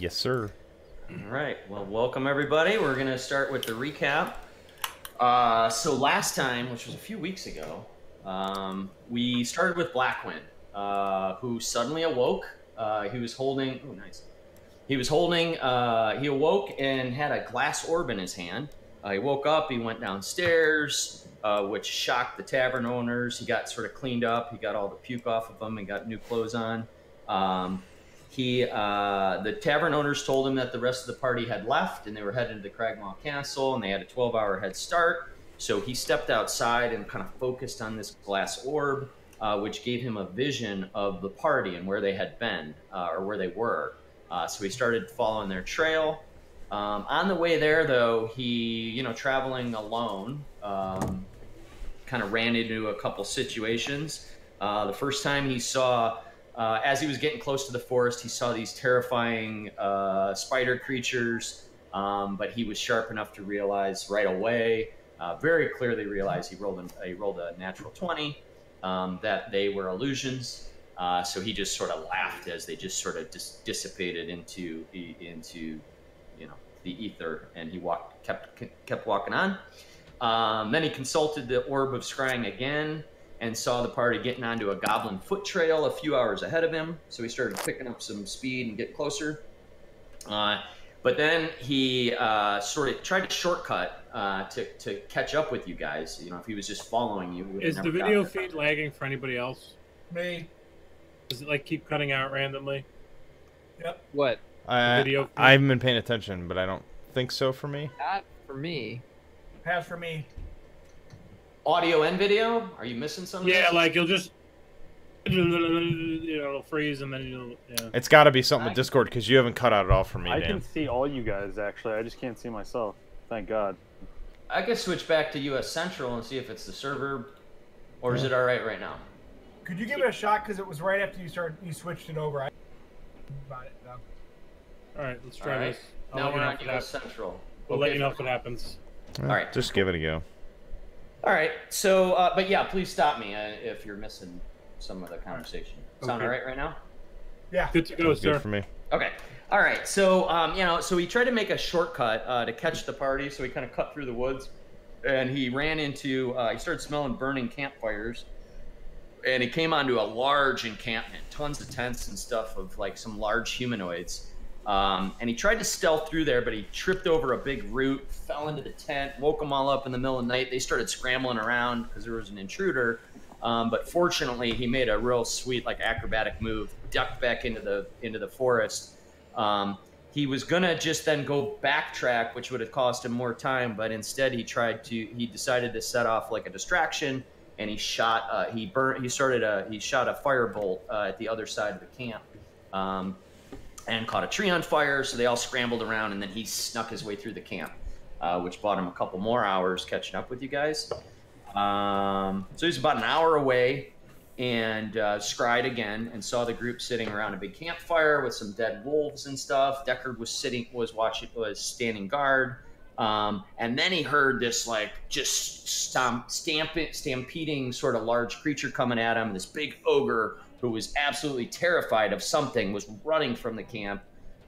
Yes, sir. All right. Well, welcome everybody. We're gonna start with the recap. So last time, which was a few weeks ago, we started with Blackwind, who suddenly awoke. He was holding. Oh, nice. He was holding. He awoke and had a glass orb in his hand. He woke up. He went downstairs, which shocked the tavern owners. He got sort of cleaned up. He got all the puke off of him and got new clothes on. The tavern owners told him that the rest of the party had left and they were headed to Cragmaw Castle and they had a 12-hour head start. So he stepped outside and kind of focused on this glass orb, which gave him a vision of the party and where they had been or where they were. So he started following their trail. On the way there, though, he, traveling alone, kind of ran into a couple situations. The first time he saw, as he was getting close to the forest, he saw these terrifying spider creatures, but he was sharp enough to realize right away, very clearly realize he rolled a natural 20, that they were illusions. So he just sort of laughed as they just sort of dissipated into the ether, and he kept walking on. Then he consulted the Orb of Scrying again and saw the party getting onto a goblin foot trail a few hours ahead of him. So he started picking up some speed and get closer. But then he sort of tried to shortcut to catch up with you guys. If he was just following you. Is the video feed lagging for anybody else? Me. Does it keep cutting out randomly? Yep. What? I haven't been paying attention, but I don't think so for me. Not for me. Pass for me. Audio and video? Are you missing something? Yeah, you'll just it'll freeze and then It's got to be something with Discord because you haven't cut out at all for me, I Dan. can see all you guys, actually. I just can't see myself. Thank God. I could switch back to US Central and see if it's the server, or is it all right now? Could you give it a shot? Because it was right after you switched it over. About it, though. All right, let's try this. Now we're on US Central. We'll let you know if it happens. All right, just give it a go. All right. So, but yeah, please stop me if you're missing some of the conversation. Sound all right now? Yeah. Good to go, sir. Good for me. Okay. All right. So, so he tried to make a shortcut to catch the party. So he kind of cut through the woods, and he ran into. He started smelling burning campfires, and he came onto a large encampment, tons of tents and stuff of some large humanoids. And he tried to stealth through there, but he tripped over a big root, fell into the tent, woke them all up in the middle of the night. They started scrambling around because there was an intruder. But fortunately, he made a real sweet, acrobatic move, ducked back into the forest. He was gonna just then go backtrack, which would have cost him more time, but instead he decided to set off a distraction, and he shot a firebolt at the other side of the camp. And caught a tree on fire, so they all scrambled around, and then he snuck his way through the camp, which bought him a couple more hours catching up with you guys. So he's about an hour away, and scryed again and saw the group sitting around a big campfire with some dead wolves and stuff. Deckard was standing guard, and then he heard this just stampeding sort of large creature coming at him. This big ogre, who was absolutely terrified of something, was running from the camp,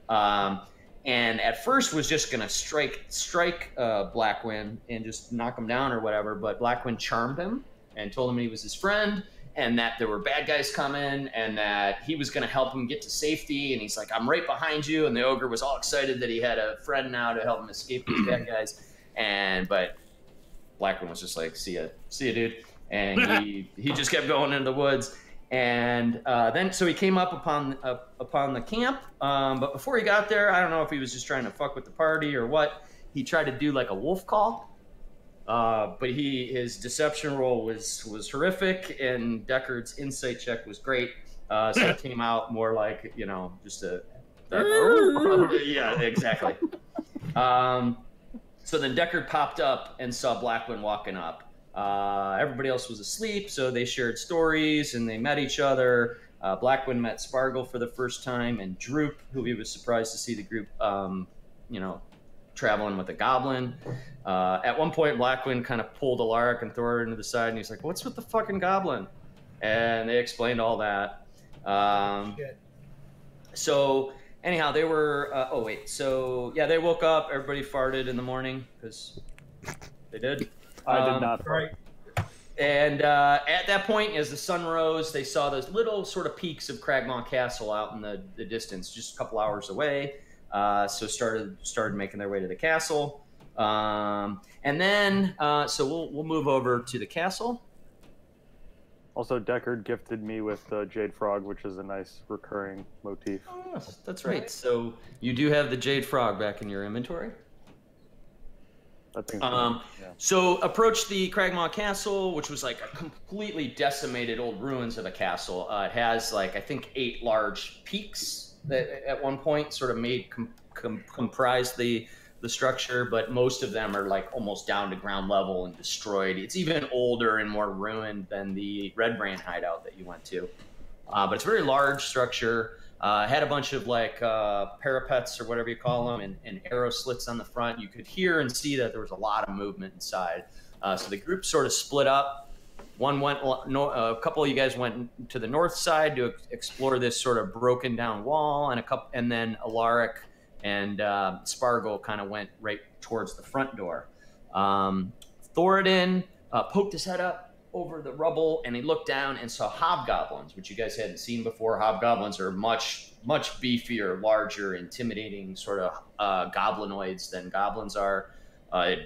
and at first was just going to strike Blackwind and just knock him down or whatever, but Blackwind charmed him and told him he was his friend and that there were bad guys coming and that he was going to help him get to safety, and he's like, I'm right behind you, and the ogre was all excited that he had a friend now to help him escape these bad guys, but Blackwind was just like, see ya dude, and he just kept going into the woods. And then, so he came up upon the camp, but before he got there, I don't know if he was just trying to fuck with the party or what. He tried to do a wolf call, but his deception roll was horrific, and Deckard's insight check was great. So it came out more just a yeah, exactly. So then Deckard popped up and saw Blackwind walking up. Everybody else was asleep, so they shared stories and they met each other. Blackwind met Spargle for the first time, and Droop, who he was surprised to see the group, traveling with a goblin. At one point, Blackwind kind of pulled Alaric and threw her into the side, and he's like, "What's with the fucking goblin?" And they explained all that. So anyhow, they were. Oh wait, so yeah, they woke up. Everybody farted in the morning because they did. I did not. Right. And at that point, as the sun rose, they saw those little sort of peaks of Cragmaw Castle out in the distance, just a couple hours away. So started making their way to the castle. And then, so we'll move over to the castle. Also, Deckard gifted me with the Jade Frog, which is a nice recurring motif. Oh, that's right. So you do have the Jade Frog back in your inventory. I think So approach the Cragmaw Castle, which was like a completely decimated old ruins of a castle. It has like, I think 8 large peaks that at one point sort of made comprise the structure, but most of them are like almost down to ground level and destroyed. It's even older and more ruined than the Red Brand hideout that you went to. But it's a very large structure. Had a bunch of like parapets or whatever you call them, and arrow slits on the front. You could hear and see that there was a lot of movement inside. So the group sort of split up. One went, a couple of you guys went to the north side to explore this sort of broken down wall, and then Alaric and Spargle kind of went right towards the front door. Thoradin poked his head up over the rubble, and he looked down and saw hobgoblins, which you guys hadn't seen before. Hobgoblins are much beefier, larger, intimidating sort of goblinoids than goblins are.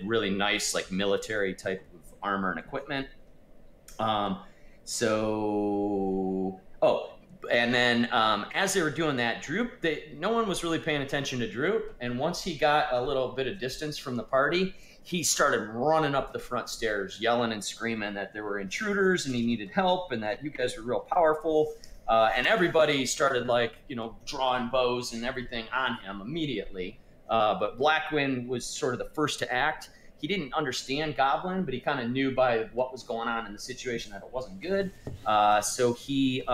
Really nice, like military type of armor and equipment. And then as they were doing that, Droop, no one was really paying attention to Droop, and once he got a little bit of distance from the party, he started running up the front stairs, yelling and screaming that there were intruders and he needed help and that you guys were real powerful. And everybody started drawing bows and everything on him immediately. But Blackwind was sort of the first to act. He didn't understand Goblin, but he kind of knew by what was going on in the situation that it wasn't good. So he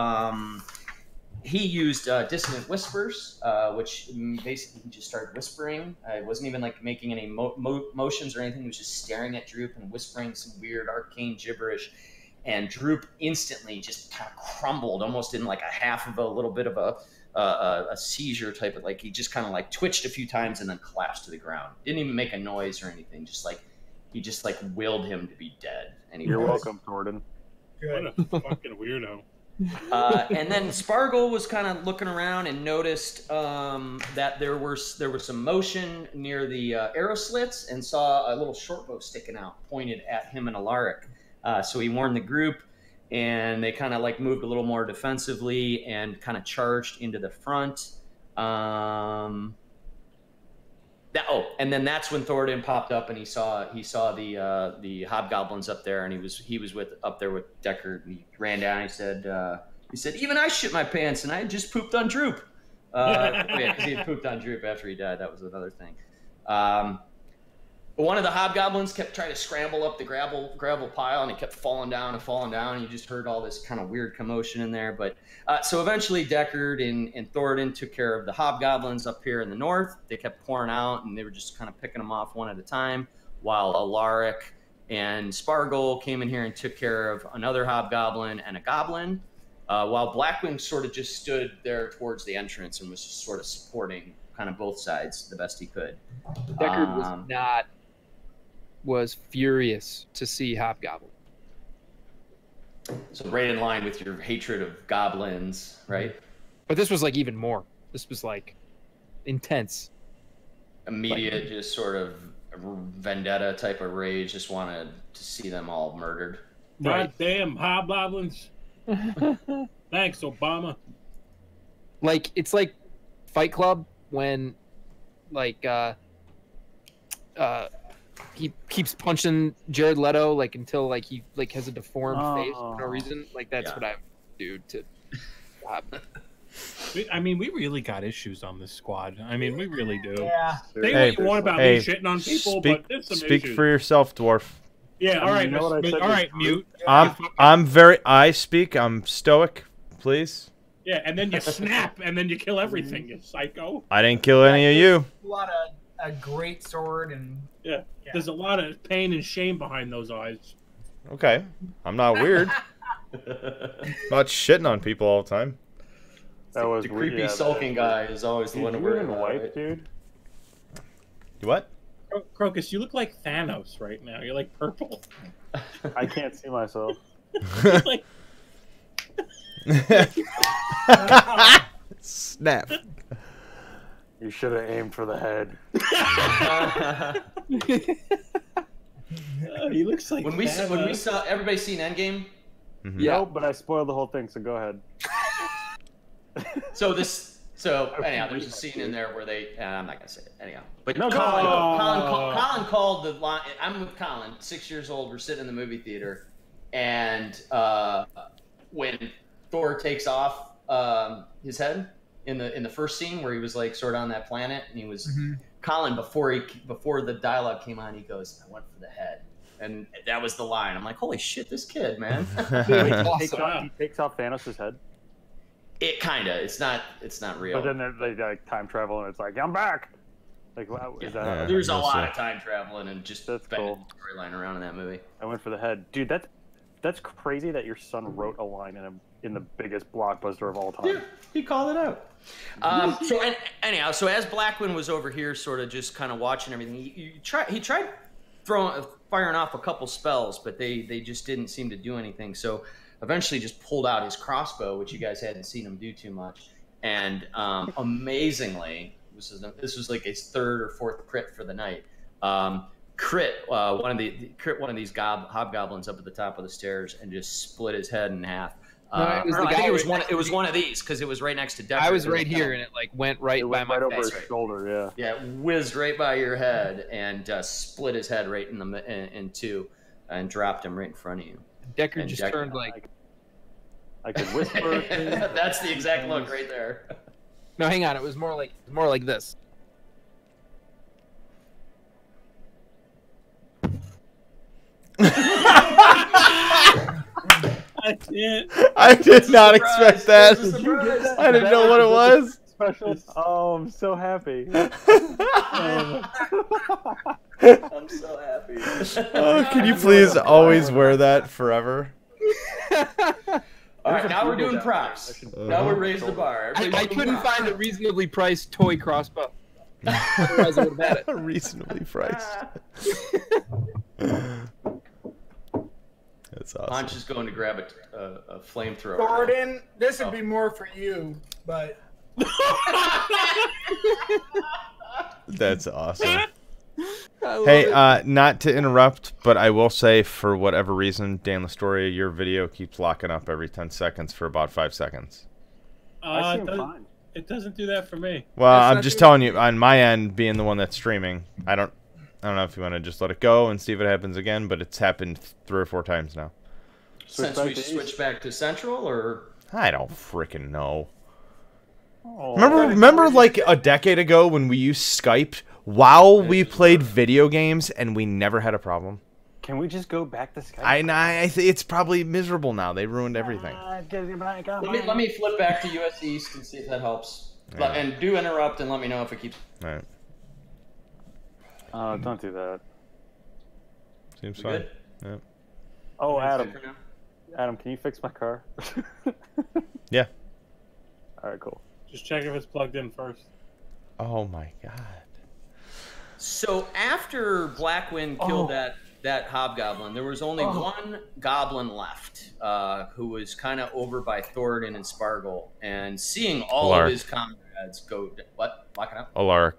used Dissonant Whispers, which basically he just started whispering. It wasn't even like making any motions or anything. He was just staring at Droop and whispering some weird arcane gibberish. And Droop instantly just kind of crumbled, almost in like a half of a little bit of a seizure type of, like, he just kind of like twitched a few times and then collapsed to the ground. Didn't even make a noise or anything. He just willed him to be dead. And he You're welcome, Thoradin. What a fucking weirdo. And then Spargle was kind of looking around and noticed that there was some motion near the arrow slits, and saw a little short bow sticking out, pointed at him and Alaric. So he warned the group, and they kind of moved a little more defensively and kind of charged into the front. And then that's when Thoradin popped up, and he saw the hobgoblins up there, and he was up there with Deckard, and he ran down. He said, even I shit my pants, and I just pooped on Droop. Because he had pooped on Droop after he died. That was another thing. One of the hobgoblins kept trying to scramble up the gravel pile, and he kept falling down. And you just heard all this kind of weird commotion in there. But so eventually Deckard and Thoradin took care of the hobgoblins up here in the north. They kept pouring out, and they were just kind of picking them off one at a time, while Alaric and Spargle came in here and took care of another hobgoblin and a goblin, while Blackwing sort of just stood there towards the entrance and was just sort of supporting kind of both sides the best he could. Deckard was furious to see Hobgoblin. So right in line with your hatred of goblins, right? But this was even more. This was intense. Immediate, just sort of vendetta type of rage. Just wanted to see them all murdered. God damn hobgoblins. Thanks, Obama. It's like Fight Club when he keeps punching Jared Leto until he has a deformed face for no reason. That's what I would do to we really got issues on this squad. We really do. Yeah. Say what you want about me shitting on people, but there's some speak issues. for yourself, dwarf. Yeah, all right. You know what I said All right, mute. I speak. I'm stoic. Please. Yeah, and then you snap, and then you kill everything, you psycho. I didn't kill any of you. A lot of a great sword and Yeah. There's a lot of pain and shame behind those eyes. Okay. I'm not weird. Not shitting on people all the time. That was the weird. creepy Yeah, sulking guy is always the Dude, one to you worry even about. white, Right? dude. You what? Crocus, you look like Thanos right now. You're like purple. I can't see myself. You're like, Snap. You should have aimed for the head. he looks like when we Thanos. saw everybody seen Endgame. Mhm. Yeah. Nope, but I spoiled the whole thing, so go ahead. So anyhow, there's a scene in there where they. I'm not gonna say it anyhow. But No, go Colin called the line. I'm with Colin, 6 years old. We're sitting in the movie theater, and when Thor takes off his head in the first scene where he was like sort of on that planet, and he was Colin before the dialogue came on. He goes, "I went for the head." And that was the line. I'm like, holy shit, this kid, man. He takes off Thanos' head, It kinda. It's not real. but then they like time travel, and it's like, I'm back. Like, wow, is that? Yeah. There's a That's lot it. of time traveling and just That's bending cool. the storyline around in that movie. I went for the head, dude. That's crazy that your son wrote a line in the biggest blockbuster of all time. Yeah, he called it out. Anyhow, so as Blackwind was over here, sort of just kind of watching everything, he tried firing off a couple spells, but they just didn't seem to do anything. So eventually, just pulled out his crossbow, which you guys hadn't seen him do too much, and amazingly, this was like his third or fourth crit for the night. Crit one of these hobgoblins up at the top of the stairs and just split his head in half. No, it was the I guy think it was right one. next It was to one of these because it was right next to Deckard. I was right here, and it like went right It by went my right over face. his shoulder, yeah. Yeah, it whizzed right by your head and split his head right in two, and dropped him right in front of you. Deckard And just Deckard- turned like. I could whisper. That's the exact look right there. No, hang on. It was more like this. I can't. I did not Surprise! expect that. It's a surprise. I didn't know what it was. Special. Oh, I'm so happy. I'm so happy. Oh, can you please always wear that forever? All right, now we're doing props. Now we're raising the bar. I Everybody's doing couldn't props. find a reasonably priced toy crossbow. Otherwise, I would have had it. Reasonably priced. That's awesome. Punch is going to grab a flamethrower. Gordon, this would be more for you, but That's awesome. Hey, not to interrupt, but I will say, for whatever reason, Dan Lastoria, your video keeps locking up every 10 seconds for about 5 seconds. I It seem doesn't, fine. it doesn't do that for me. Well, That's I'm not just true. telling you, on my end, being the one that's streaming, I don't know if you want to just let it go and see if it happens again, but it's happened 3 or 4 times now. Since back we to East. switched back to Central, or I don't freaking know. Oh, Remember like a decade ago when we used Skype while we played video games and we never had a problem? Can we just go back to Skype? It's probably miserable now. They ruined everything. let me flip back to US East and see if that helps. Yeah. And do interrupt and let me know if it keeps. All right. Don't do that. Seems We fine. good? Yeah. Oh, Good Adam. for now? Adam, can you fix my car? Yeah. All right, cool. Just check if it's plugged in first. Oh my god. So after Blackwind killed that hobgoblin, there was only one goblin left, who was kind of over by Thoradin and Spargle, and seeing all Alark. of his comrades go. What? Locking up? Alaric.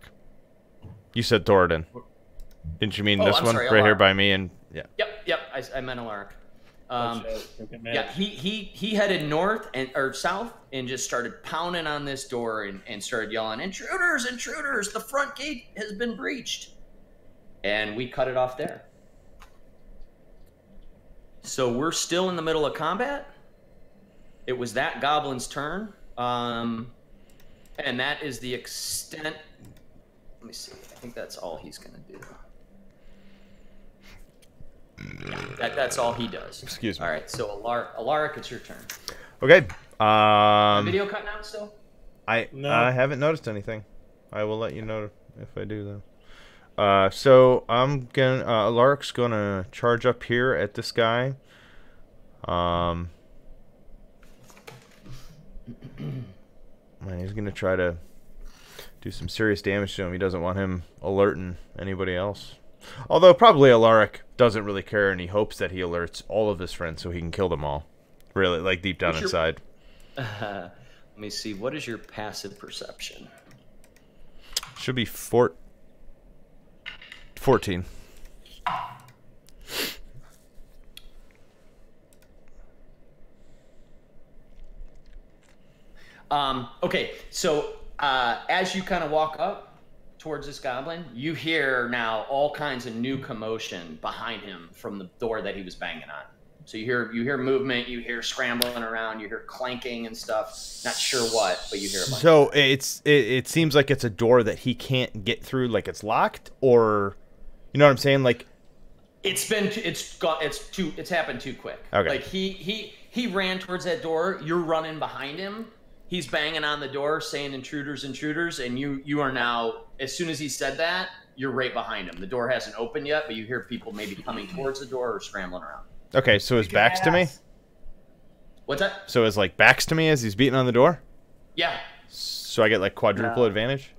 You said Thoradin. Didn't you mean Oh, this I'm one sorry, right here Alaric. by me? And yeah. Yep. I meant Alaric. Okay, Yeah, he headed north or south and just started pounding on this door and started yelling, "Intruders! Intruders! The front gate has been breached!" And we cut it off there. So we're still in the middle of combat. It was that goblin's turn, and that is the extent. Let me see. I think that's all he's gonna do. That's all he does. Excuse me. All right, so Alaric, it's your turn. Okay. Video cutting out still? No. I haven't noticed anything. I will let you know if I do though. So I'm gonna Alaric's gonna charge up here at this guy. Man, he's gonna try to do some serious damage to him. He doesn't want him alerting anybody else. Although probably Alaric doesn't really care, and he hopes that he alerts all of his friends so he can kill them all. Really, like deep down inside. Let me see. What is your passive perception? Should be 14. Okay, so as you kind of walk up towards this goblin, you hear now all kinds of new commotion behind him from the door that he was banging on. So you hear movement, you hear scrambling around, you hear clanking and stuff. Not sure what, but you hear a bunch. So it seems like it's a door that he can't get through, like it's locked, or you know what I'm saying? Like it's happened too quick. Okay. Like he ran towards that door. You're running behind him. He's banging on the door saying intruders, intruders, and you are now, as soon as he said that, you're right behind him. The door hasn't opened yet, but you hear people maybe coming towards the door or scrambling around. Okay, so his back's to me? What's that? So his like back's to me as he's beating on the door? Yeah. So I get like quadruple advantage?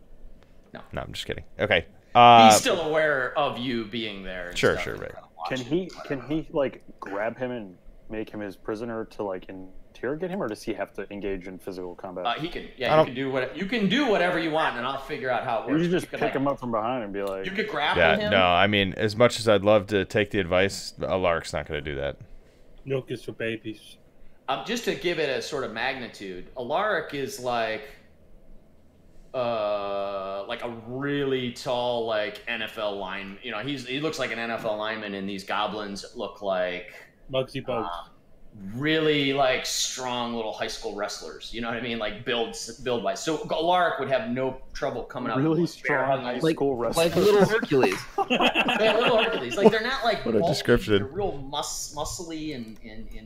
No. No, I'm just kidding. Okay. He's still aware of you being there. And Sure, stuff, right. Can he like grab him and make him his prisoner to like interrogate him, or does he have to engage in physical combat? He can. Yeah, you can do whatever you want, and I'll figure out how it works. You just pick him up from behind and be like, you could grapple him. Yeah, no, I mean, as much as I'd love to take the advice, Alaric's not going to do that. Milk is for babies. Just to give it a sort of magnitude, Alaric is like a really tall, like NFL line. You know, he looks like an NFL lineman, and these goblins look like Muggsy Bogues. Really like strong little high school wrestlers. You know what I mean? Like build wise. So Alaric would have no trouble coming up. Really with strong high school wrestlers. Like little Hercules. Yeah, little Hercules. Like they're not like What a bulky, description. They're real muscly and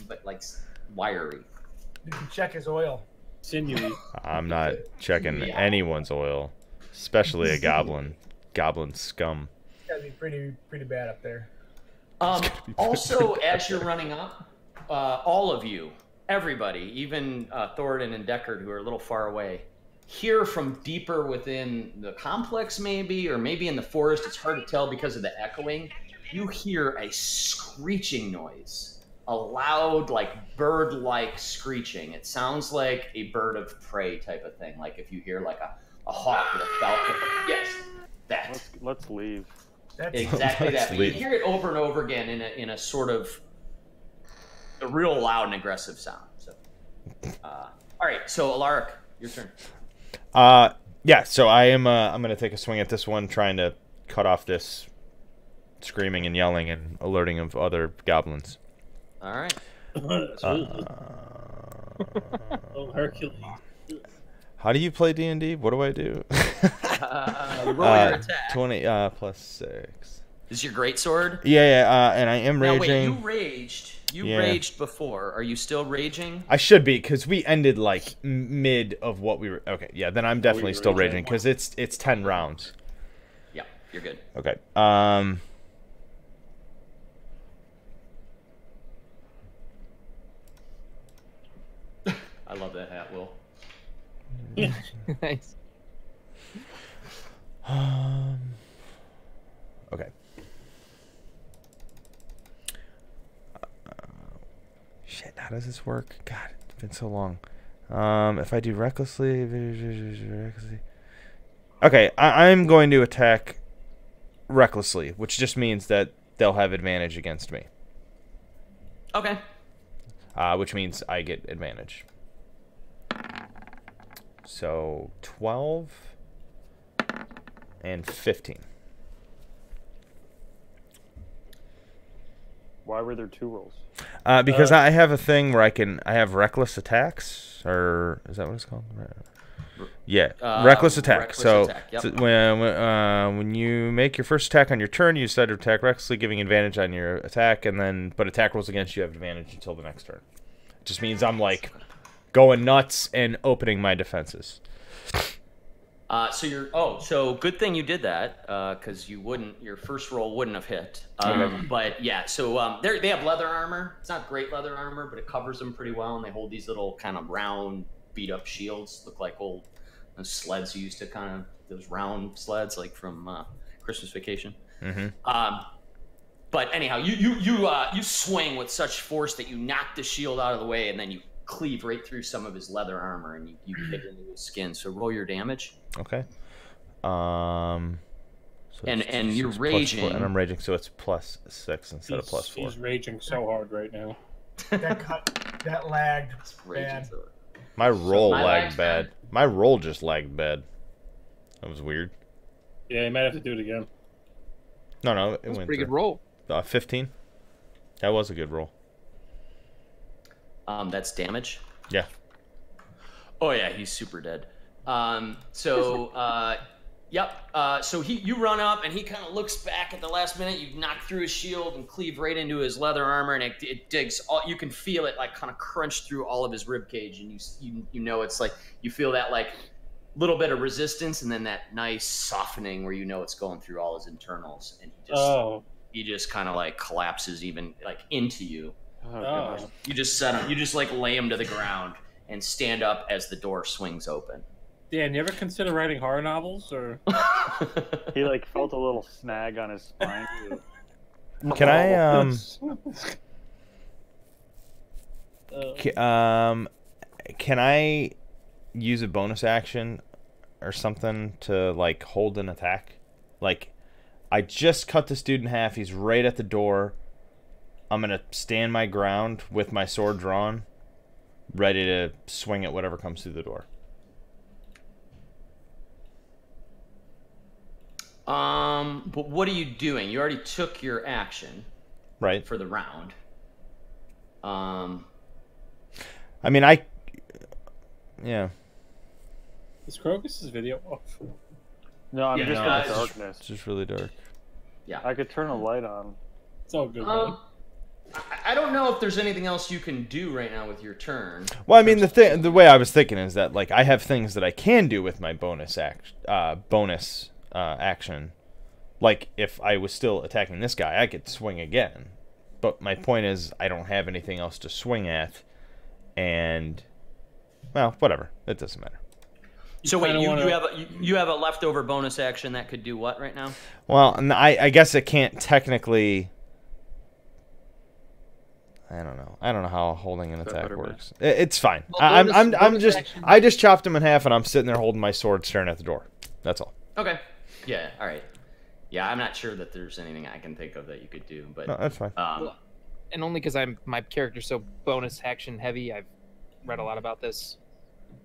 but like wiry. You can check his oil. Sinewy. I'm not checking anyone's oil, especially a goblin. Goblin scum. It's gotta be pretty bad up there. Also, as you're running up, all of you, everybody, even Thoradin and Deckard, who are a little far away, hear from deeper within the complex, maybe, or maybe in the forest. It's hard to tell because of the echoing. You hear a screeching noise, a loud, like bird-like screeching. It sounds like a bird of prey type of thing, like if you hear like a hawk with a falcon. Yes, that. Let's leave. That's Exactly that. But you leave. hear it over and over again in a sort of a real loud and aggressive sound. So, all right. So Alaric, your turn. Yeah. So I'm gonna take a swing at this one, trying to cut off this screaming and yelling and alerting of other goblins. All right. Oh, Hercules. How do you play D&D? What do I do? Roll your attack. 20 plus 6. This is your great sword. Yeah. And I am Now raging. wait, you raged. You Yeah. raged before. Are you still raging? I should be, because we ended like mid of what we were. Okay, yeah, then I'm definitely still raging, because it's 10 rounds. Yeah, you're good. Okay. I love that hat, Will. Nice. Okay. Shit, how does this work? God, it's been so long. If I do recklessly. Okay, I'm going to attack recklessly, which just means that they'll have advantage against me. Okay. Which means I get advantage. So 12 and 15. Why were there 2 rolls? Because I have a thing where I have reckless attacks, or is that what it's called? Yeah, reckless attack. Reckless So, attack, yep. when you make your first attack on your turn, you decide to attack recklessly, giving advantage on your attack, but attack rolls against you have advantage until the next turn. It just means I'm like going nuts and opening my defenses. So good thing you did that, because your first roll wouldn't have hit. But yeah, so they have leather armor. It's not great leather armor, but it covers them pretty well, and they hold these little kind of round beat up shields, look like old those sleds you used to kind of those round sleds like from Christmas Vacation. But anyhow, you swing with such force that you knock the shield out of the way, and then you cleave right through some of his leather armor, and you hit into his skin. So roll your damage. Okay. So and you're raging. And I'm raging, so it's +6 instead of +4. He's raging so hard right now. That lagged bad. My roll lagged bad. My roll just lagged bad. That was weird. Yeah, you might have to do it again. No, it That's went a pretty through. good roll. 15. That was a good roll. That's damage. Yeah. Oh yeah, he's super dead. Yep. So you run up, and he kind of looks back at the last minute. You knock through his shield and cleave right into his leather armor, and it digs. All you can feel it like kind of crunch through all of his rib cage, and you know it's like you feel that like little bit of resistance, and then that nice softening where you know it's going through all his internals, and he just kind of like collapses even like into you. You just like lay him to the ground and stand up as the door swings open. Dan, you ever consider writing horror novels, or? He like felt a little snag on his spine. Can I can I use a bonus action or something to like hold an attack? Like, I just cut this dude in half. He's right at the door. I'm gonna stand my ground with my sword drawn, ready to swing at whatever comes through the door. But what are you doing? You already took your action, right, for the round. I mean, yeah. Is Crocus's video off? No, I'm just in the darkness. It's just really dark. Yeah. I could turn a light on. It's all good. I don't know if there's anything else you can do right now with your turn. Well, I mean, the way I was thinking is that like I have things that I can do with my bonus action. Like if I was still attacking this guy, I could swing again. But my point is, I don't have anything else to swing at, and well, whatever. It doesn't matter. So wait, you have a leftover bonus action that could do what right now? Well, and I guess it can't technically. I don't know. I don't know how holding an attack works. It's fine. Well, I just chopped him in half, and I'm sitting there holding my sword, staring at the door. That's all. Okay. Yeah. All right. Yeah, I'm not sure that there's anything I can think of that you could do, but no, that's fine. And only because my character's so bonus action heavy, I've read a lot about this.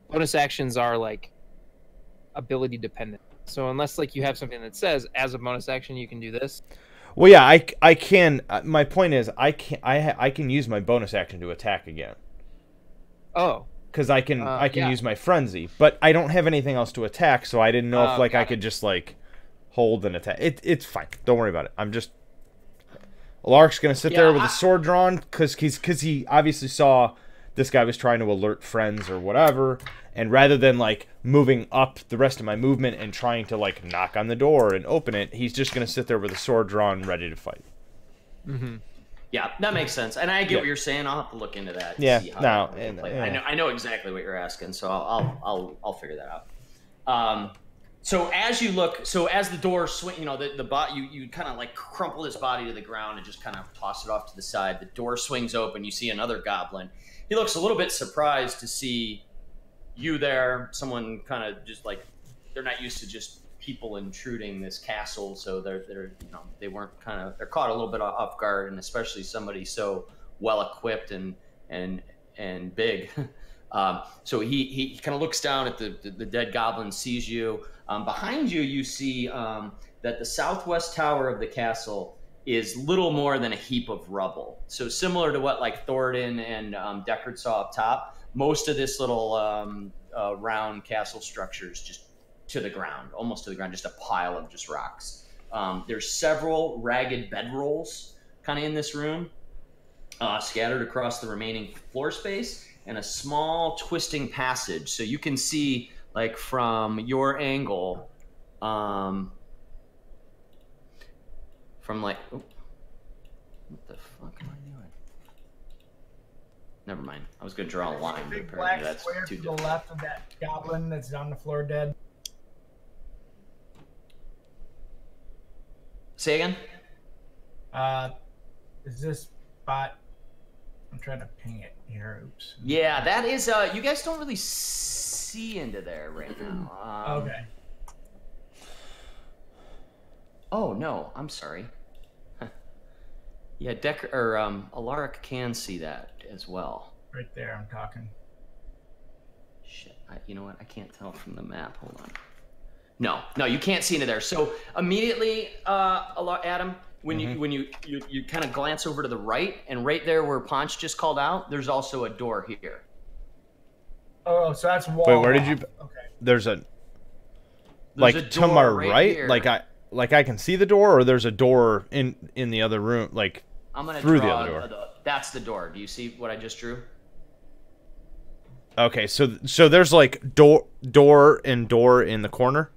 Bonus actions are like ability dependent. So unless like you have something that says as a bonus action you can do this. Well, yeah, I can. My point is, I can use my bonus action to attack again. Oh. Because I can use my frenzy, but I don't have anything else to attack, so I didn't know if like I could just like hold and attack. It's fine. Don't worry about it. I'm just. Lark's gonna sit there with a sword drawn because he obviously saw this guy was trying to alert friends or whatever, and rather than like moving up the rest of my movement and trying to like knock on the door and open it, he's just gonna sit there with a sword drawn, ready to fight. Mm-hmm. Yeah, that makes sense, and I get what you're saying. I'll have to look into that. Yeah, see how I know exactly what you're asking, so I'll figure that out. So as the door swing, the bot, you kind of like crumple his body to the ground and just kind of toss it off to the side. The door swings open. You see another goblin. He looks a little bit surprised to see you there. Someone kind of just like they're not used to just people intruding this castle, so they're caught a little bit off guard, and especially somebody so well equipped and big. So he kind of looks down at the dead goblin, sees you. Behind you, you see that the southwest tower of the castle is little more than a heap of rubble. So similar to what like Thoradin and Deckard saw up top, most of this little round castle structure is just to the ground, almost to the ground, just a pile of just rocks. There's several ragged bedrolls kind of in this room, scattered across the remaining floor space, and a small twisting passage. So you can see, like from your angle, from like, what the fuck am I doing? Never mind. I was gonna draw a line, but Big apparently black that's square too to the difficult. left of that goblin that's on the floor dead. Say again. Is this spot? I'm trying to ping it here. Oops. Yeah, that is. You guys don't really see into there right now. Okay. Oh no, I'm sorry. Yeah, Alaric can see that as well. Right there, I'm talking. Shit, you know what? I can't tell from the map. Hold on. No, you can't see into there. So immediately, Adam, when you kind of glance over to the right, and right there where Ponch just called out, there's also a door here. Oh, so that's wall. Wait, where did you? Okay. There's a. There's Like a to door my right right, here. like I can see the door, or there's a door in the other room, like I'm gonna through the draw other door. That's the door. Do you see what I just drew? Okay, so there's like door in the corner.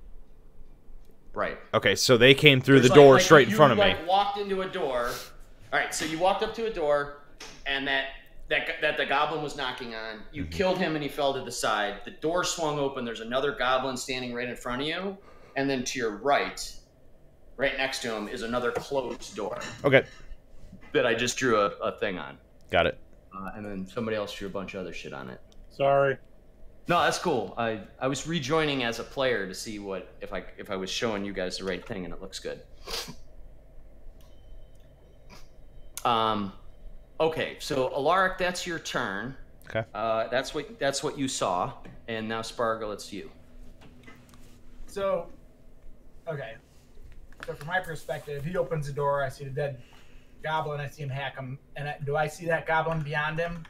Right. Okay, so they came through There's the door like straight in you, front of me. like, walked into a door. All right, so you walked up to a door, and that the goblin was knocking on. You killed him, and he fell to the side. The door swung open. There's another goblin standing right in front of you, and then to your right next to him, is another closed door Okay, that I just drew a thing on, got it. and then somebody else drew a bunch of other shit on it. Sorry. No, that's cool. I was rejoining as a player to see what if I was showing you guys the right thing, and it looks good. Okay, so Alaric, that's your turn. Okay. That's what you saw, and now Spargle, it's you. So, okay. So from my perspective, he opens the door. I see the dead goblin. I see him hack him. And do I see that goblin beyond him?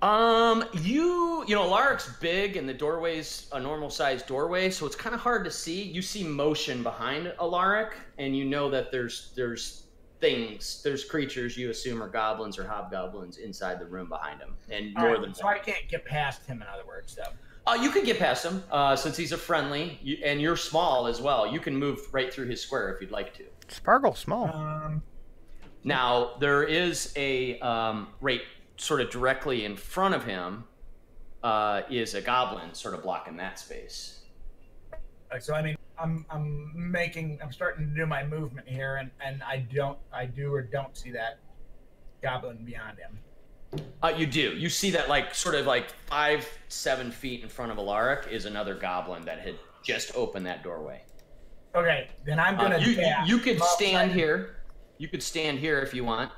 You know, Alaric's big, and the doorway's a normal sized doorway, so it's kind of hard to see. You see motion behind Alaric, and you know that there's creatures you assume are goblins or hobgoblins inside the room behind him, and All more right, than so I can't get past him, in other words, though. you can get past him since he's a friendly, and you're small as well. You can move right through his square if you'd like to. Spargle small. Now there is a right sort of directly in front of him is a goblin sort of blocking that space. So I mean, I'm starting to do my movement here, and I do or don't see that goblin beyond him. You do. You see that like sort of like 5-7 feet in front of Alaric is another goblin that had just opened that doorway. Okay, then I'm gonna. You could stand here. You could stand here if you want,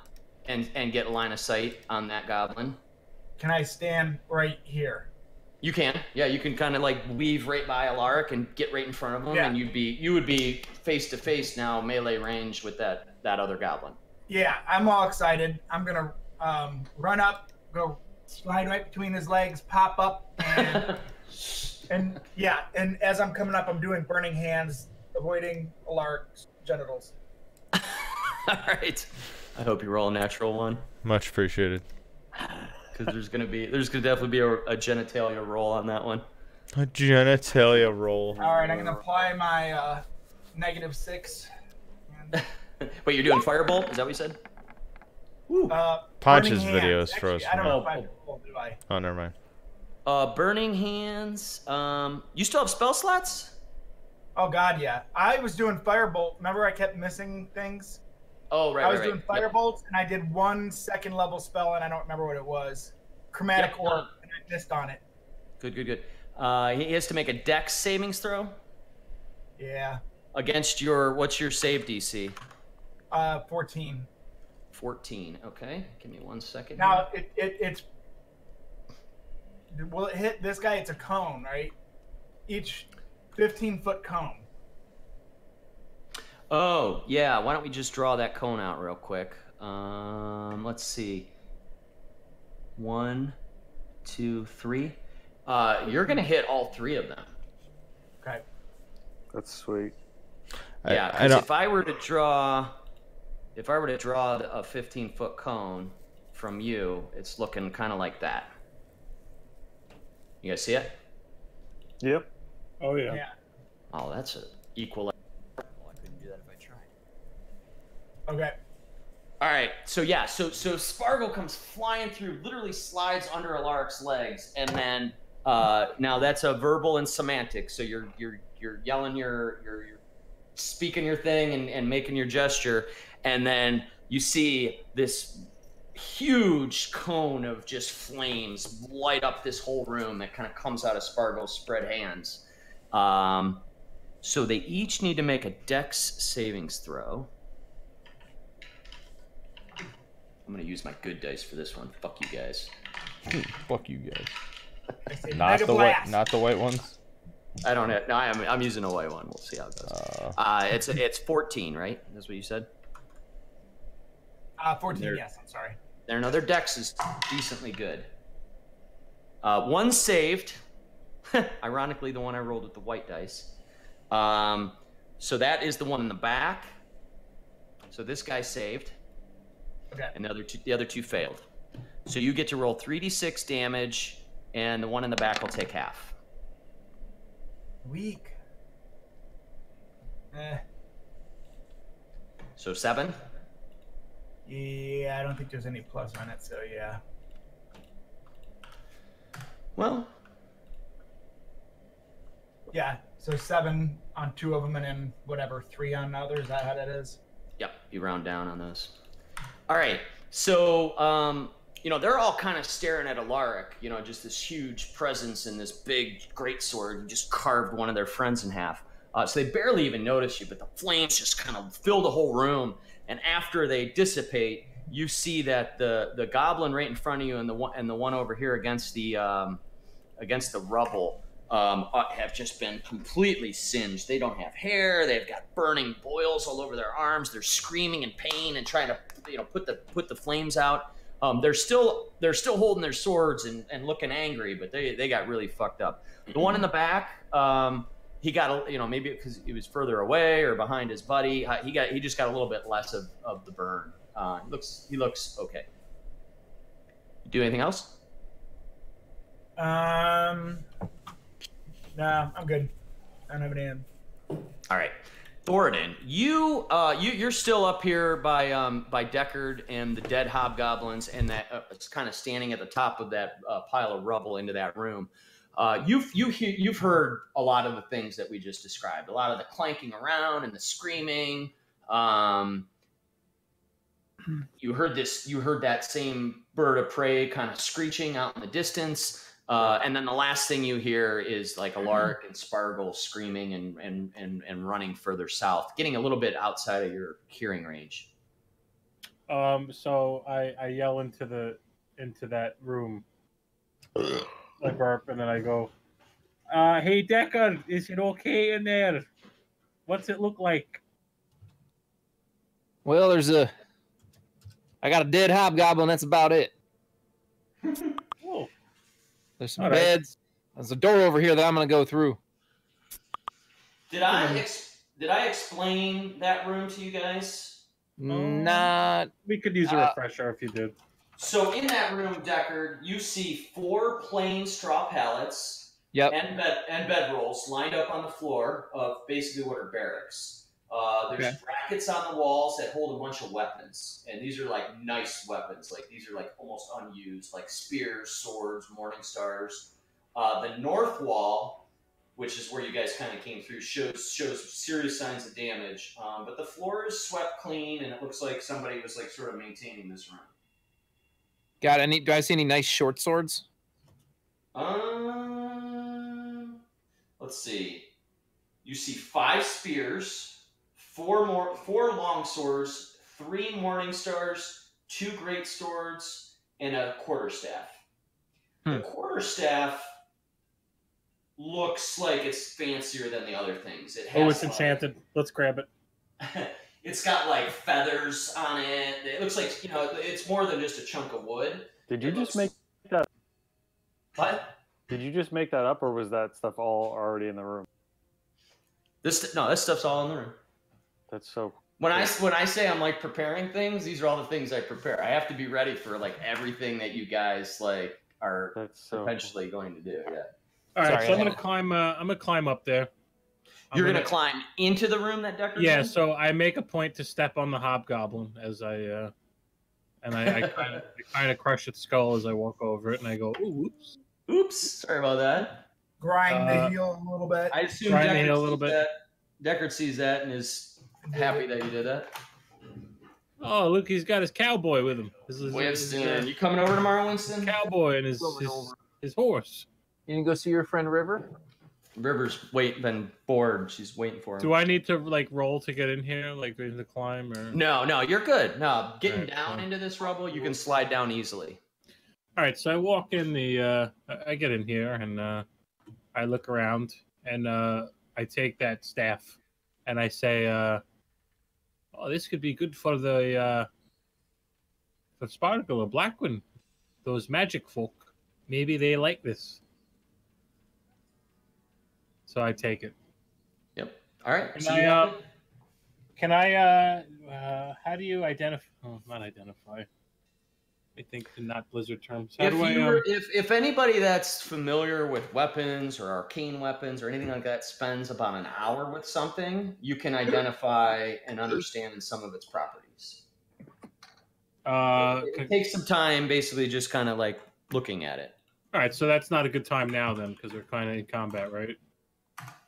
and get a line of sight on that goblin. Can I stand right here? You can. Yeah, you can kind of like weave right by Alaric and get right in front of him, Yeah. and you would be face to face now, melee range with that other goblin. Yeah, I'm all excited. I'm gonna run up, go slide right between his legs, pop up, and yeah. And as I'm coming up, I'm doing burning hands, avoiding Alaric's genitals. All right. I hope you roll a natural one, Much appreciated. because there's gonna definitely be a genitalia roll on that one. A genitalia roll. All right, I'm gonna apply my -6. And, Wait, you're doing firebolt? Is that what you said? Ponch's burning video hands. is frozen. Actually, I don't know if I do I. Oh, never mind. Burning hands. You still have spell slots? Oh God, yeah. I was doing firebolt. Remember, I kept missing things. Oh, right. I was right, doing right. firebolt, and I did 1 second level spell, and I don't remember what it was. Chromatic Yep. orb, and I missed on it. Good. He has to make a dex savings throw Yeah. against your. What's your save DC? 14. 14. Okay. Give me 1 second. Now it's. Will it hit this guy? It's a cone, right? Each 15-foot cone. Oh, yeah. Why don't we just draw that cone out real quick? Let's see. 1, 2, 3. You're gonna hit all 3 of them. Okay. That's sweet. Yeah, I because don't. if I were to draw a 15-foot cone from you, it's looking kind of like that. You guys see it? Yep. Oh yeah. Yeah. Oh, that's an equal. I couldn't do that if I tried. Okay. All right. So yeah. So Spargo comes flying through, literally slides under Alaric's legs, and then now that's a verbal and semantic. So you're yelling you're speaking your thing and making your gesture, and then you see this huge cone of just flames light up this whole room that kind of comes out of Spargo's spread hands. So they each need to make a Dex savings throw. I'm gonna use my good dice for this one. Fuck you guys. Fuck you guys. Not Not the white ones. I don't have. No, I'm using a white one. We'll see how it goes. It's 14, right? That's what you said. 14. Yes, I'm sorry. Their dex is decently good. One saved. Ironically, the one I rolled with the white dice. So that is the one in the back. So this guy saved. Okay. And the other two failed. So you get to roll 3d6 damage, and the one in the back will take half. Weak. So 7. Yeah, I don't think there's any plus on it, so yeah. Well. Yeah, so 7 on 2 of them, and then whatever, 3 on the others. Is that how that is? Yep, you round down on those. All right, so they're all kind of staring at Alaric. Just this huge presence and this big greatsword who just carved one of their friends in half. So they barely even notice you, but the flames just kind of fill the whole room. And after they dissipate, you see that the goblin right in front of you and the one over here against the rubble have just been completely singed. They don't have hair. They've got burning boils all over their arms. They're screaming in pain and trying to put the flames out. They're still holding their swords and looking angry, but they got really fucked up. The one in the back, he got maybe because he was further away or behind his buddy, he just got a little bit less of the burn. He looks okay. You do anything else? No, I'm good. I don't have any. All right, Thoradin, you're still up here by Deckard and the dead hobgoblins, and that it's kind of standing at the top of that pile of rubble into that room. You've heard a lot of the things that we just described. A lot of the clanking around and the screaming. You heard that same bird of prey kind of screeching out in the distance. And then the last thing you hear is like Alaric and Spargle screaming and running further south, getting a little bit outside of your hearing range. So I yell into that room. I burp and then I go, "Hey Deckard, is it okay in there? What's it look like?" Well, I got a dead hobgoblin. That's about it. Oh. There's some beds. There's a door over here that I'm gonna go through. Did I explain that room to you guys? Not. We could use a refresher if you did. So in that room, Deckard, you see 4 plain straw pallets and bed rolls lined up on the floor of basically what are barracks. There's brackets on the walls that hold a bunch of weapons, and these are like nice weapons. Like these are like almost unused, like spears, swords, morning stars. The north wall, which is where you guys kind of came through, shows serious signs of damage. But the floor is swept clean, and it looks like somebody was like sort of maintaining this room. Do I see any nice short swords? Let's see. You see 5 spears, 4 long swords, 3 morning stars, 2 great swords, and a quarterstaff. The quarterstaff looks like it's fancier than the other things. It's enchanted. Let's grab it. It's got like feathers on it. It looks like, it's more than just a chunk of wood. Did you just make that? What? Did you just make that up, or was that stuff all already in the room? This stuff's all in the room. That's so. When I say I'm like preparing things, these are all the things I prepare. I have to be ready for like everything that you guys like are potentially going to do. Yeah. All right, so I'm gonna climb up there. You're gonna climb into the room that Deckard's Yeah, in? so I make a point to step on the hobgoblin as I and I kind of crush its skull as I walk over it, and I go, "Ooh, oops." Oops, sorry about that. Grind the heel a little bit. I assume Grind the Deckard heel a sees little bit. that. Deckard sees that and is happy that you did that. Oh, look, he's got his cowboy with him. Winston, you coming over tomorrow, Winston? Cowboy and his horse. You didn't go see your friend River? River's been bored. She's waiting for him. Do I need to like roll to get in here, like in the climb, or? No, you're good. No, getting Alright, down cool. into this rubble, you can slide down easily. All right, so I walk in the. I get in here and I look around and I take that staff and I say, "Oh, this could be good for the Sparkle or Blackwing, those magic folk. Maybe they like this." So I take it. Yep. All right. Can so I, you have it? Can I? How do you identify? Oh, not identify. I think not Blizzard terms. How do I? If anybody that's familiar with weapons or arcane weapons or anything like that spends about an hour with something, you can identify and understand some of its properties. It takes some time, basically, just kind of like looking at it. All right, so that's not a good time now then, because we're kind of in combat, right?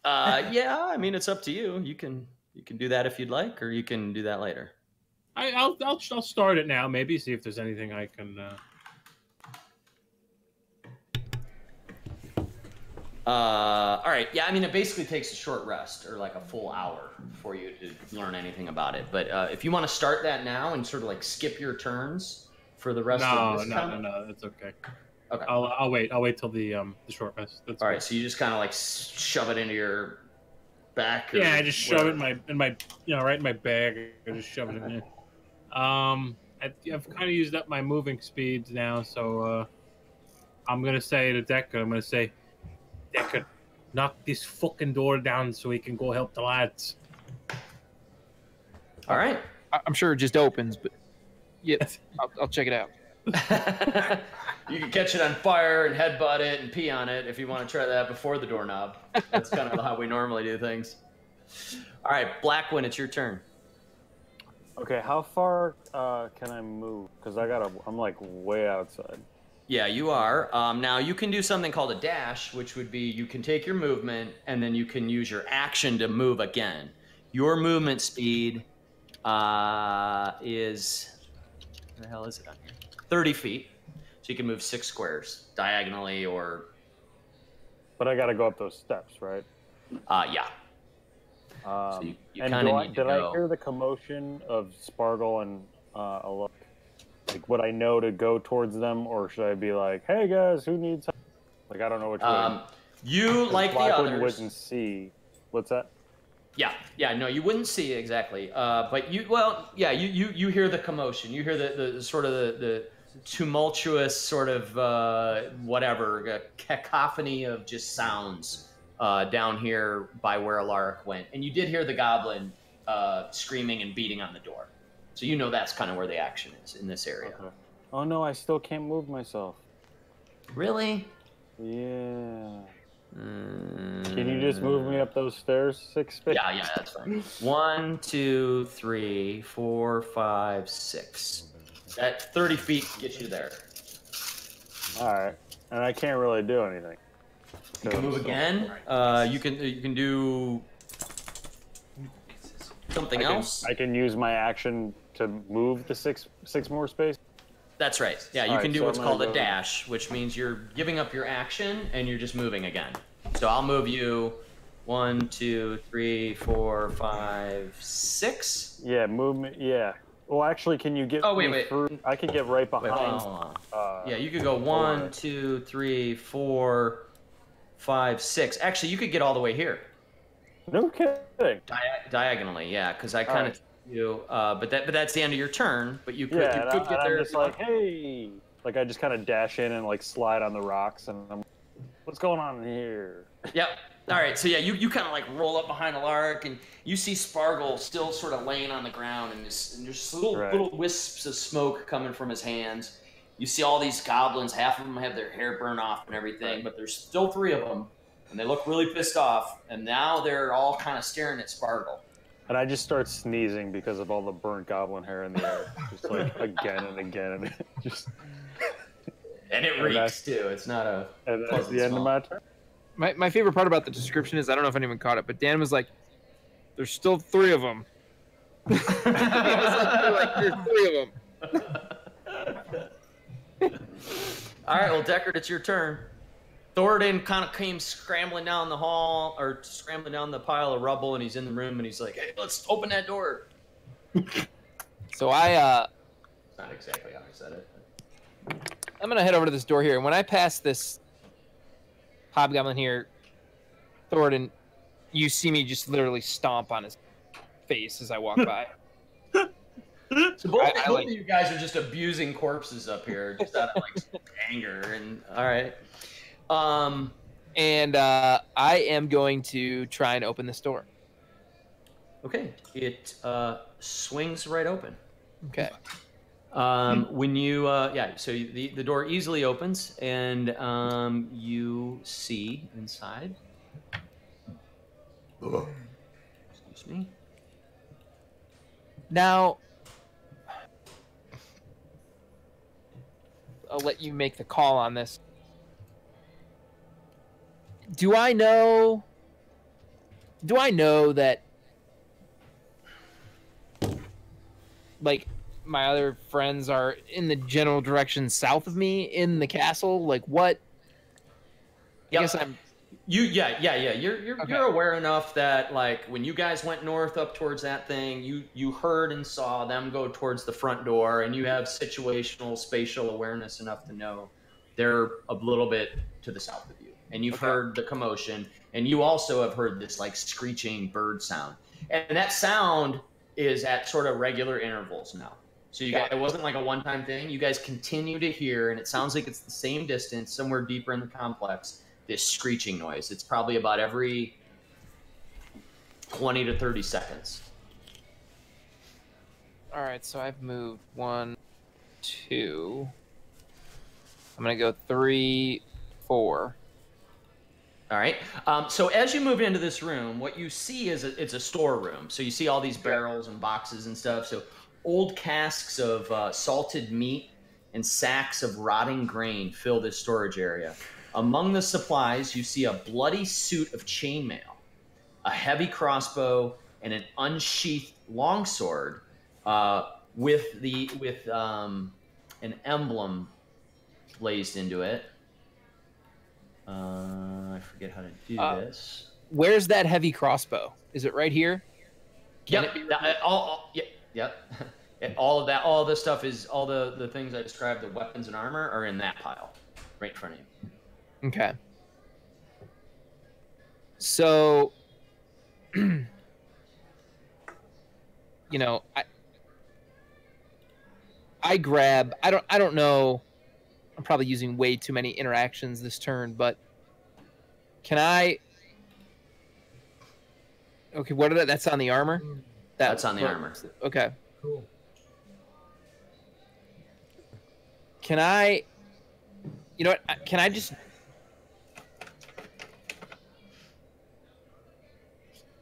Yeah, I mean it's up to you. You can do that if you'd like, or you can do that later. I'll start it now. Maybe see if there's anything I can. All right. Yeah, I mean it basically takes a short rest or like a full hour for you to learn anything about it. But if you want to start that now and sort of like skip your turns for the rest of this No, that's okay. Okay. I'll wait. I'll wait till the short rest. That's all good. so you just kind of like shove it into your back. Or yeah, I just shove it whatever. in my right in my bag. I just shove it in there. I've kind of used up my moving speeds now, so I'm gonna say to Deckard, I'm gonna say, Deckard, knock this fucking door down so we can go help the lads. All right. I'm sure it just opens, but yeah, I'll check it out. You can catch it on fire and headbutt it and pee on it if you want to try that before the doorknob. That's kind of how we normally do things. All right, Blackwing, it's your turn. Okay, how far can I move? Because I'm like way outside. Yeah, you are. Now you can do something called a dash, which would be you can take your movement and then you can use your action to move again. Your movement speed is, what the hell is it on here? 30 feet. So you can move 6 squares diagonally or. But I got to go up those steps, right? Yeah. So you and kind of need to did go. I hear the commotion of Sparkle and Alok? Like, would I know to go towards them, or should I be like, "Hey guys, who needs help?" Like, I don't know which way. You like the Blackwing others. wouldn't see. What's that? Yeah, no, you wouldn't see it exactly. But you hear the commotion. You hear the sort of the tumultuous sort of cacophony of just sounds down here by where Alaric went. And you did hear the goblin screaming and beating on the door. So you know that's kind of where the action is in this area. Okay. Oh no, I still can't move myself. Really? Yeah. Can you just move me up those stairs 6 feet? Yeah, that's fine. 1, 2, 3, 4, 5, 6. That 30 feet gets you there. All right, and I can't really do anything. You can move again. You can do something else. I can use my action to move the six more space. That's right. Yeah, you All can right, do so what's I'm called gonna a go- dash, which means you're giving up your action and you're just moving again. So I'll move you 1, 2, 3, 4, 5, 6. Yeah, movement. Yeah. Well, actually, can you get? Oh, wait, me wait. through? I can get right Wait, behind. hold on. Yeah, you could go 1, 2, 3, 4, 5, 6. Actually, you could get all the way here. No kidding. Diagonally, yeah, because I kind of you. But that's the end of your turn. But you could Yeah, you and could get there. I'm just like, hey, like I just kind of dash in and like slide on the rocks, and I'm, what's going on here? Yep. All right. So yeah, you kind of like roll up behind Alaric, and you see Spargle still sort of laying on the ground, and there's little wisps of smoke coming from his hands. You see all these goblins. Half of them have their hair burned off and everything, but there's still 3 of them, and they look really pissed off. And now they're all kind of staring at Spargle. And I just start sneezing because of all the burnt goblin hair in the air, just like again and again, and just. And it reeks too. It's not a. And that's the end of my turn. My favorite part about the description is I don't know if anyone caught it, but Dan was like, "There's still 3 of them." He was like, "There's 3 of them." All right, well, Deckard, it's your turn. Thoradin kind of came scrambling down the hall, or scrambling down the pile of rubble, and he's in the room, and he's like, "Hey, let's open that door." So not exactly how I said it. I'm gonna head over to this door here, and when I pass this hobgoblin here, Thoradin, you see me just literally stomp on his face as I walk by. So both of you guys are just abusing corpses up here, just out of like anger. And all right, and I am going to try and open this door. Okay, it swings right open. Okay. When you so the door easily opens, and you see inside. Excuse me. Now, I'll let you make the call on this. Do I know that, like, my other friends are in the general direction south of me in the castle? Like, what? I guess I'm... You're Okay. you're aware enough that, like, when you guys went north up towards that thing, you heard and saw them go towards the front door, and you have situational spatial awareness enough to know they're a little bit to the south of you, and you've heard the commotion, and you also have heard this like screeching bird sound, and that sound is at sort of regular intervals now. So you guys, it wasn't like a one-time thing. You guys continue to hear, and it sounds like it's the same distance, somewhere deeper in the complex, this screeching noise. It's probably about every 20 to 30 seconds. All right, so I've moved 1, 2. I'm gonna go 3, 4. All right. So as you move into this room, what you see is it's a storeroom. So you see all these barrels and boxes and stuff. So old casks of salted meat and sacks of rotting grain fill this storage area. Among the supplies, you see a bloody suit of chainmail, a heavy crossbow, and an unsheathed longsword with an emblem blazed into it. I forget how to do this. Where's that heavy crossbow? Is it right here? Yep. All of that, all the stuff is, all the things I described, the weapons and armor, are in that pile, right in front of you. Okay. So, you know, I grab. I don't know. I'm probably using way too many interactions this turn, but can I? Okay, what are that? That's on the armor. That's on the armor. Okay. Cool. Can I? You know what? Can I just?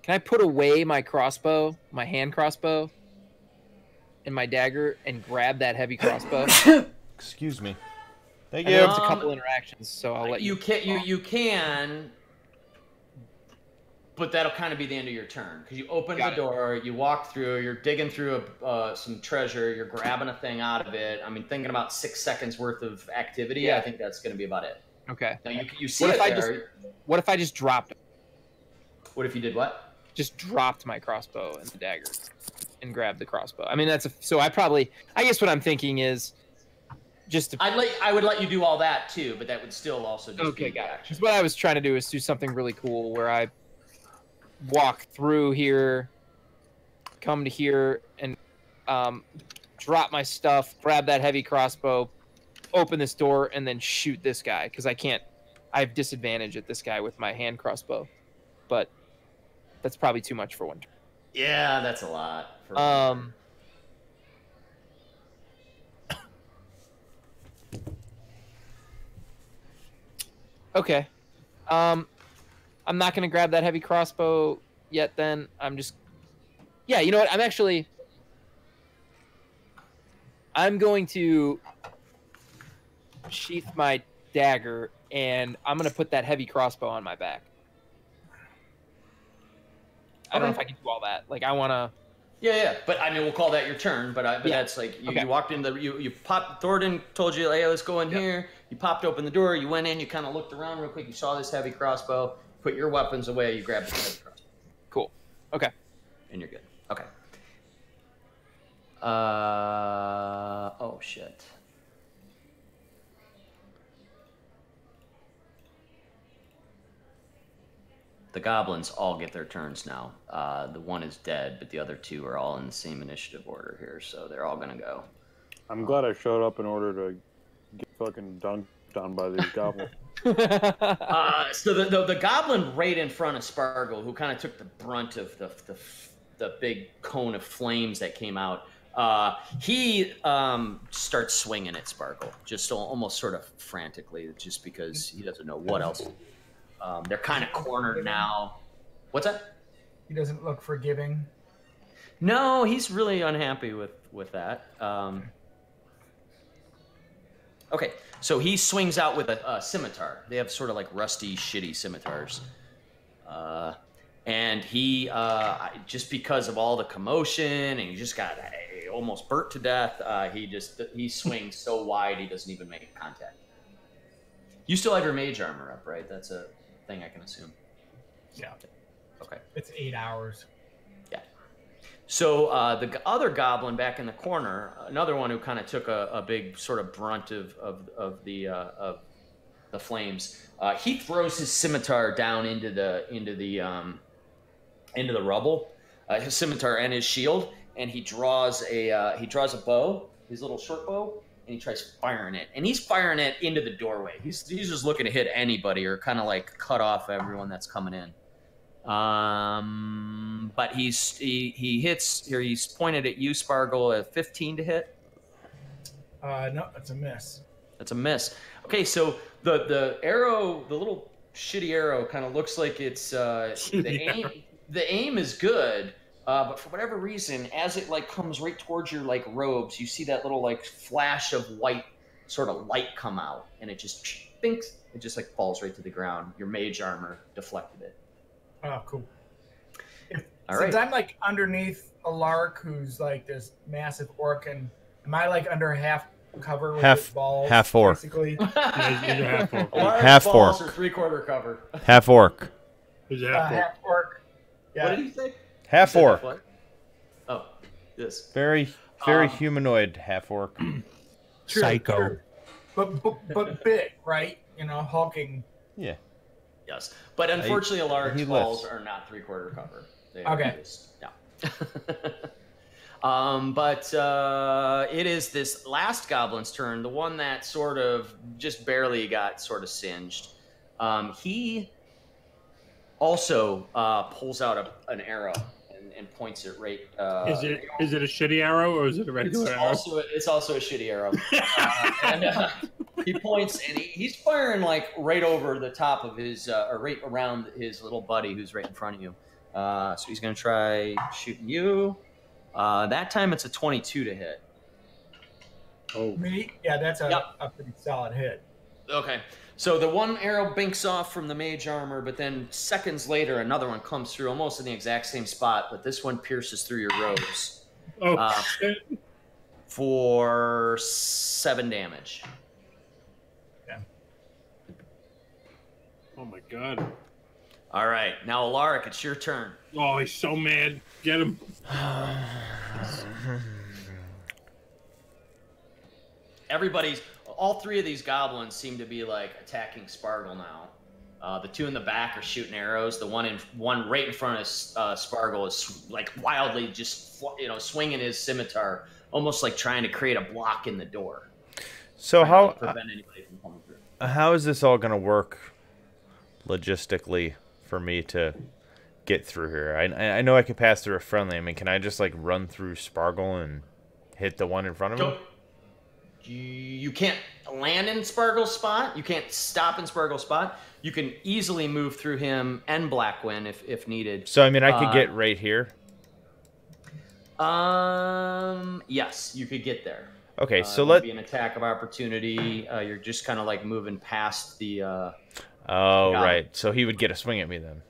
Can I put away my crossbow, my hand crossbow, and my dagger, and grab that heavy crossbow? Excuse me. Thank I you. know it's a couple interactions, so I'll let you. You can, but that'll kind of be the end of your turn because you open the door, you walk through, you're digging through some treasure, you're grabbing a thing out of it. I mean, thinking about 6 seconds worth of activity. Yeah. I think that's going to be about it. Okay. Now you see what it there. What if I just dropped it? What if you did what? Just dropped my crossbow and the dagger and grabbed the crossbow. I mean, so I guess what I'm thinking is just I would let you do all that too, but that would still also just be got it. action. Because what I was trying to do is do something really cool where I walk through here, come to here, and drop my stuff, grab that heavy crossbow, open this door, and then shoot this guy because I have disadvantage at this guy with my hand crossbow, but that's probably too much for one turn. Yeah, that's a lot. Okay. I'm not going to grab that heavy crossbow yet then. I'm just... Yeah, you know what? I'm going to sheath my dagger, and I'm going to put that heavy crossbow on my back. I don't know if I can do all that. Like, I want to... Yeah. But, I mean, we'll call that your turn, but that's like, you walked in you popped, Thornton told you, hey, let's go in here. You popped open the door, you went in, you kind of looked around real quick, you saw this heavy crossbow, put your weapons away, you grabbed the heavy crossbow. Cool. Okay. And you're good. Okay. Oh, shit. The goblins all get their turns now. The one is dead, but the other two are all in the same initiative order here, so they're all gonna go. I'm glad I showed up in order to get fucking dunked on by these goblins. So the goblin right in front of Spargle, who kind of took the brunt of the big cone of flames that came out, he starts swinging at Spargle, just almost sort of frantically, just because he doesn't know what else. They're kind of cornered now. What's that? He doesn't look forgiving. No, he's really unhappy with that. Okay, so he swings out with a scimitar. They have sort of like rusty, shitty scimitars. And he, just because of all the commotion, and he just got almost burnt to death, he swings so wide he doesn't even make contact. You still have your mage armor up, right? That's a thing I can assume. Yeah. Okay. It's 8 hours. Yeah. So the other goblin back in the corner, another one who kind of took a big sort of brunt of the flames, he throws his scimitar down into the rubble, his scimitar and his shield, and he draws a bow, his little short bow, and he tries firing it. And he's firing it into the doorway. He's just looking to hit anybody or kind of like cut off everyone that's coming in. But he hits here. He's pointed at you, Spargle, at 15 to hit. No, that's a miss. That's a miss. Okay, so the arrow, the little shitty arrow, kind of looks like it's the aim is good. But for whatever reason, as it like comes right towards your like robes, you see that little like flash of white sort of light come out, and it just binks. It just like falls right to the ground. Your mage armor deflected it. Oh, cool. All Since right. I'm like underneath a lark who's like this massive orc, and am I like under half cover with his balls? Half orc. Basically. Half orc. Or 3/4 cover. Half orc. Half orc. Yeah. What did he say? Half orc. What? Oh, this. Very humanoid half orc. True, Psycho. true. But big, right? You know, hulking. Yeah. Yes, but unfortunately, Alaric's he balls lifts. are not 3/4 cover. They are Okay. But it is this last goblin's turn, the one that sort of just barely got sort of singed. He also pulls out an arrow and points it right. Is it a shitty arrow or is it a regular arrow? It's also a shitty arrow. And he points and he's firing like right over the top of his, or right around his little buddy who's right in front of you. So he's gonna try shooting you. That time it's a 22 to hit. Oh, Me? Yeah, that's a pretty solid hit. Okay. So the one arrow binks off from the mage armor, but then seconds later, another one comes through almost in the exact same spot, but this one pierces through your robes shit. for 7 damage. Oh my god. All right. Now, Alaric, it's your turn. Oh, he's so mad. Get him. All 3 of these goblins seem to be like attacking Spargle now. The 2 in the back are shooting arrows. The one right in front of Spargle is like wildly just swinging his scimitar, almost like trying to create a block in the door. So Trying to prevent anybody from coming through. how is this all gonna work logistically for me to get through here? I know I can pass through a friendly. I mean, can I just like run through Spargle and hit the one in front of me? You can't land in Spargle's spot. You can't stop in Spargle's spot. You can easily move through him and Blackwin if needed. So I mean, I could get right here. Yes, you could get there. Okay, so It'd be an attack of opportunity. You're just kind of like moving past the. Oh, right. So he would get a swing at me then.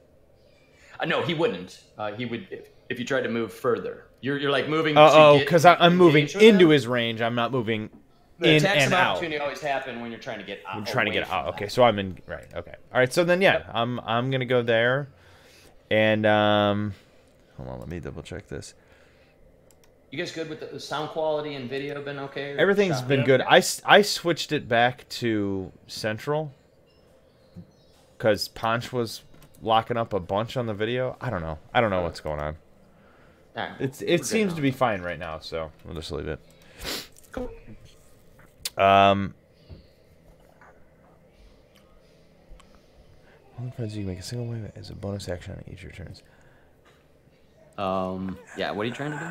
No, he wouldn't. He would if you tried to move further. You're like moving. Because I'm moving into his range. I'm not moving the in attacks and of out. opportunity always happen when you're trying to get out. I'm trying to get out. Okay, so I'm in. Right. Okay. All right. So then, yeah, I'm gonna go there, and hold on. Let me double check this. You guys good with the sound quality and video? Been okay? Everything's been good. I switched it back to Central because Ponch was locking up a bunch on the video. I don't know. I don't know what's going on. All right, It seems to be fine right now, so we'll just leave it. Cool. Only friends you can make a single wave as a bonus action on each of your turns. Yeah. What are you trying to do?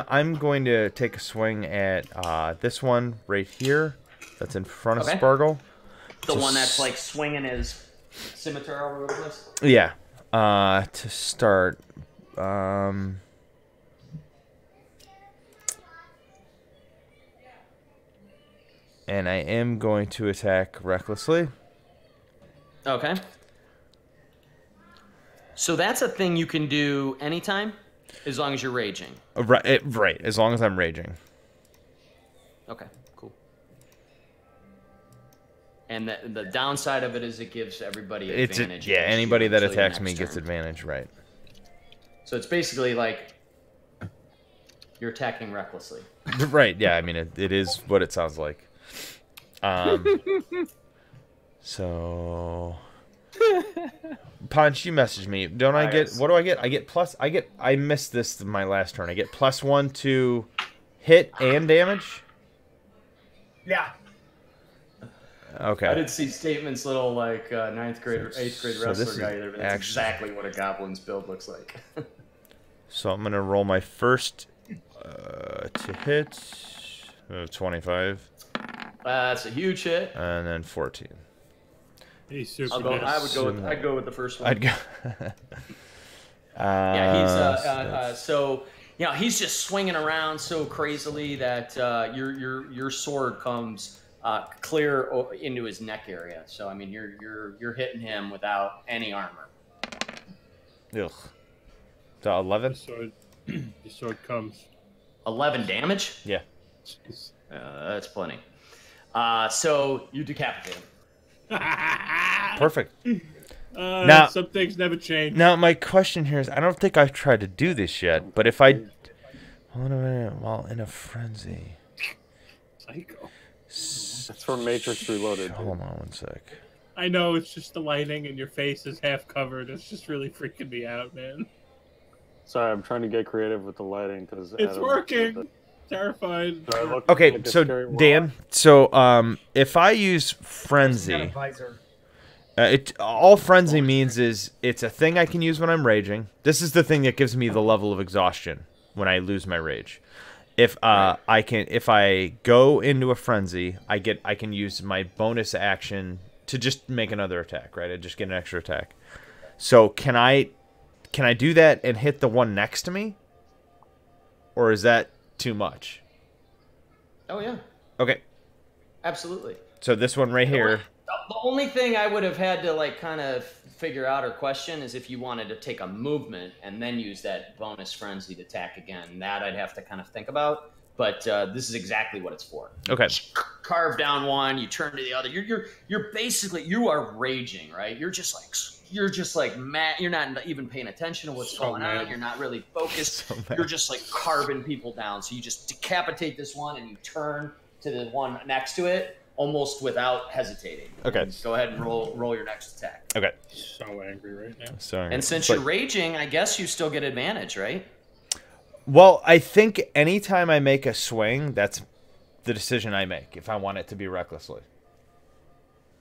I'm going to take a swing at this one right here. That's in front of Spargle. The one that's like swinging his scimitar all over the place. Yeah. To start. And I am going to attack recklessly. Okay. So that's a thing you can do anytime, as long as you're raging. Right. As long as I'm raging. Okay. Cool. And the downside of it is it gives everybody advantage. Anybody that attacks me gets advantage, right? So it's basically like you're attacking recklessly. Right. Yeah. I mean, it is what it sounds like. So, Punch, you messaged me. Don't I get? What do I get? I missed this my last turn. I get +1 to hit and damage. Yeah. Okay. I did see Statement's little like 9th grade or 8th grade wrestler guy there, but that's exactly what a goblin's build looks like. So I'm gonna roll my first to hit 25. That's a huge hit. And then 14. He's super I'd go with the first one. I'd go. Yeah, he's so you know he's just swinging around so crazily that your sword comes clear into his neck area. So I mean you're hitting him without any armor. Ugh. So 11. Your sword comes. 11 damage. Yeah. That's plenty. So you decapitate him. Perfect. Now, some things never change. Now, my question here is, I don't think I've tried to do this yet, but if I... Hold on a minute, while in a frenzy... Psycho. That's from Matrix Reloaded. Hold on one sec. I know, it's just the lighting and your face is half covered. It's just really freaking me out, man. Sorry, I'm trying to get creative with the lighting because it's working. Terrified. Okay, like so Dan, so if I use frenzy, all frenzy means is it's a thing I can use when I'm raging. This is the thing that gives me the level of exhaustion when I lose my rage. If if I go into a frenzy, I can use my bonus action to just make another attack, right? I just get an extra attack. So can I do that and hit the one next to me, or is that too much? Oh yeah. Okay. Absolutely. So this one right here. The only thing I would have had to like kind of figure out or question is if you wanted to take a movement and then use that bonus frenzied attack again. That I'd have to kind of think about. But this is exactly what it's for. Okay. Carve down one, you turn to the other. You're basically you are raging, right? You're just like mad. You're not even paying attention to what's going on. You're not really focused. You're just like carving people down. So you just decapitate this one and you turn to the one next to it almost without hesitating. Okay. And go ahead and roll your next attack. Okay. So angry right now. Sorry. And since you're raging, I guess you still get advantage, right? Well, I think anytime I make a swing, that's the decision I make if I want it to be recklessly.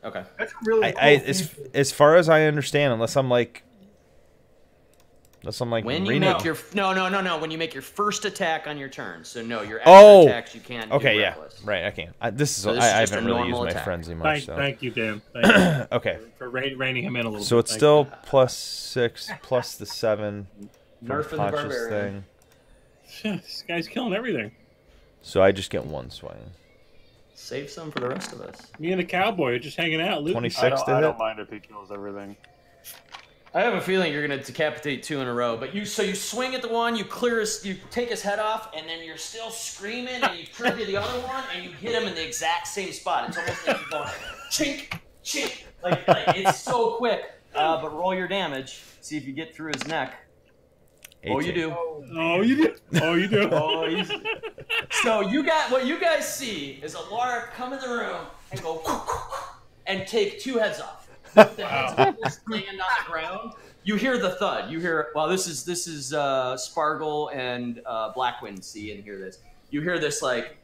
Okay. That's really cool. As far as I understand, unless I'm like when you Reno. make your when you make your first attack on your turn. So no, your extra attacks you can't. Okay, do yeah, reckless. right. I can't. I haven't really used my frenzy much. Thank you, Dan. Thank you okay. for reining him in a little bit. So it's still +6 plus the 7. Nerfing the Pontius barbarian. thing. This guy's killing everything. So I just get one swing. Save some for the rest of us. Me and the cowboy are just hanging out. Looting. 26 to I hit. don't mind if he kills everything. I have a feeling you're gonna decapitate 2 in a row, but you swing at the one, you take his head off, and then you're still screaming, and you turn to the other one, and you hit him in the exact same spot. It's almost like you're going chink, chink, like it's so quick. But roll your damage, see if you get through his neck. 18. Oh, you do. Oh, you do. Oh, you do. Oh, so what you guys see is Alara come in the room and go and take 2 heads off. The heads just land on the ground. You hear the thud. You hear this is Spargle and Blackwind see and hear this. You hear this like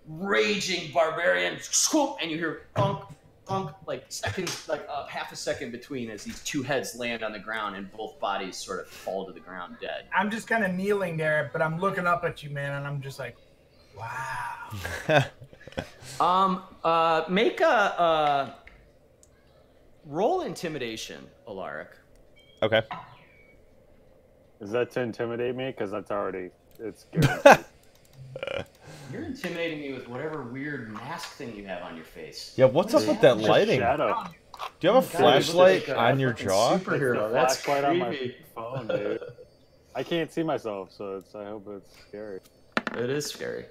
raging barbarian scoop, and you hear thunk, thunk, like seconds, like half a second between as these 2 heads land on the ground and both bodies sort of fall to the ground dead. I'm just kind of kneeling there, but I'm looking up at you, man, and I'm just like, wow. Make a roll intimidation, Alaric. Okay. Is that to intimidate me? Because it's guaranteed. You're intimidating me with whatever weird mask thing you have on your face. Yeah, what's up with that lighting? Shadow. Do you have a flashlight on your jaw? Superhero. That's That's flashlight on my creepy. phone, dude. I can't see myself, so I hope it's scary. It is scary.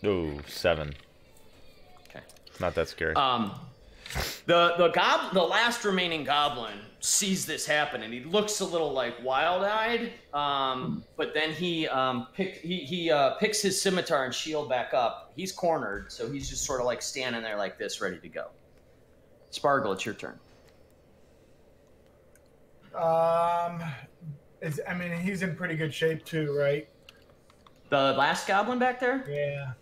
Ooh, 7. Okay. Not that scary. The last remaining goblin sees this happen and he looks a little like wild-eyed. But then he picks his scimitar and shield back up. He's cornered, so he's just sort of like standing there like this, ready to go. Spargle, it's your turn. He's in pretty good shape too, right? The last goblin back there? Yeah.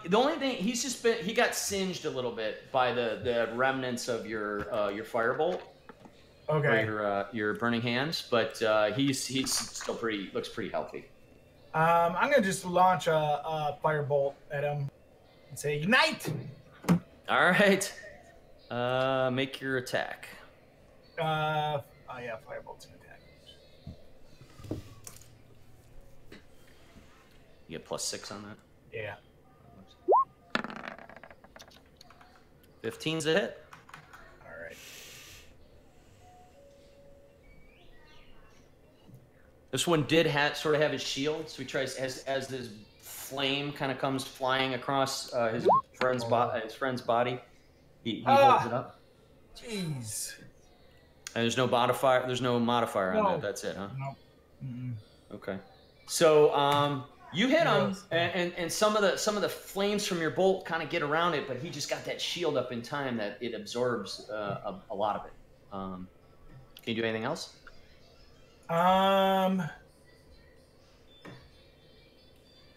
The only thing he got singed a little bit by the remnants of your firebolt. Okay. Or your burning hands, but he's still looks pretty healthy. I'm gonna just launch a firebolt at him and say ignite. All right. Make your attack. Firebolt's an attack. You get +6 on that. Yeah. 15's a hit. All right. This one did sort of have his shield, so he tries as this flame kind of comes flying across his friend's body. He holds it up. Jeez. And there's no modifier. There's no modifier on that. That's it, huh? Nope. Mm-mm. Okay. So you hit him, and some of the flames from your bolt kind of get around it, but he just got that shield up in time that it absorbs a lot of it. Can you do anything else?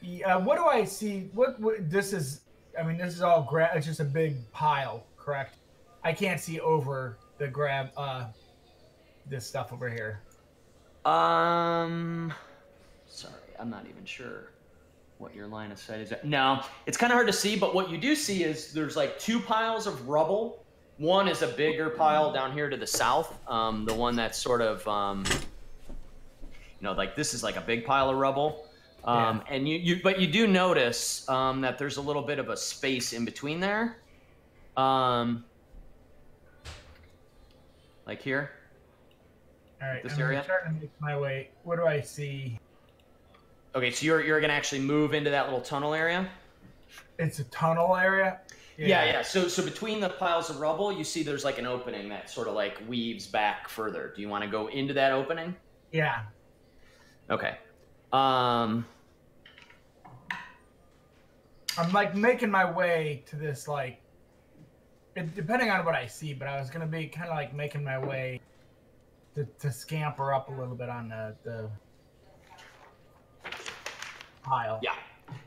Yeah, what do I see? What this is? I mean, this is all it's just a big pile, correct? I can't see over the this stuff over here. Sorry, I'm not even sure what your line of sight is. No, it's kind of hard to see, but what you do see is there's like 2 piles of rubble. One is a bigger pile down here to the south. The one that's sort of, like this is like a big pile of rubble. And but you do notice that there's a little bit of a space in between there. Like here. All right, This I'm area? starting to make my way. What do I see? Okay, so you're gonna actually move into that little tunnel area. It's a tunnel area. Yeah. So between the piles of rubble, you see there's like an opening that sort of like weaves back further. Do you want to go into that opening? Yeah. Okay. I'm like making my way to this depending on what I see, but I was gonna be kind of like making my way to scamper up a little bit on the pile. Yeah.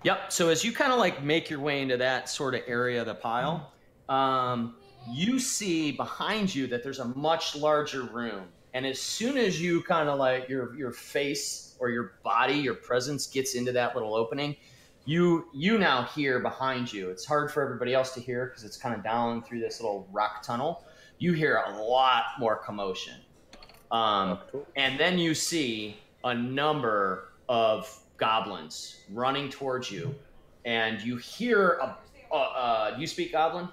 Yep. So as you kind of like make your way into that sort of area of the pile, you see behind you that there's a much larger room. And as soon as you kind of like your face or your body, your presence gets into that little opening, you now hear behind you. It's hard for everybody else to hear because it's kind of down through this little rock tunnel. You hear a lot more commotion. And then you see a number of goblins running towards you, and you hear do you speak Goblin?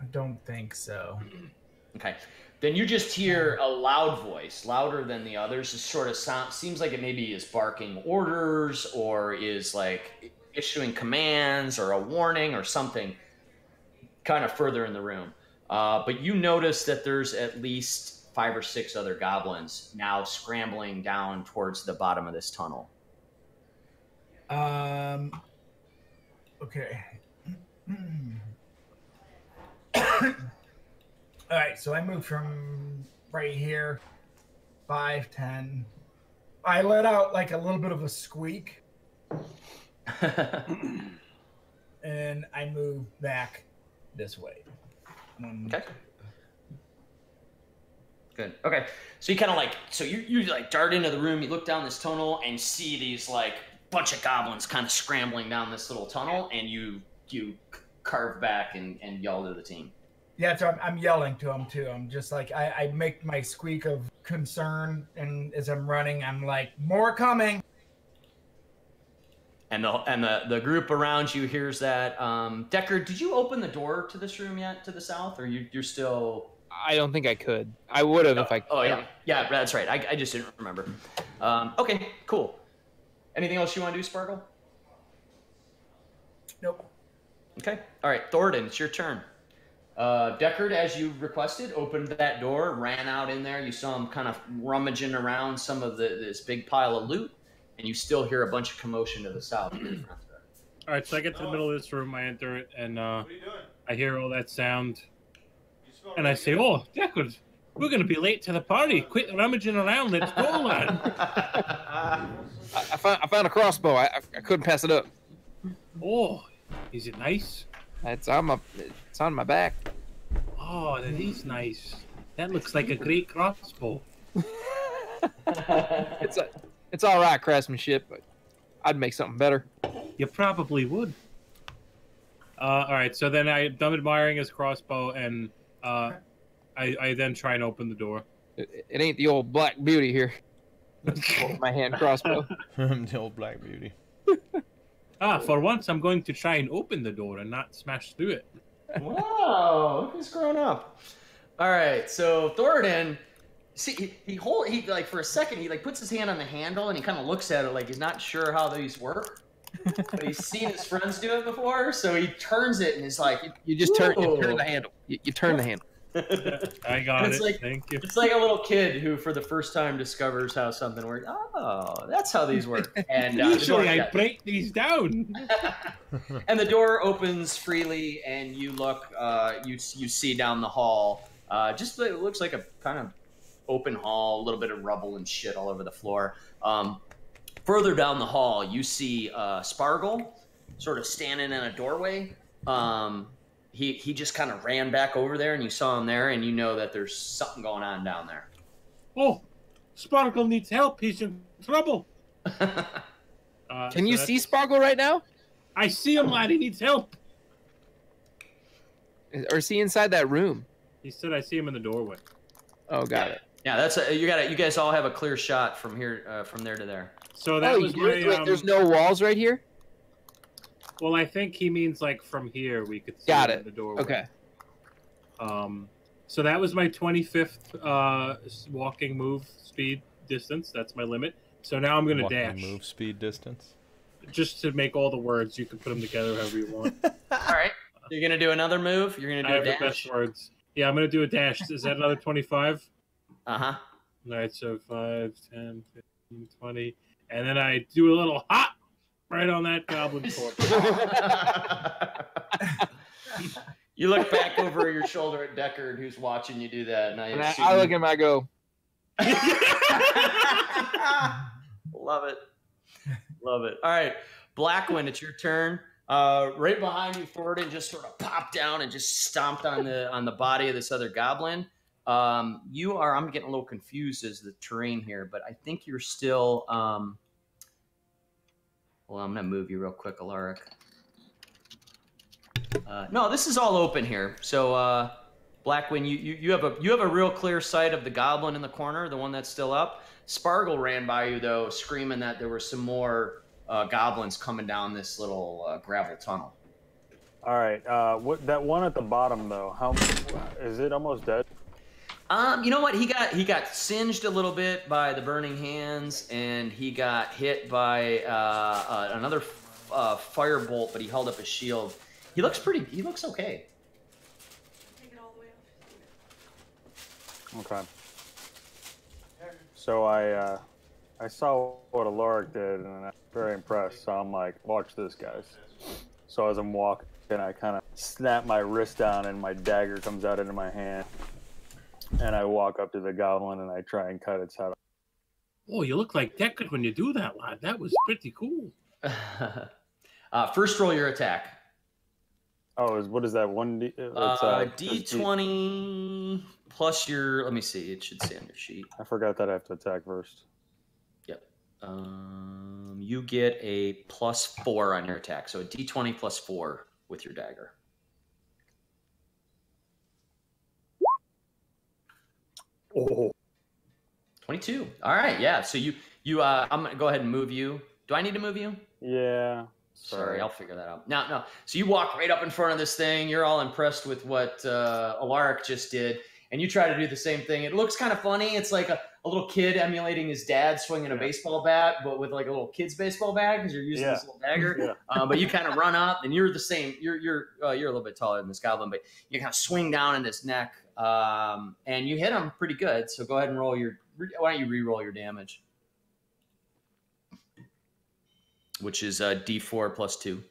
I don't think so. Okay. Then you just hear a loud voice, louder than the others. It sort of seems like it maybe is barking orders or is like issuing commands or a warning or something kind of further in the room. But you notice that there's at least 5 or 6 other goblins now scrambling down towards the bottom of this tunnel. Okay. All right, so I moved from right here, 5, 10. I let out like a little bit of a squeak, and I moved back this way. Okay. Good. Okay. So you kind of like, so you like dart into the room. You look down this tunnel and see these like bunch of goblins kind of scrambling down this little tunnel, and you carve back and yell to the team. Yeah, so I'm yelling to them too. I'm just like I make my squeak of concern, and as I'm running, I'm like, more coming. And the group around you hears that. Decker, did you open the door to this room yet to the south, or you're still? I don't think I could. I would have if I could. Oh yeah, that's right. I just didn't remember. Okay, cool. Anything else you want to do, Sparkle? Nope. Okay. All right, Thornton, it's your turn. Deckard, as you requested, opened that door, ran out in there. You saw him kind of rummaging around some of this big pile of loot, and you still hear a bunch of commotion to the south. All right, so I get to the middle of this room, I enter it, and I hear all that sound, and I say, "Oh, Deckard, we're going to be late to the party. Quit rummaging around. Let's go, lad." I found a crossbow. I couldn't pass it up. Oh, is it nice? It's on my back. Oh, that is nice. That looks like a great crossbow. It's all right craftsmanship, but I'd make something better. You probably would. All right, so then I'm admiring his crossbow, and I then try and open the door. It ain't the old Black Beauty here. My hand crossbow. The old Black Beauty. For once, I'm going to try and open the door and not smash through it. Wow, who's grown up? All right, so Thoradin, see, he like for a second he like puts his hand on the handle and he kind of looks at it like he's not sure how these work, but he's seen his friends do it before, so he turns it and he's like, you turn the handle. You turn the handle. I got it. Like, thank you. It's like a little kid who, for the first time, discovers how something works. Oh, that's how these work. And usually I break these down. And the door opens freely, and you look. You see down the hall. Just it looks like a kind of open hall, a little bit of rubble and shit all over the floor. Further down the hall, you see Spargle, sort of standing in a doorway. He just kind of ran back over there, and you saw him there, and you know that there's something going on down there. Oh, Sparkle needs help. He's in trouble. Can you see Sparkle right now? I see him, lad. He needs help. Or is he inside that room? He said I see him in the doorway. Oh, got it. Yeah, that's you got it. You guys all have a clear shot from here, from there to there. So that was my. Wait, there's no walls right here. Well, I think he means like from here we could see the doorway. Okay. So that was my 25th walking move speed distance. That's my limit. So now I'm going to dash. Move speed distance. Just to make all the words, you can put them together however you want. All right. You're going to do another move? You're going to do a dash? The best words. Yeah, I'm going to do a dash. Is that another 25? Uh-huh. All right, so 5, 10, 15, 20. And then I do a little hop right on that goblin corpse. You look back over your shoulder at Deckard, who's watching you do that. And I look at him, I go. Love it. Love it. All right, Blackwind, it's your turn. Right behind you, Thornton just sort of popped down and just stomped on the body of this other goblin. I'm getting a little confused as the terrain here, but I think you're still, well, I'm going to move you real quick, Alaric. No, this is all open here. So, Blackwind, you have a real clear sight of the goblin in the corner, the one that's still up. Spargle ran by you though, screaming that there were some more goblins coming down this little gravel tunnel. All right. What that one at the bottom though? How is it almost dead? You know what? He got singed a little bit by the burning hands, and he got hit by another firebolt, but he held up his shield. He looks okay. Take it all the way up. Okay. So I saw what Alaric did, and I'm very impressed. So I'm like, watch this, guys. So as I'm walking, I kind of snap my wrist down, and my dagger comes out into my hand. And I walk up to the goblin, and I try and cut its head off. Oh, you look like Deckard when you do that, lad. That was pretty cool. First roll your attack. Oh, what is that? D20 plus your. Let me see. It should say on your sheet. I forgot that I have to attack first. Yep. You get a +4 on your attack, so a D20 +4 with your dagger. Oh. 22. All right. Yeah. So you. I'm gonna go ahead and move you. Do I need to move you? Yeah. Sorry, I'll figure that out. No. So you walk right up in front of this thing. You're all impressed with what Alaric just did, and you try to do the same thing. It looks kind of funny. It's like a little kid emulating his dad swinging a baseball bat, but with like a little kid's baseball bat because you're using this little dagger. But you kind of run up, and you're the same. You're a little bit taller than this goblin, but you kind of swing down in his neck, and you hit him pretty good. So go ahead and roll your. Why don't you re-roll your damage? Which is D4 +2.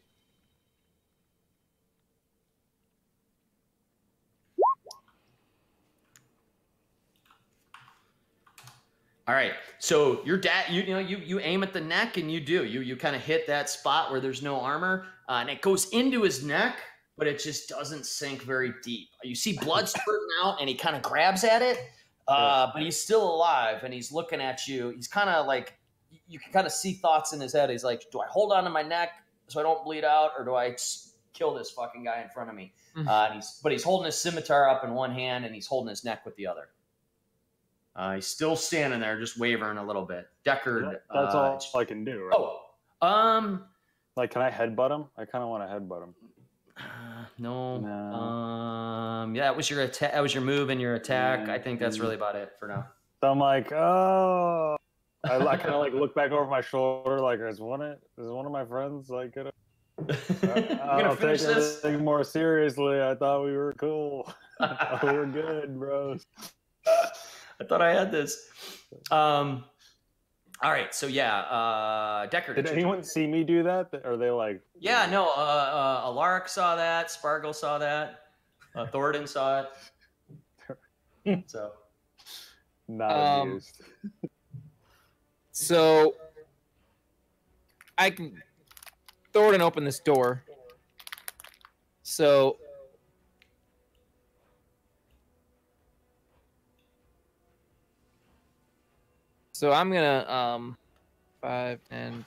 All right. So your dad, you aim at the neck, and you kind of hit that spot where there's no armor, and it goes into his neck, but it just doesn't sink very deep. You see blood spurting out, and he kind of grabs at it, but he's still alive, and he's looking at you. He's kind of like. You can kind of see thoughts in his head. He's like, do I hold on to my neck so I don't bleed out, or do I kill this fucking guy in front of me? But he's holding his scimitar up in one hand, and he's holding his neck with the other. He's still standing there, just wavering a little bit. Deckard. That's all I can do, right? Oh. Like, can I headbutt him? I kind of want to headbutt him. No. Yeah, that was your attack. That was your move and your attack. I think that's really about it for now. So I'm like, oh. I kind of like look back over my shoulder, like, is one of my friends like gonna? I'll take everything more seriously. I thought we were cool. We were good, bros. I thought I had this. All right, so yeah, Deckard. Did anyone see me do that? Or are they like? Yeah, no. Alaric saw that. Spargle saw that. Thornton saw it. So. Not amused. So I can Thornton open this door. So I'm gonna 5 and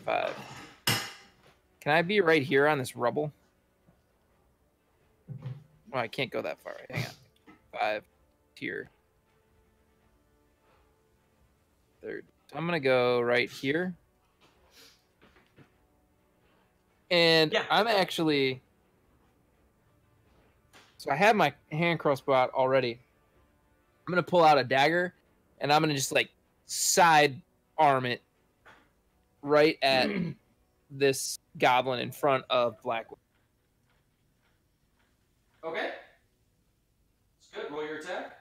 5. Can I be right here on this rubble? Oh, I can't go that far. Hang on. 5 here. Third. So I'm gonna go right here. And I'm actually. So I have my hand crossbow out already. I'm gonna pull out a dagger, and I'm gonna just like side arm it right at this goblin in front of Blackwood. Okay. It's good. Roll your attack.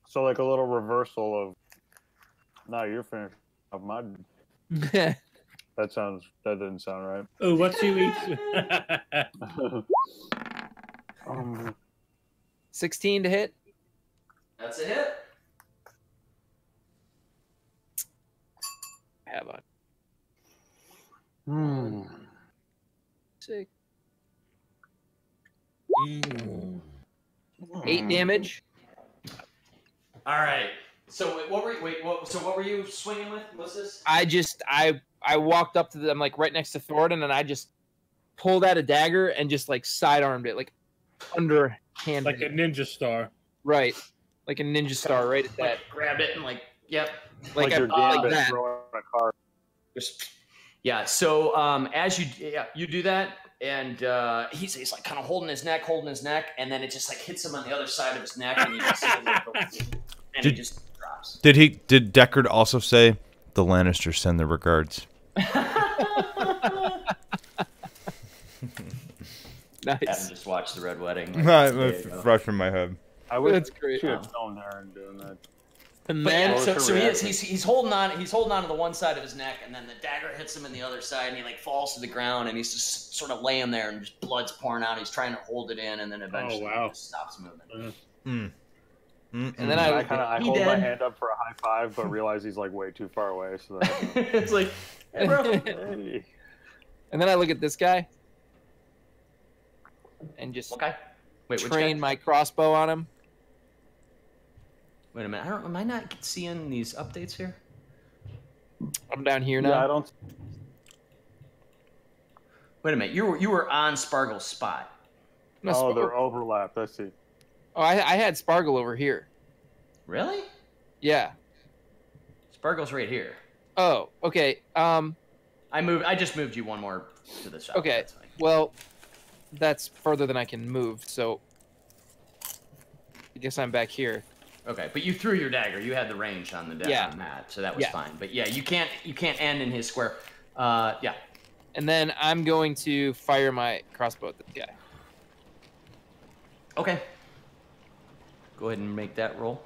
So like a little reversal of. No, you're finished. Of my. That didn't sound right. Oh, what's you eat? 16 to hit. That's a hit. I have on. 6. 8 damage. All right. So what were you swinging with? What's this? I walked up to them like right next to Thornton, and I just pulled out a dagger and just like sidearmed it, like underhand. Like a ninja star. Right. like a ninja star right at that. Like, grabbed it and like, yep. Like your like gambit that. throwing a card. Yeah. So as you do that, and he's like kind of holding his neck, and then it just like hits him on the other side of his neck, and you just see it like, and he just drops. Did Deckard also say the Lannisters send their regards? Nice. Haven't just watched the Red Wedding. Fresh in my head. I wish That's great. should have filmed Aaron doing that. And But then yeah, so he's holding on to the one side of his neck, and then the dagger hits him in the other side, and he like falls to the ground, and he's just sort of laying there, and just blood's pouring out. He's trying to hold it in, and then eventually he just stops moving. and then I He hold my dead. hand up for a high five, but realize he's like way too far away. So that, It's like, hey, bro. hey. and then I look at this guy and just Okay. Wait, which train guy? my crossbow on him. Wait a minute. Am I not seeing these updates here? I'm down here now. Yeah, I don't. Wait a minute. You were on Spargle's spot. No, Oh, they're overlapped. I see. Oh, I had Spargle over here. Really? Yeah. Spargle's right here. Oh, okay. I just moved you one more to the side. Okay. That's fine. Well, that's further than I can move, so I guess I'm back here. Okay, but you threw your dagger. You had the range on the Yeah. on that, so that was Yeah. fine. But yeah, you can't end in his square. Yeah. And then I'm going to fire my crossbow at this guy. Okay. Go ahead and make that roll.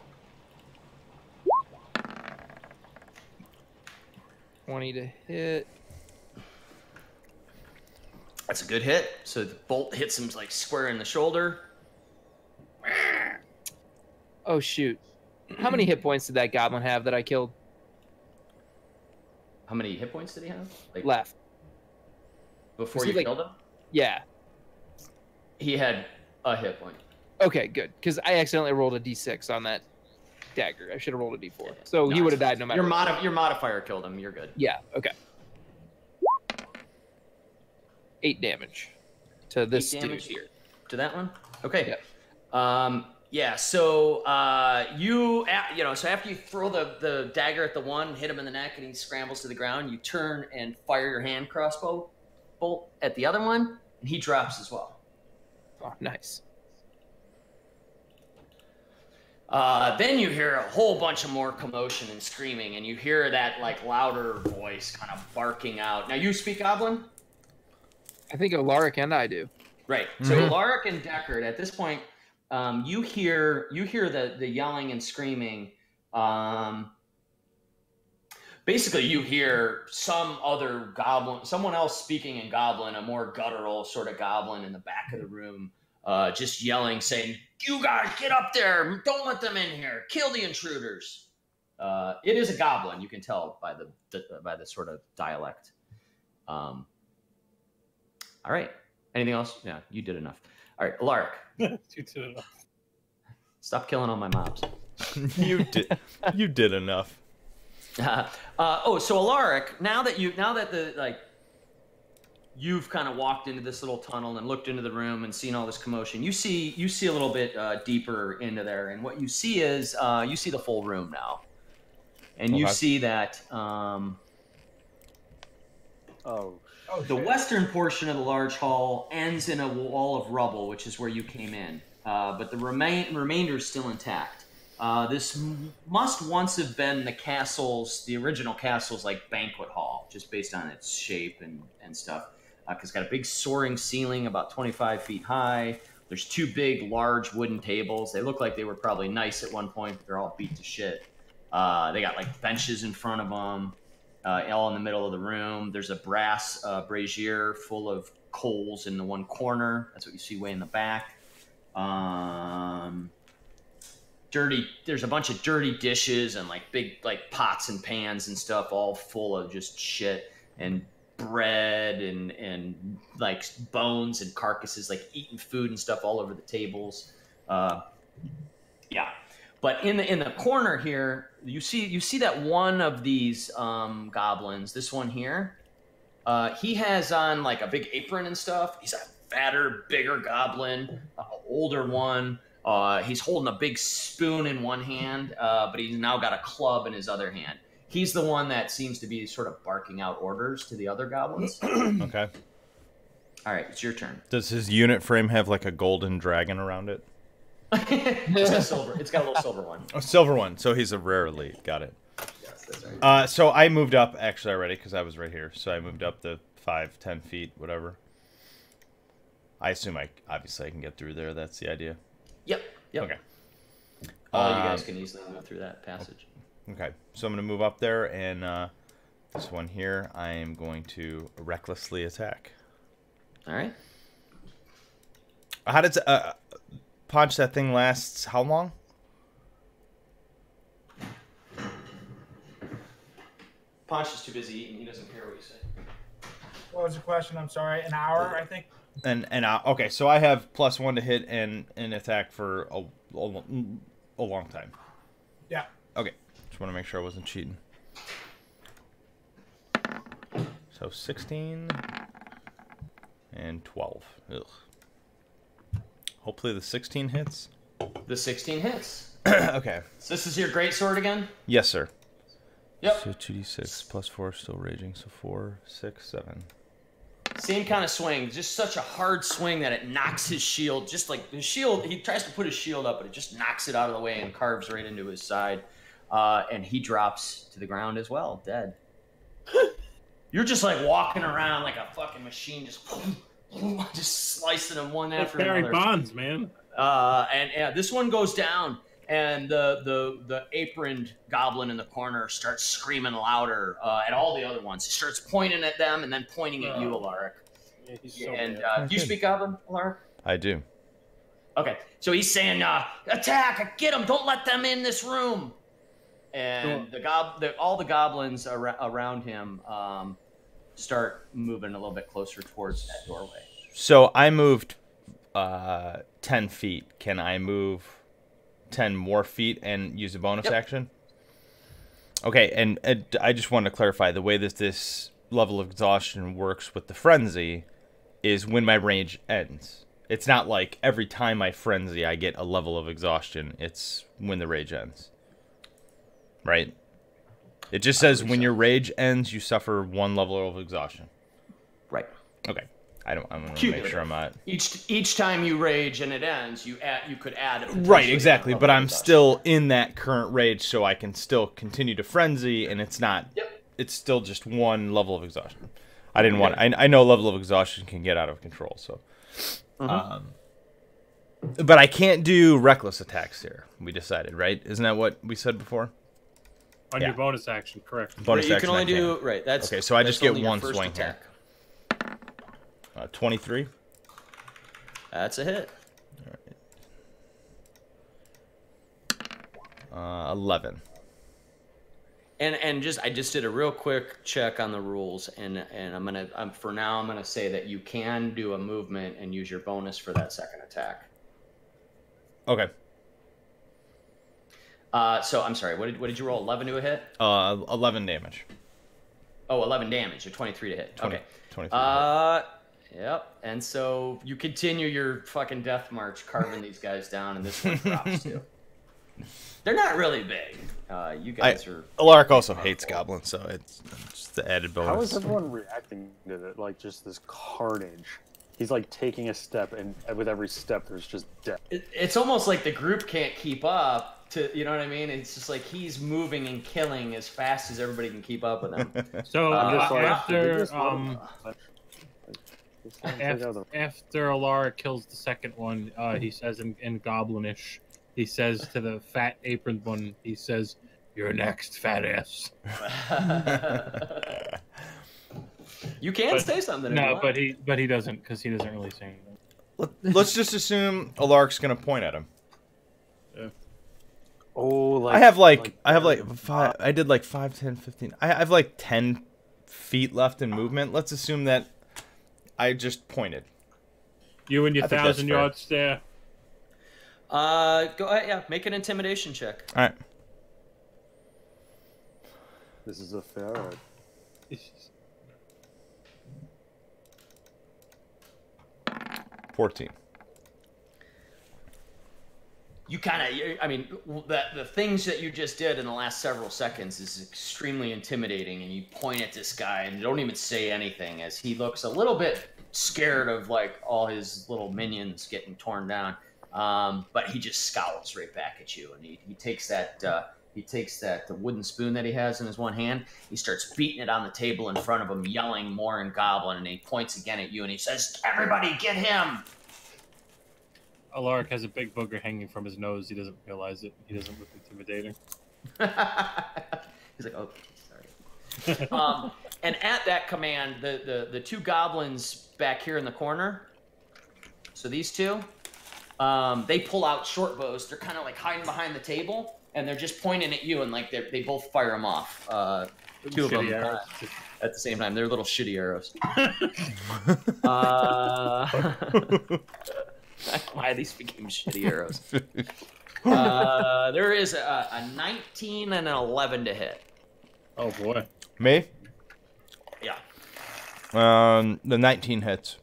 20 to hit. That's a good hit. So the bolt hits him like square in the shoulder. Oh, shoot. How many hit points did that goblin have that I killed? How many hit points did he have? Like Left. before Was he, you like- killed him? Yeah. He had a hit point. Okay, good. Because I accidentally rolled a d6 on that dagger. I should have rolled a d4. So he No, would have died no matter Your what. your modifier killed him. You're good. Yeah, okay. 8 damage to this 8 dude damage here. to that one. Okay. Yep. Yeah. So so after you throw the dagger at the one, hit him in the neck, and he scrambles to the ground, you turn and fire your hand crossbow bolt at the other one, and he drops as well. Oh, nice. Then you hear a whole bunch of more commotion and screaming, and you hear that like louder voice kind of barking out. Now you speak Goblin? I think Alaric and I do. Right. So Alaric and Deckard, at this point, you hear the yelling and screaming. Basically, you hear some other goblin, someone else speaking in Goblin, a more guttural sort of goblin in the back of the room, just yelling, saying, "You guys get up there! Don't let them in here! Kill the intruders!" It is a goblin. You can tell by the sort of dialect. All right. Anything else? Yeah, you did enough. All right, Alaric, You did it. stop killing all my mobs. You did enough. So Alaric, now that you've kind of walked into this little tunnel and looked into the room and seen all this commotion, you see a little bit deeper into there, and what you see is you see the full room now, and you Okay. see that the western portion of the large hall ends in a wall of rubble, which is where you came in, but the remainder is still intact. This must once have been the original castle's like banquet hall, just based on its shape and stuff. Because it's got a big soaring ceiling about 25 feet high. There's two big, large wooden tables. They look like they were probably nice at one point, but they're all beat to shit. They got like benches in front of them, all in the middle of the room. There's a brass brazier full of coals in the one corner. That's what you see way in the back. There's a bunch of dirty dishes and like big like pots and pans and stuff, all full of just shit and bread and like bones and carcasses, like eating food and stuff all over the tables. Yeah, but in the corner here, you see that one of these goblins, this one here, he has on like a big apron and stuff. He's a fatter, bigger goblin, older one. He's holding a big spoon in one hand, but he's now got a club in his other hand. He's the one that seems to be sort of barking out orders to the other goblins. Okay. All right, it's your turn. Does his unit frame have like a golden dragon around it? It's got silver. It's got a little silver one. A silver one. So he's a rare elite. Got it. Yes, that's right. So I moved up actually already because I was right here. So I moved up to 5, 10 feet, whatever. I assume obviously I can get through there. That's the idea. Yep. Okay. All you guys can easily move through that passage. Okay. So I'm gonna move up there, and this one here, I am going to recklessly attack. All right. How does punch that thing lasts? How long? Ponch is too busy eating. He doesn't care what you say. What was the question? I'm sorry. An hour, I think. Okay, so I have +1 to hit and attack for a long time. Yeah. Okay, just want to make sure I wasn't cheating. So 16 and 12. Ugh. Hopefully the 16 hits. The 16 hits. Okay. So this is your great sword again? Yes, sir. Yep. So 2d6 +4, still raging. So 4, 6, 7. Same kind of swing. Just such a hard swing that it knocks his shield. Just like the shield, he tries to put his shield up, but it just knocks it out of the way and carves right into his side. And he drops to the ground as well, dead. You're just like walking around like a fucking machine, just slicing them one after Barry another. Bonds, man. And this one goes down, and the aproned goblin in the corner starts screaming louder at all the other ones. He starts pointing at them and then pointing at you, Alaric. Yeah, he's so And bad. do you speak Goblin, Alaric? I do. Okay, so he's saying, "Attack! Get them! Don't let them in this room!" And all the goblins around him start moving a little bit closer towards that doorway. So I moved 10 feet. Can I move 10 more feet and use a bonus action? Okay, and I just want to clarify the way that this level of exhaustion works with the frenzy is when my range ends. It's not like every time I frenzy I get a level of exhaustion. It's when the rage ends. Right? It just says when your rage ends, you suffer 1 level of exhaustion. Right. Okay. I'm gonna make sure I'm not. Each time you rage and it ends, you could add. Right, exactly. But I'm still in that current rage, so I can still continue to frenzy, and it's not. Yep. It's still just 1 level of exhaustion. I didn't want. I know level of exhaustion can get out of control, so. But I can't do reckless attacks here. We decided, right? Isn't that what we said before? On your bonus action, correct. Bonus you action. can only do right. That's okay. So I just get only your 1 first swing attack. here. 23. That's a hit. 11. And I just did a real quick check on the rules, and I'm gonna say that you can do a movement and use your bonus for that second attack. Okay. So I'm sorry. What did you roll? 11 to a hit? 11 damage. Oh, 11 damage. Or 23 to hit. 20, Okay. 23. Yep. And so you continue your fucking death march, carving these guys down, and this one drops too. They're not really big. You guys are. Alaric also hates goblins, so it's just the added bonus. How is everyone reacting to it? Like just this carnage. He's like taking a step, and with every step, there's just death. It's almost like the group can't keep up. You know what I mean? It's just like he's moving and killing as fast as everybody can keep up with him. So after Alara kills the second one, he says in Goblinish, he says to the fat aproned one, he says, "You're next, fat ass." You can say something. No, but he doesn't, because he doesn't really say anything. Let's just assume Alaric's gonna point at him. Yeah. Oh, I have like 5. I did like 5, 10, 15. I have like 10 feet left in movement. Let's assume that I just pointed. You and your I think that's 1,000-yard stare. Go ahead, yeah. Make an intimidation check. All right. This is a fair. 14. you kind of, I mean, the things that you just did in the last several seconds is extremely intimidating, and you point at this guy and don't even say anything as he looks a little bit scared of like all his little minions getting torn down. But he just scowls right back at you, and he takes that the wooden spoon that he has in his one hand. He starts beating it on the table in front of him, yelling more in Goblin, and he points again at you, and he says, "Everybody, get him!" Alaric has a big booger hanging from his nose. He doesn't realize it. He doesn't look intimidating. He's like, "Oh, sorry." And at that command, the two goblins back here in the corner. So these two, they pull out short bows. They're kind of like hiding behind the table, and they're just pointing at you, and like they both fire them off. Two of them at the same time. They're little shitty arrows. Why these became shitty arrows? There is a 19 and an 11 to hit. Oh boy. Me? Yeah. The 19 hits.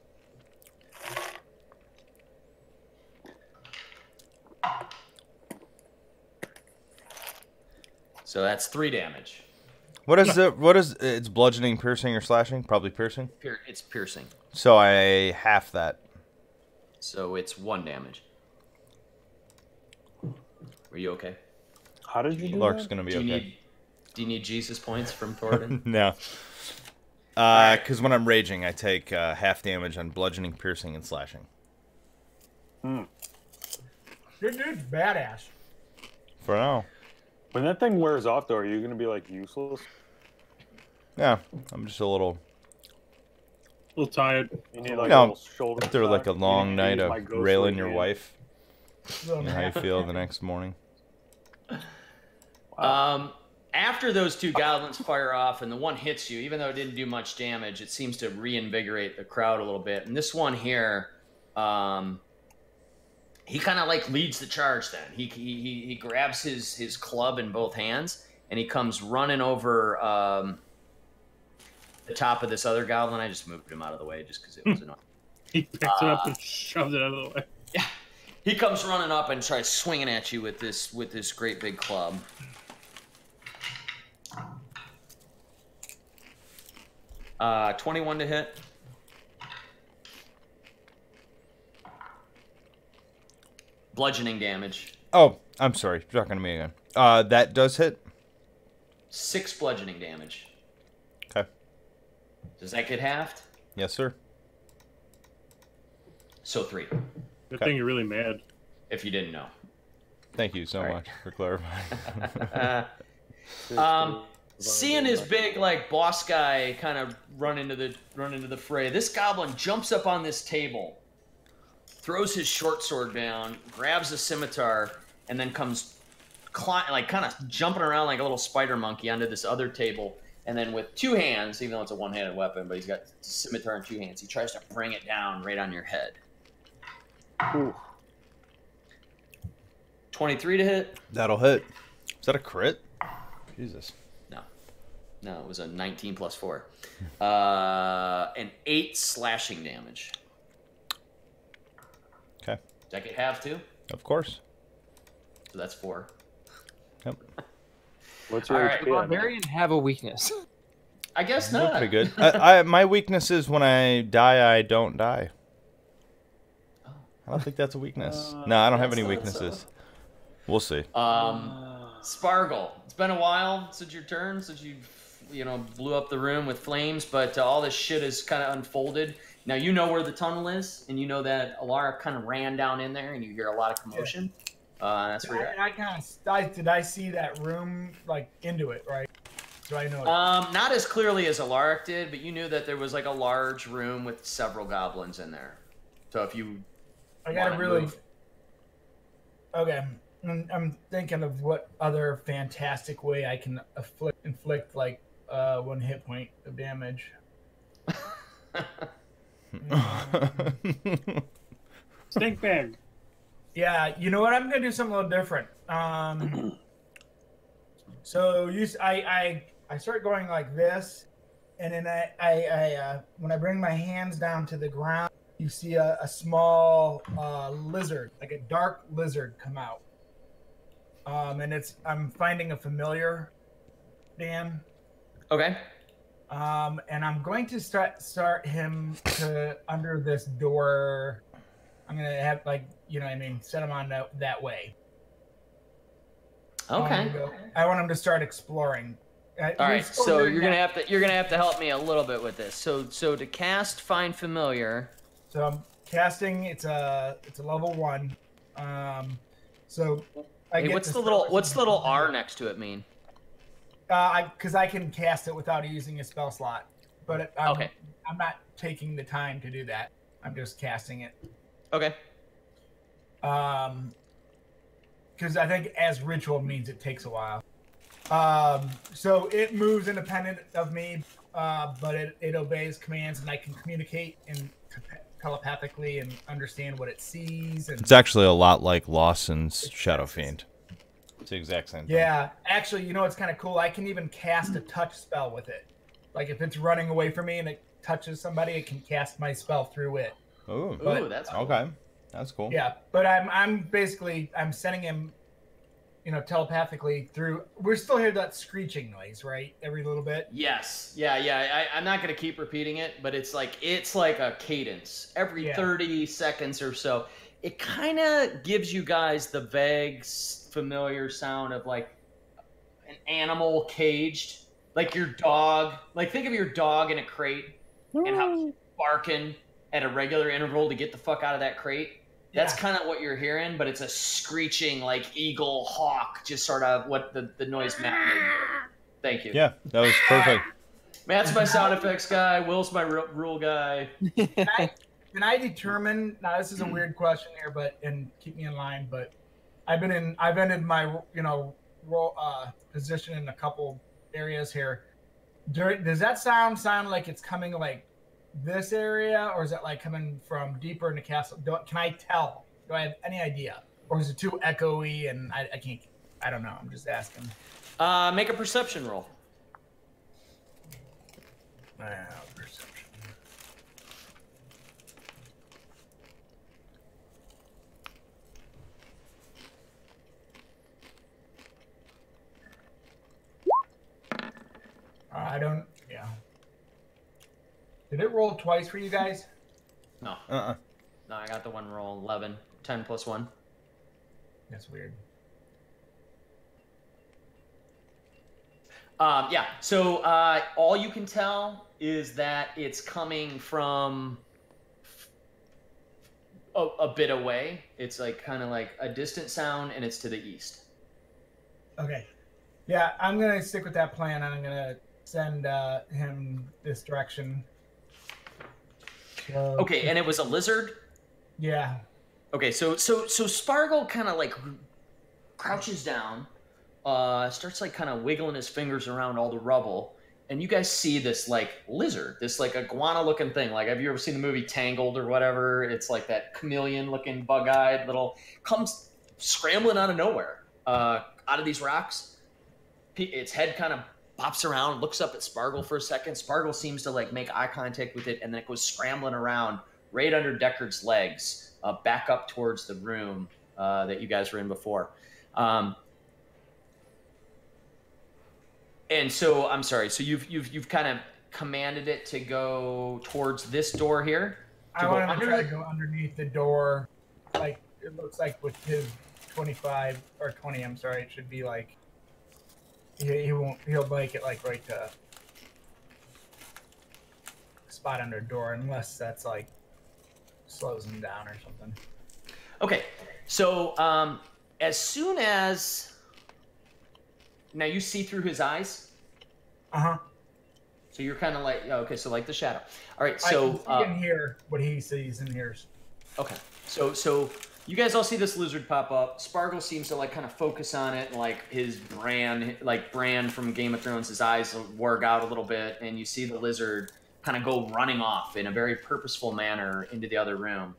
So that's 3 damage. What is it? What is it's bludgeoning, piercing, or slashing? Probably piercing. It's piercing. So I half that. So it's 1 damage. Were you okay? How did you do Lark's that? gonna be okay. Do you need Jesus points from Thornton? No. Because when I'm raging, I take half damage on bludgeoning, piercing, and slashing. Your dude's badass. For now. When that thing wears off, though, are you gonna be like useless? Yeah, I'm just a little. A little tired. You need like No, a little shoulder. After like a shot? long You night use of my ghost railing with your me. wife, you know how you feel the next morning. After those two goblins fire off and the one hits you, even though it didn't do much damage, it seems to reinvigorate the crowd a little bit. And this one here, he kind of like leads the charge then. He grabs his club in both hands, and he comes running over the top of this other goblin. I just moved him out of the way just because it was annoying. He picked it up and shoved it out of the way. Yeah. He comes running up and tries swinging at you with this great big club. Uh, 21 to hit. Bludgeoning damage. Oh, I'm sorry. You're talking to me again. That does hit. 6 bludgeoning damage. Okay. Does that get halved? Yes, sir. So 3, Good Okay. thing you're really mad. if you didn't know. Thank you so All right. much for clarifying. Seeing his big like boss guy kind of run into the fray, this goblin jumps up on this table, throws his short sword down, grabs a scimitar, and then comes kind of jumping around like a little spider monkey onto this other table. And then with 2 hands, even though it's a one-handed weapon, but he's got a scimitar in 2 hands, he tries to bring it down right on your head. Ooh. 23 to hit? That'll hit. Is that a crit? Jesus. No, it was a 19 plus 4. And 8 slashing damage. Okay. Does that get half too? Of course. So that's 4. Yep. What's your All right, HP on that? Barbarian have a weakness. I guess You're not. pretty good. My weakness is when I die, I don't die. I don't think that's a weakness. No, I don't have any that's not weaknesses. We'll see. Spargle, it's been a while since your turn, since you blew up the room with flames, but all this shit is kind of unfolded. Now you know where the tunnel is, and you know that Alara kind of ran down in there, and you hear a lot of commotion. That's where you're at. Did I see that room like into it, right? Do I know? Not as clearly as Alaric did, but you knew that there was like a large room with several goblins in there. So if you I gotta wanna really. move- Okay, I'm thinking of what other fantastic way I can inflict like 1 hit point of damage. Stink bag. Yeah, you know what? I'm gonna do something a little different. So I start going like this, and then I when I bring my hands down to the ground, you see a small lizard, like a dark lizard, come out. and I'm finding a familiar, Dan. Okay. And I'm going to start him to under this door. I'm gonna have set him on that way. Okay. I want him to start exploring. All right. So you're gonna have to help me a little bit with this. So to cast Find Familiar. So I'm casting. It's a level 1. So Hey, what's the little R next to it mean? Because I can cast it without using a spell slot, but okay. I'm not taking the time to do that. I'm just casting it. Okay. Because I think as ritual means it takes a while. So it moves independent of me, but it obeys commands, and I can communicate telepathically and understand what it sees. And it's actually a lot like Lawson's Shadow Fiend. It's the exact same thing. Yeah, actually, it's kind of cool. I can even cast a touch spell with it. Like if it's running away from me and it touches somebody, it can cast my spell through it. Ooh, that's cool. Okay. That's cool. Yeah, but I'm sending him, telepathically through. We're still hearing that screeching noise, right? Every little bit. Yes. Yeah. I'm not gonna keep repeating it, but it's like a cadence every 30 seconds or so. It kind of gives you guys the vague, familiar sound of like an animal caged, like your dog. Like think of your dog in a crate and how it's barking at a regular interval to get the fuck out of that crate. That's kind of what you're hearing, but it's a screeching like eagle, hawk, just sort of what the noise Matt made. Thank you. Yeah, that was perfect. Matt's my sound effects guy. Will's my rule guy. Can I determine? Now this is a weird question here, and keep me in line. But I've ended my role position in a couple areas here. Does that sound like it's coming like this area, or is it like coming from deeper in the castle? Can I tell? Do I have any idea, or is it too echoey and I can't? I don't know. I'm just asking. Make a perception roll. Perception. I don't. Yeah. Did it roll twice for you guys? No. No, I got the one roll. 11. 10 plus 1. That's weird. Yeah. So all you can tell is that it's coming from a bit away. It's like kind of like a distant sound, and it's to the east. Okay. Yeah, I'm gonna stick with that plan, and I'm gonna send him this direction. So, okay, and it was a lizard? Yeah. Okay, so Spargle kind of like crouches down, starts like kind of wiggling his fingers around all the rubble, and you guys see this like lizard, this like iguana-looking thing. Like, have you ever seen the movie Tangled or whatever? It's like that chameleon-looking, bug-eyed little comes scrambling out of nowhere, out of these rocks. Its head kind of pops around, looks up at Spargle for a second. Spargle seems to like make eye contact with it, and then it goes scrambling around right under Deckard's legs, back up towards the room that you guys were in before. And so, I'm sorry. So you've kind of commanded it to go towards this door here. I want him to try to go underneath the door, like it looks like with his 25 or 20. I'm sorry. It should be like he won't. He'll make it like right to spot under a door, unless that's like slows him down or something. Okay. So as soon as now you see through his eyes. So you're kind of like, okay, so like the shadow. All right, so I can hear what he sees and hears. Okay, so you guys all see this lizard pop up. Spargle seems to like kind of focus on it, and like his Bran from Game of Thrones, his eyes work out a little bit, and you see the lizard kind of go running off in a very purposeful manner into the other room.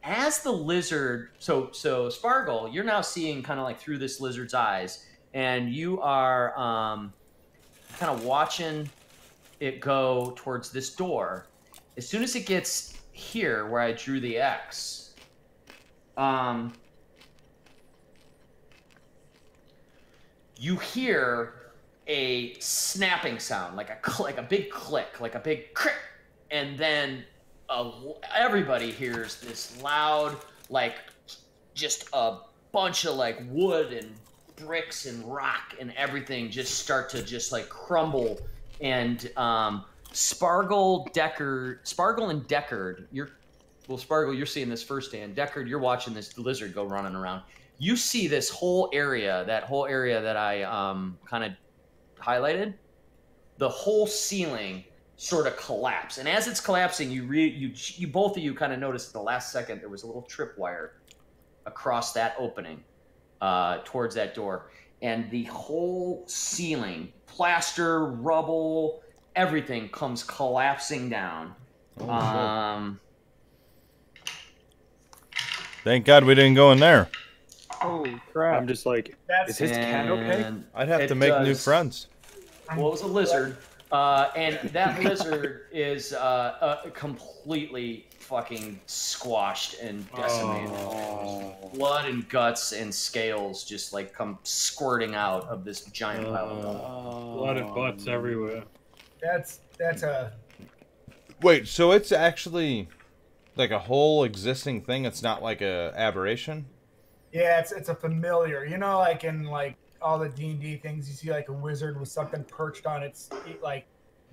As the lizard, so Spargle, you're now seeing kind of like through this lizard's eyes. And you are kind of watching it go towards this door. As soon as it gets here, where I drew the X, you hear a snapping sound, like a big click, like a big crick, and then everybody hears this loud, like just a bunch of like wood and bricks and rock and everything just start to just like crumble. And Spargle and Deckard, Spargle, you're seeing this firsthand. Deckard, you're watching this lizard go running around. You see this whole area, that I kind of highlighted, the whole ceiling sort of collapse. And as it's collapsing, you both of you kind of noticed at the last second there was a little tripwire across that opening towards that door. And the whole ceiling, plaster, rubble, everything comes collapsing down. Thank God we didn't go in there. Holy crap. I'm just like, That's is his cat okay? And I'd have to make new friends. Well, it was a lizard, and that lizard is completely fucking squashed and decimated. Blood and guts and scales just like come squirting out of this giant pile of blood. Blood and butts everywhere. That's a Wait, so it's actually like a whole existing thing? It's not like a aberration? yeah, it's a familiar. You know, like in like all the D&D things, you see like a wizard with something perched on its like.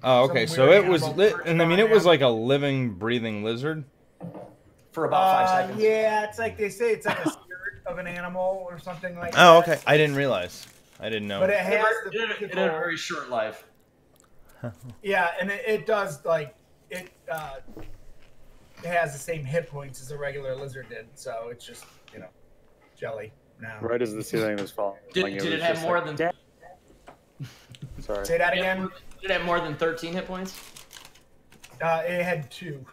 Oh, okay. Some So weird it was animal lit, perched and I mean, on it was him. like a living, breathing lizard. For about 5 seconds. Yeah, it's like they say it's like a spirit of an animal or something like that. Oh, okay. I didn't realize. I didn't know. But it has It the had a physical, very short life. yeah, and it does like it has the same hit points as a regular lizard did, so it's just jelly now. Right as the ceiling was falling. Did it have more than? Did Sorry. Say that again. it have more than 13 hit points? It had 2.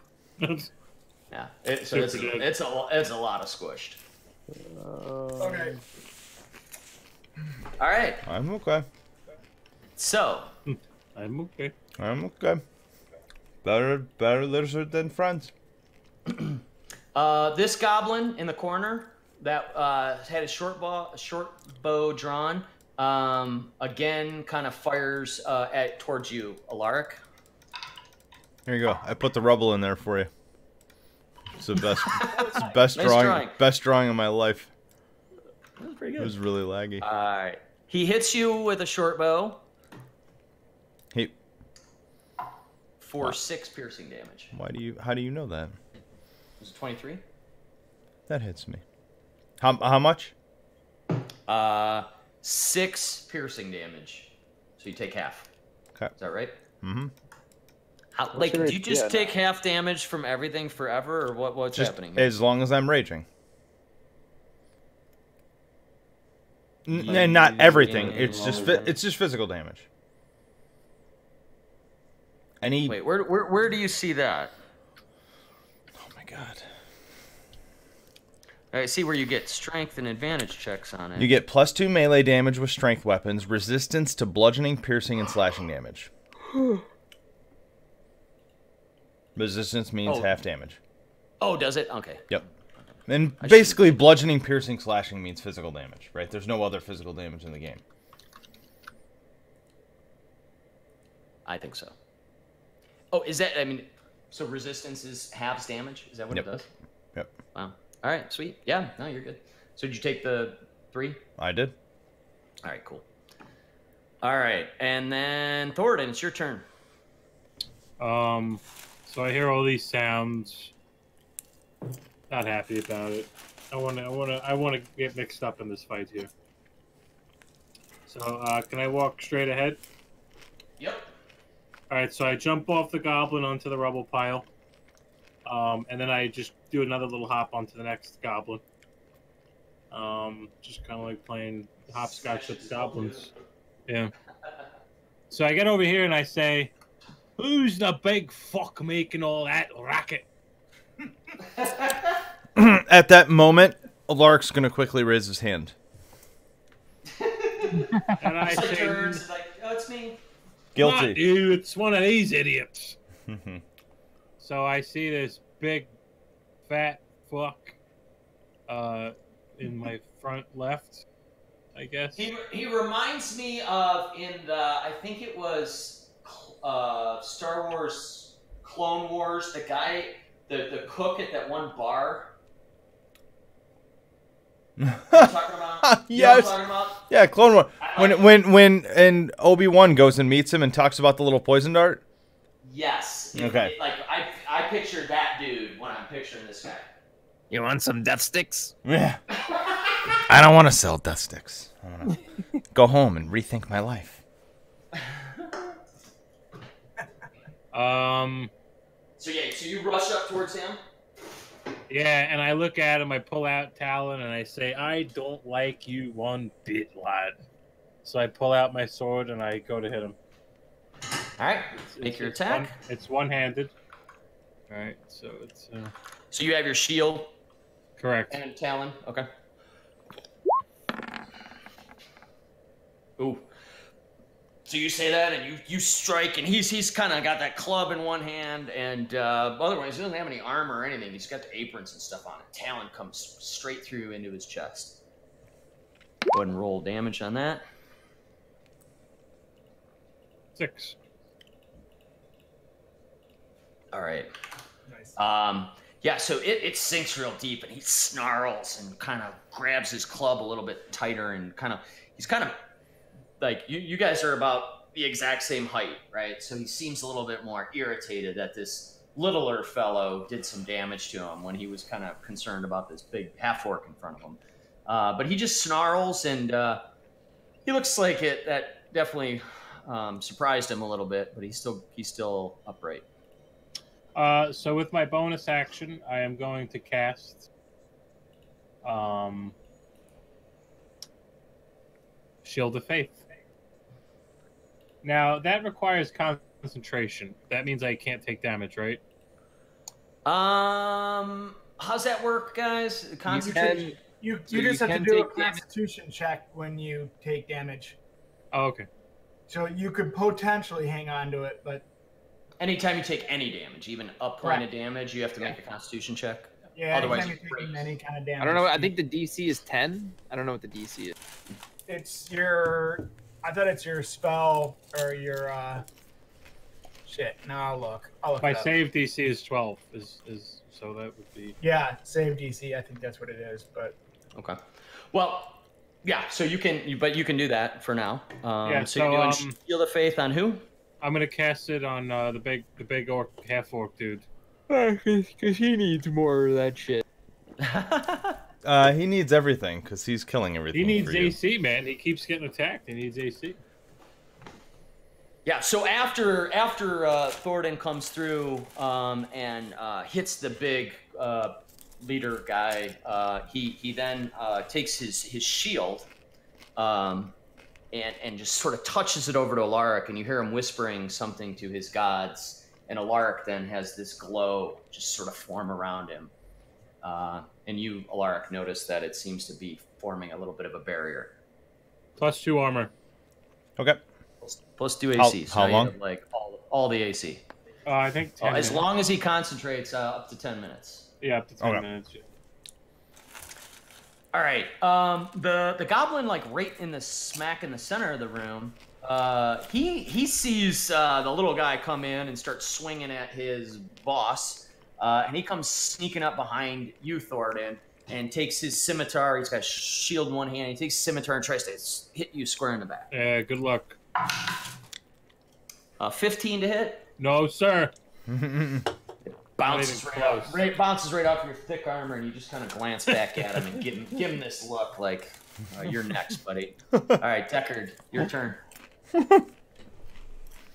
Yeah. So it's a lot of squished. Okay. All right. I'm okay. So I'm okay. I'm okay. Better lizard than friends. this goblin in the corner that had a short bow drawn, again kind of fires towards you, Alaric. Here you go. I put the rubble in there for you. It's the best, Nice best drawing of my life. That was pretty It good. was really laggy. All right. He hits you with a short bow Hey, for 6 piercing damage. how do you know that? Was it 23? That hits me. How much? 6 piercing damage. So you take half. Okay. Is that right? Mm-hmm. Like, your do you just idea take half damage from everything forever, or what's Just happening? Here? as long as I'm raging. And not everything. It's just physical damage. Any. Wait, where do you see that? Oh my god. I see where you get strength and advantage checks on it. You get +2 melee damage with strength weapons, resistance to bludgeoning, piercing, and slashing damage. Resistance means half damage. Oh, does it? Okay. Yep. And basically, bludgeoning, piercing, slashing means physical damage, right? There's no other physical damage in the game. I think so. Oh, is that? I mean, so resistance is halves damage. Is that what Yep. it does? Yep. Wow. All right. Sweet. Yeah. No, you're good. So did you take the 3? I did. All right. Cool. All right, and then Thoradin, it's your turn. So I hear all these sounds. Not happy about it. I want to get mixed up in this fight here. So can I walk straight ahead? Yep. All right. So I jump off the goblin onto the rubble pile, and then I just do another little hop onto the next goblin. Just kind of like playing hopscotch with the goblins. Yeah. So I get over here and I say, "Who's the big fuck making all that racket?" At that moment, Alaric's going to quickly raise his hand. And I So say, turns like, oh, it's me. "Not Guilty. you, it's one of these idiots." So I see this big, fat fuck in my front left. I guess. He reminds me of I think it was Star Wars Clone Wars, the guy, the cook at that one bar. You know what I'm talking about? You know what I'm Yes. talking about? Yeah, Clone Wars. When and Obi-Wan goes and meets him and talks about the little poison dart. Yes. Okay. Like I pictured that dude when I'm picturing this guy. You want some death sticks? Yeah. I don't want to sell death sticks. I want to go home and rethink my life. So you rush up towards him. Yeah, and I look at him, I pull out Talon, and I say, I don't like you one bit, lad. So I pull out my sword, and I go to hit him. All right, make your attack. It's one-handed. All right, so it's... So you have your shield. Correct. And Talon, okay. Ooh. So you say that, and you strike, and he's kind of got that club in one hand, and otherwise he doesn't have any armor or anything. He's got the aprons and stuff on it. Talon comes straight through into his chest. Go ahead and roll damage on that. 6. All right. Nice. Yeah, so it sinks real deep, and he snarls and kind of grabs his club a little bit tighter, and he's kind of like you guys are about the exact same height, right? So he seems a little bit more irritated that this littler fellow did some damage to him when he was kind of concerned about this big half-orc in front of him. But he just snarls, and he looks like that definitely surprised him a little bit, but he's still upright. So with my bonus action, I am going to cast Shield of Faith. Now, that requires concentration. That means I can't take damage, right? How's that work, guys? Concentration? You So just you have to can do a take damage. Constitution check when you take damage. Oh, okay. So you could potentially hang on to it, but Anytime you take any damage, even a point of Correct. damage, you have to make a Constitution check. yeah, Otherwise anytime you you're taking break. any kind of damage. I don't know. I think the DC is 10. I don't know what the DC is. it's your. I thought it's your spell or your. Shit. Now I'll look. My it up. save DC is 12. Is so that would be... Yeah, save DC. I think that's what it is, but. Okay. Well, yeah. So you can do that for now. Yeah, So you're doing so, Shield of Faith on who? I'm gonna cast it on the big orc, half orc dude. Because he needs more of that shit. He needs everything because he's killing everything. He needs for you. AC, man. He keeps getting attacked. He needs AC. Yeah. So after Thornton comes through and hits the big leader guy, he then takes his shield and just sort of touches it over to Alaric, and you hear him whispering something to his gods, and Alaric then has this glow just sort of form around him. And you, Alaric, notice that it seems to be forming a little bit of a barrier. +2 armor. Okay. Plus 2 AC. How you long? have, like all the AC. I think 10 As minutes. long as he concentrates, up to 10 minutes. Yeah, up to 10 Okay. minutes. Yeah. All right. The goblin, like right in the smack in the center of the room, he sees the little guy come in and start swinging at his boss, and he comes sneaking up behind you, Thornton, and takes his scimitar. He's got a shield in one hand. He takes his scimitar and tries to hit you square in the back. Yeah, good luck. 15 to hit. No, sir. Bounces even right, close. bounces right off your thick armor, and you just kind of glance back at him and give him this look like, you're next, buddy. All right, Deckard, your turn.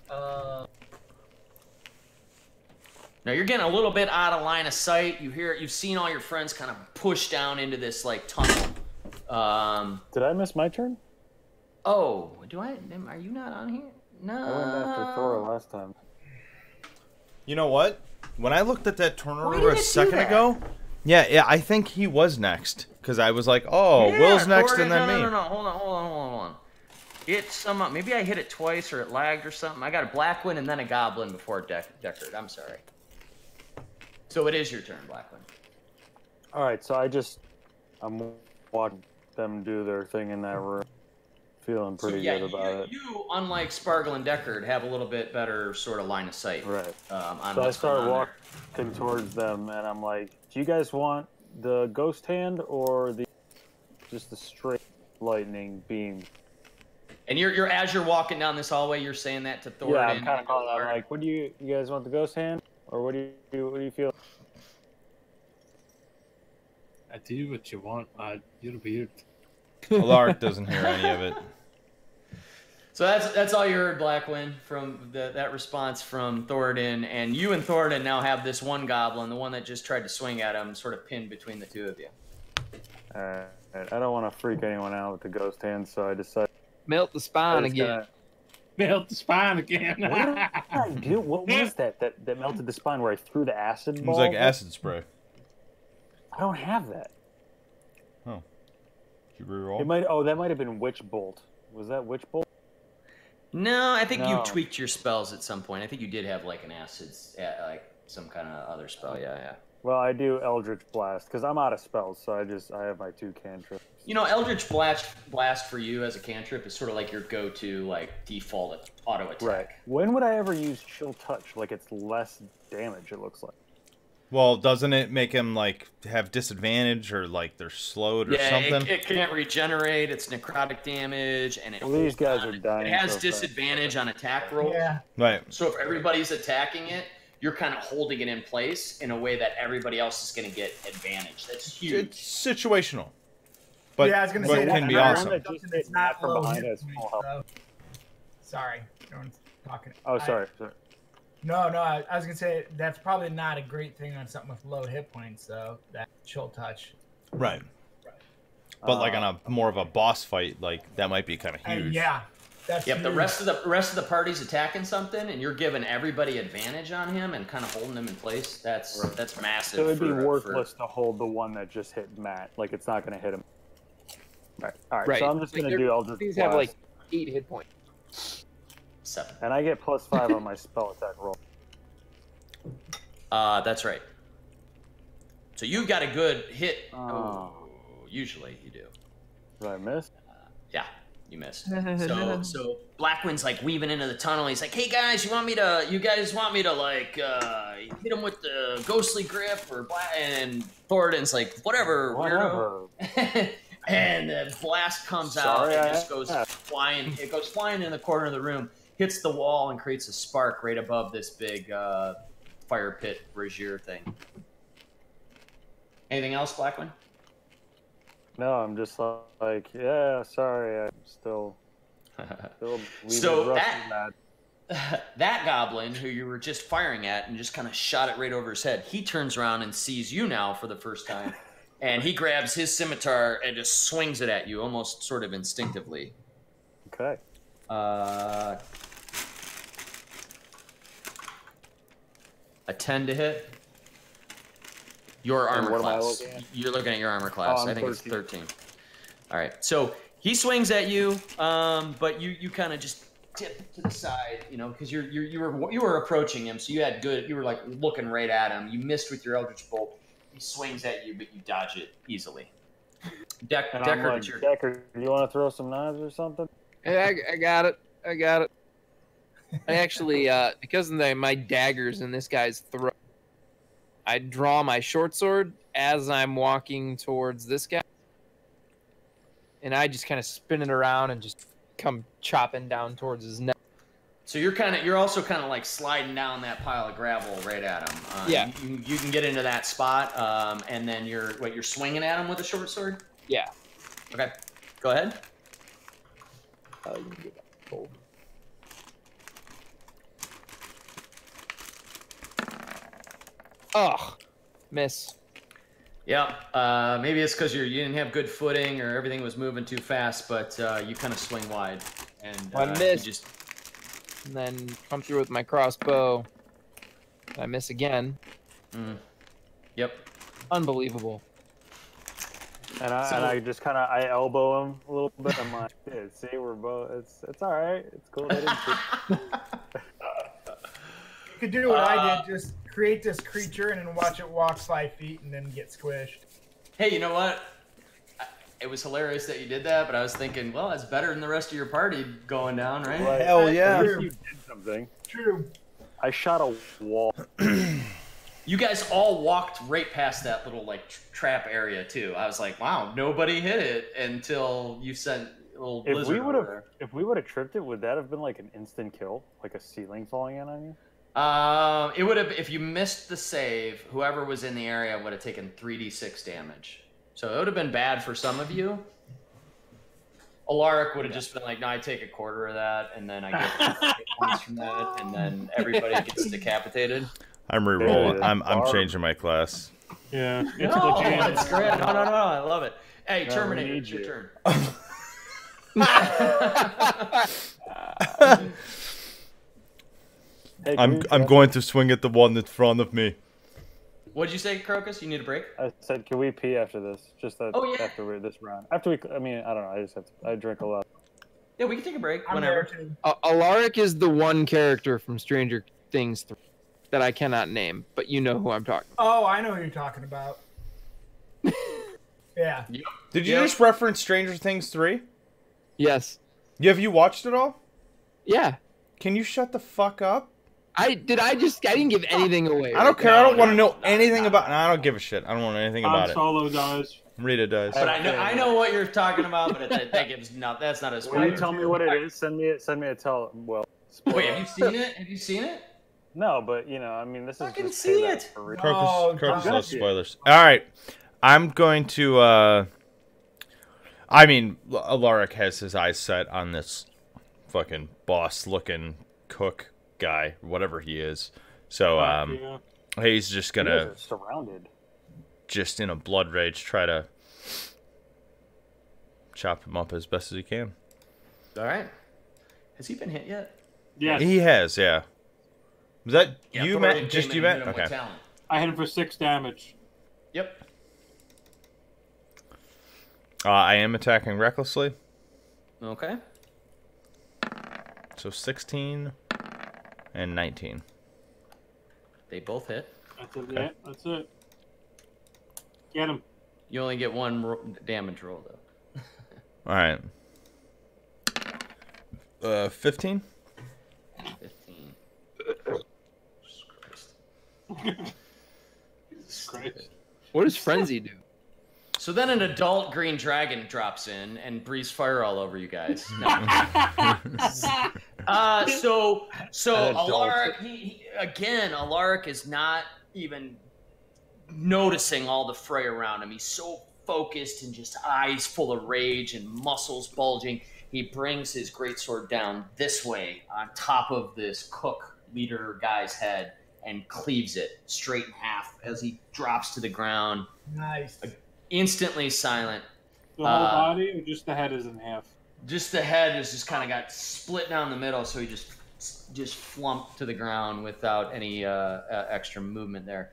Now you're getting a little bit out of line of sight. You've seen all your friends kind of push down into this like tunnel. Did I miss my turn? Oh, are you not on here? No. I went after Thor last time. You know what? When I looked at that Why turnover did it a do second that? ago, yeah, I think he was next because I was like, oh, Yeah, Will's next Gordon, and then me. No. Hold on. It's maybe I hit it twice or it lagged or something. I got a Blackwind and then a Goblin before Deckard. I'm sorry. So it is your turn, Blackwind. All right, so I'm walking them do their thing in that room. Feeling pretty yeah, good about it. You, unlike Sparkle and Deckard, have a little bit better sort of line of sight. Right. On So I what's started going on walking towards them, and I'm like, "Do you guys want the ghost hand or just the straight lightning beam?" And you're as you're walking down this hallway, you're saying that to Thorin. Yeah, I'm kind of calling out like, "What do you guys want the ghost hand, or what do you feel?" I do what you want. You're weird. Alaric doesn't hear any of it. So that's all you heard, Blackwind, from that response from Thoradin, and you and Thoradin now have this one goblin, the one that just tried to swing at him, sort of pinned between the two of you. I don't want to freak anyone out with the ghost hand, so I decided. Melt the spine again. Melt the spine again. What did I do? What was that melted the spine where I threw the acid It ball? was like acid spray. I don't have that. Oh. Did you reroll? It might. Oh, that might have been Witch Bolt. Was that Witch Bolt? No, I think you No. tweaked your spells at some point. I think you did have like an acid, like some kind of other spell. Yeah. Well, I do Eldritch Blast because I'm out of spells, so I have my 2 cantrips. You know, Eldritch Blast for you as a cantrip is sort of like your go-to, like default auto attack. Right. When would I ever use Chill Touch? Like it's less damage. It looks like. Well, doesn't it make him like have disadvantage or like they're slowed or something? It can't regenerate. It's necrotic damage, and it. Well, these guys are dying. It has so fast. disadvantage on attack rolls. Yeah. Right. So if everybody's attacking it, you're kind of holding it in place in a way that everybody else is going to get advantage. That's huge. It's situational. But, yeah, I was gonna but say it that. can be I'm awesome. not- Just It's hit not Matt from low behind hit us, points, full so- Sorry, no one's talking. Oh, sorry. No, I was gonna say that's probably not a great thing on something with low hit points, though. That chill touch. Right. But like on a more of a boss fight, like that might be kind of huge. Yeah, that's. Yep, the huge. rest of the party's attacking something, and you're giving everybody advantage on him and kind of holding him in place. That's massive. So it'd be for- worthless to hold the one that just hit Matt. Like it's not going to hit him. All right. Right. So I'm just Like, going to do Eldritch These Blast. have like 8 hit points. 7. And I get +5 on my spell attack roll. That's right. So you got a good hit. Oh. Usually you do. Did I miss? Yeah, you missed. So Blackwind's like weaving into the tunnel. He's like, "Hey guys, you guys want me to like hit him with the ghostly grip or black?" And Thoradin's like, "Whatever, weirdo." And the blast comes out and just goes flying. It goes flying in the corner of the room, hits the wall, and creates a spark right above this big fire pit brazier thing. Anything else, Blackwind? No, I'm just like, yeah, sorry, I'm still So rusty, Matt. that goblin who you were just firing at and just kind of shot it right over his head, he turns around and sees you now for the first time, and he grabs his scimitar and just swings it at you almost sort of instinctively. Okay. A 10 to hit. Your armor what am I class. looking at? You're looking at your armor class. Oh, I'm I think 13. it's 13. All right. So he swings at you, but you kind of just tip to the side, you know, because you were approaching him, so you were like looking right at him. You missed with your Eldritch Bolt. He swings at you, but you dodge it easily. And I'm Deckard, like, it's your Deckard, do you want to throw some knives or something? Hey, I got it. I actually, because of my daggers in this guy's throat, I draw my short sword as I'm walking towards this guy, and I just kind of spin it around and just come chopping down towards his neck. So you're also kind of like sliding down that pile of gravel right at him. Yeah. You can get into that spot, and then you're swinging at him with a short sword. Yeah. Okay, go ahead. You can get that gold. Oh, miss. Yeah, maybe it's because you didn't have good footing or everything was moving too fast, but you kind of swing wide and I missed. you just And then come through with my crossbow. I miss again. Yep. Unbelievable. And I just kind of I elbow him a little bit. I'm like, dude, see, we're both. It's all right. It's cool. They didn't see. You could do what I did, just create this creature and then watch it walk 5 feet and then get squished. Hey, you know what? it was hilarious that you did that, but I was thinking, well, that's better than the rest of your party going down, right? Right. Hell At yeah. least you did something. True. I shot a wall. You guys all walked right past that little like trap area too. I was like, wow, nobody hit it until you sent a little If blizzard we would over have, if we would have tripped it, would that have been like an instant kill, like a ceiling falling in on you? there. It would have, if you missed the save, whoever was in the area would have taken 3d6 damage. So it would have been bad for some of you. Alaric would have just been like, no, I take a quarter of that, and then I get 8 points from that, and then everybody gets decapitated. I'm re-rolling. Yeah. I'm changing my class. Yeah. It's No, legit. that's great. No, I love it. Hey, No, Terminator, we it's need your you. turn. Hey, I'm going to swing at the one in front of me. What'd you say, Crocus? You need a break? I said, can we pee after this? Just that Oh, yeah. after this round. After we, I mean, I don't know. I just have to. I drink a lot. Yeah, we can take a break I'm whenever. there too. Alaric is the one character from Stranger Things 3 that I cannot name, but you know who I'm talking Oh, I know who you're talking about. Yeah. Did you Yep. just reference Stranger Things 3? Yes. Have you watched it all? Yeah. Can you shut the fuck up? I didn't give anything away. I don't care. I No, don't want to no, know anything about. No, I don't give a shit. I don't want anything Han about it. Solo does. Rita does. But I know what you're talking about, but that gives not. That's not a Will spoiler. you tell me what it is? Send me a tell. Well, Wait, have you seen it? Have you seen it? no, but you know, I mean, this is Fucking just see payback it. for real. Oh, Crocus God. loves spoilers. All right, I'm going to. I mean, Alaric has his eyes set on this fucking boss-looking cook guy, whatever he is. So Yeah. he's just You guys gonna, are surrounded. just in a blood rage, try to chop him up as best as he can. All right. Has he been hit yet? Yes. He has, yeah. Was that Yeah, you, Thornton Matt? Just came you, in and Matt? hit him with Okay. talent. I hit him for 6 damage. Yep. I am attacking recklessly, Okay. so 16 and 19. They both hit. That's it. Yeah, that's it. Get him. You only get one damage roll though. All right. 15. 15. Jesus Christ. Christ. What does Frenzy do? So then an adult green dragon drops in and breathes fire all over you guys. No. So An adult. Alaric, Alaric is not even noticing all the fray around him. He's so focused and just eyes full of rage and muscles bulging. He brings his greatsword down this way on top of this cook leader guy's head and cleaves it straight in half as he drops to the ground, Nice. instantly silent. The whole body or just the head is in half? Just the head is just kind of got split down the middle, so he just flumped to the ground without any extra movement there.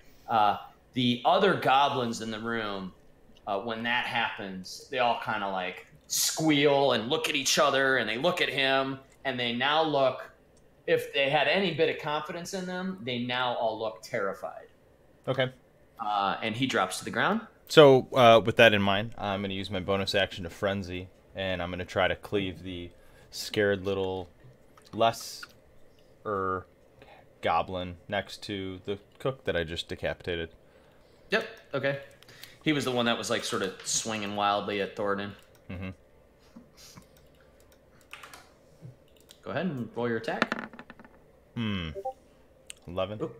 The other goblins in the room, when that happens, they all kind of like squeal and look at each other, and they look at him, and they now look. If they had any bit of confidence in them, they now all look terrified. Okay. And he drops to the ground. So with that in mind, I'm going to use my bonus action to frenzy, and I'm going to try to cleave the scared little goblin next to the cook that I just decapitated. Yep. Okay. He was the one that was like sort of swinging wildly at Thornton. Mm-hmm. Go ahead and roll your attack. 11. Oop.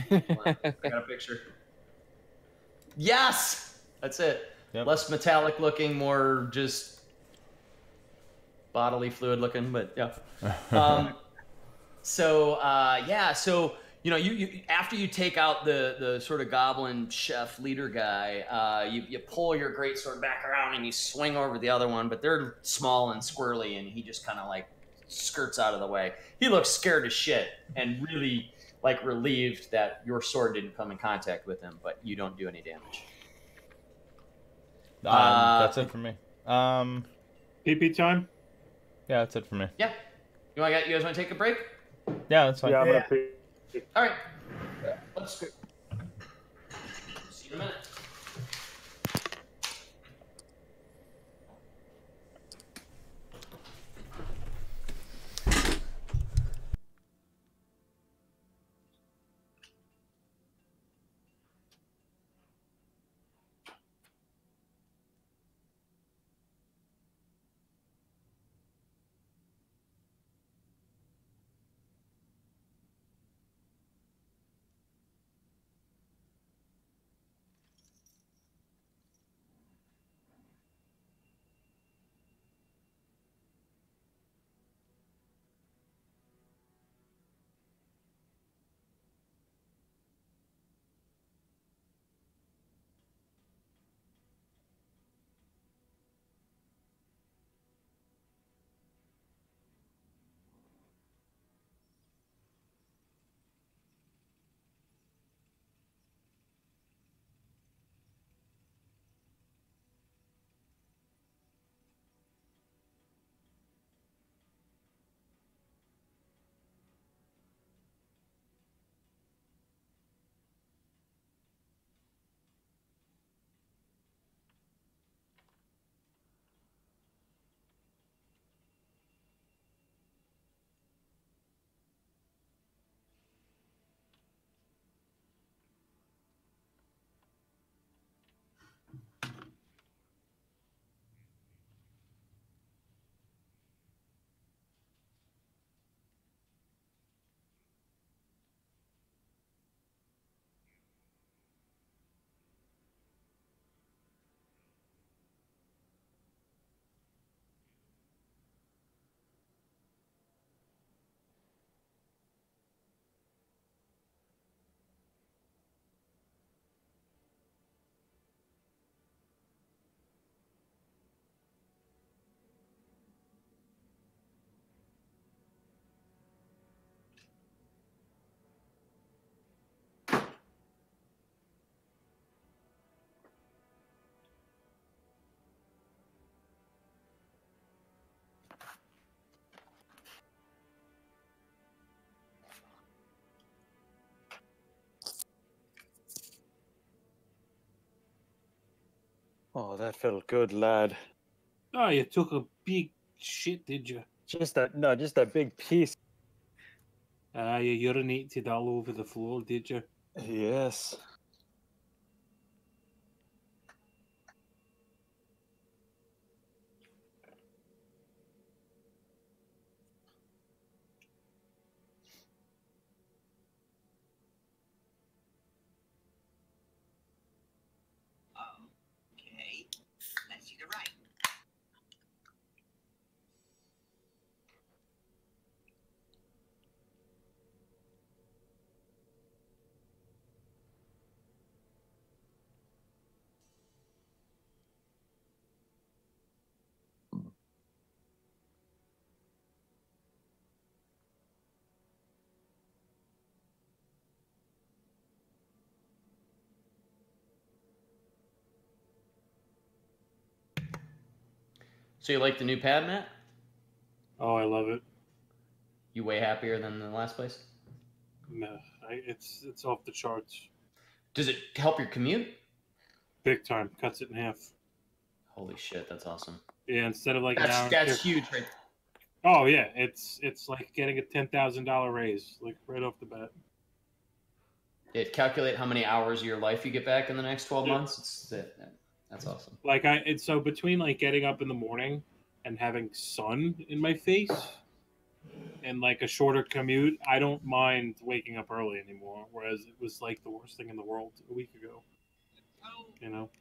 Hold on, I got a picture. Yes, that's it. Yep. Less metallic looking, more just bodily fluid looking, but yeah. So you know, you after you take out the sort of goblin chef leader guy, you pull your greatsword back around and you swing over the other one, but they're small and squirrely, and he just kind of like skirts out of the way. He looks scared as shit and really like relieved that your sword didn't come in contact with him, but you don't do any damage. That's it for me. PP time? Yeah, that's it for me. Yeah. You guys want to take a break? Yeah, that's fine. Yeah, I'm Yeah. gonna pee. All right. Let's go. See you in a minute. Oh, that felt good, lad. Oh, you took a big shit, did you? Just that big piece. You urinated all over the floor, did you? Yes. Okay, let's see the right. So you like the new pad, Matt? Oh, I love it. You way happier than the last place? No, it's off the charts. Does it help your commute? Big time. Cuts it in half. Holy shit, that's awesome. Yeah, instead of like an hour. That's huge, right? Oh yeah, it's like getting a $10,000 raise, like right off the bat. It calculate how many hours of your life you get back in the next 12 Yeah. months. That's awesome. Like it's so between like getting up in the morning and having sun in my face and like a shorter commute, I don't mind waking up early anymore. Whereas it was like the worst thing in the world a week ago. You know?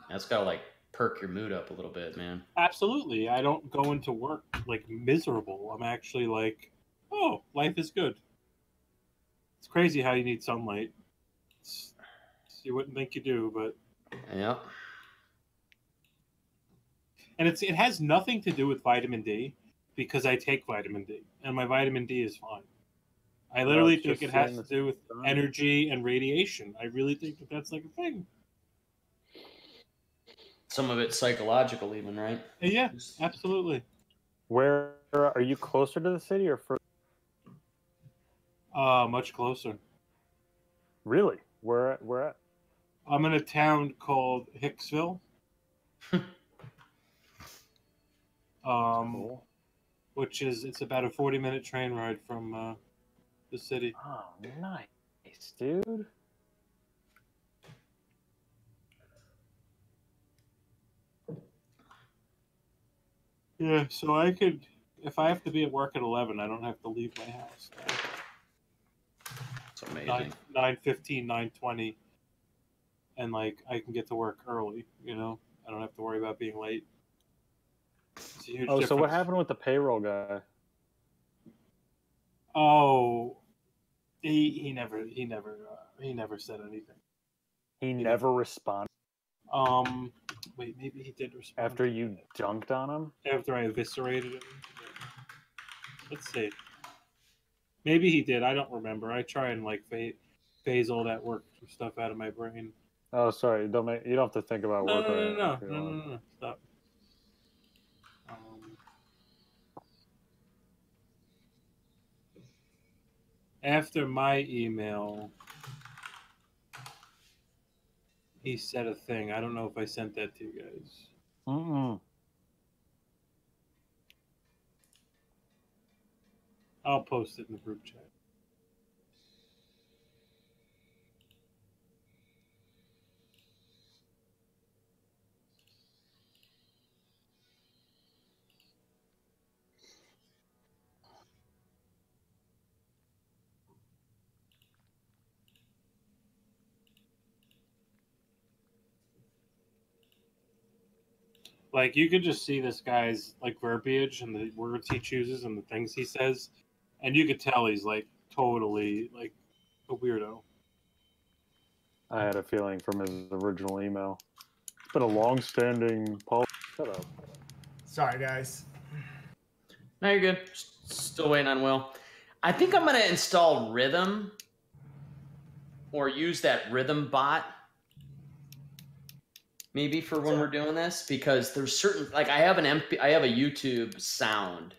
That's gotta like perk your mood up a little bit, man. Absolutely. I don't go into work like miserable. I'm actually like, oh, life is good. It's crazy how you need sunlight. You wouldn't think you do, but Yeah. and it has nothing to do with vitamin D because I take vitamin D and my vitamin D is fine. I literally it's think just it has seeing to do with the sun. energy and radiation. I really think that that's like a thing. Some of it's psychological, even, right? Yeah, absolutely. Where are you closer to the city or further? Much closer. Really? Where at? I'm in a town called Hicksville. Cool. Which is it's about a 40-minute train ride from the city. Oh, nice, dude. Yeah, so I could, if I have to be at work at 11, I don't have to leave my house. It's amazing. 9:15, 9:20, and like I can get to work early. You know, I don't have to worry about being late. It's a huge Oh, so what difference. happened with the payroll guy? Oh, he never said anything. He never responded Wait, maybe he did respond after you dunked on him. after I eviscerated him. Let's see. Maybe he did. I don't remember. I try and like phase all that work stuff out of my brain. Oh, sorry. You don't have to think about work. or anything No. if you want. Stop. After my email, he said a thing. I don't know if I sent that to you guys. Mm-mm. I'll post it in the group chat. Like you could just see this guy's like verbiage and the words he chooses and the things he says, and you could tell he's like totally like a weirdo. I had a feeling from his original email. It's been a long-standing policy. Shut up. Sorry, guys. No, you're good. Still waiting on Will. I think I'm gonna install Rhythm or use that Rhythm bot maybe for when we're doing this, because there's certain, like I have a YouTube sound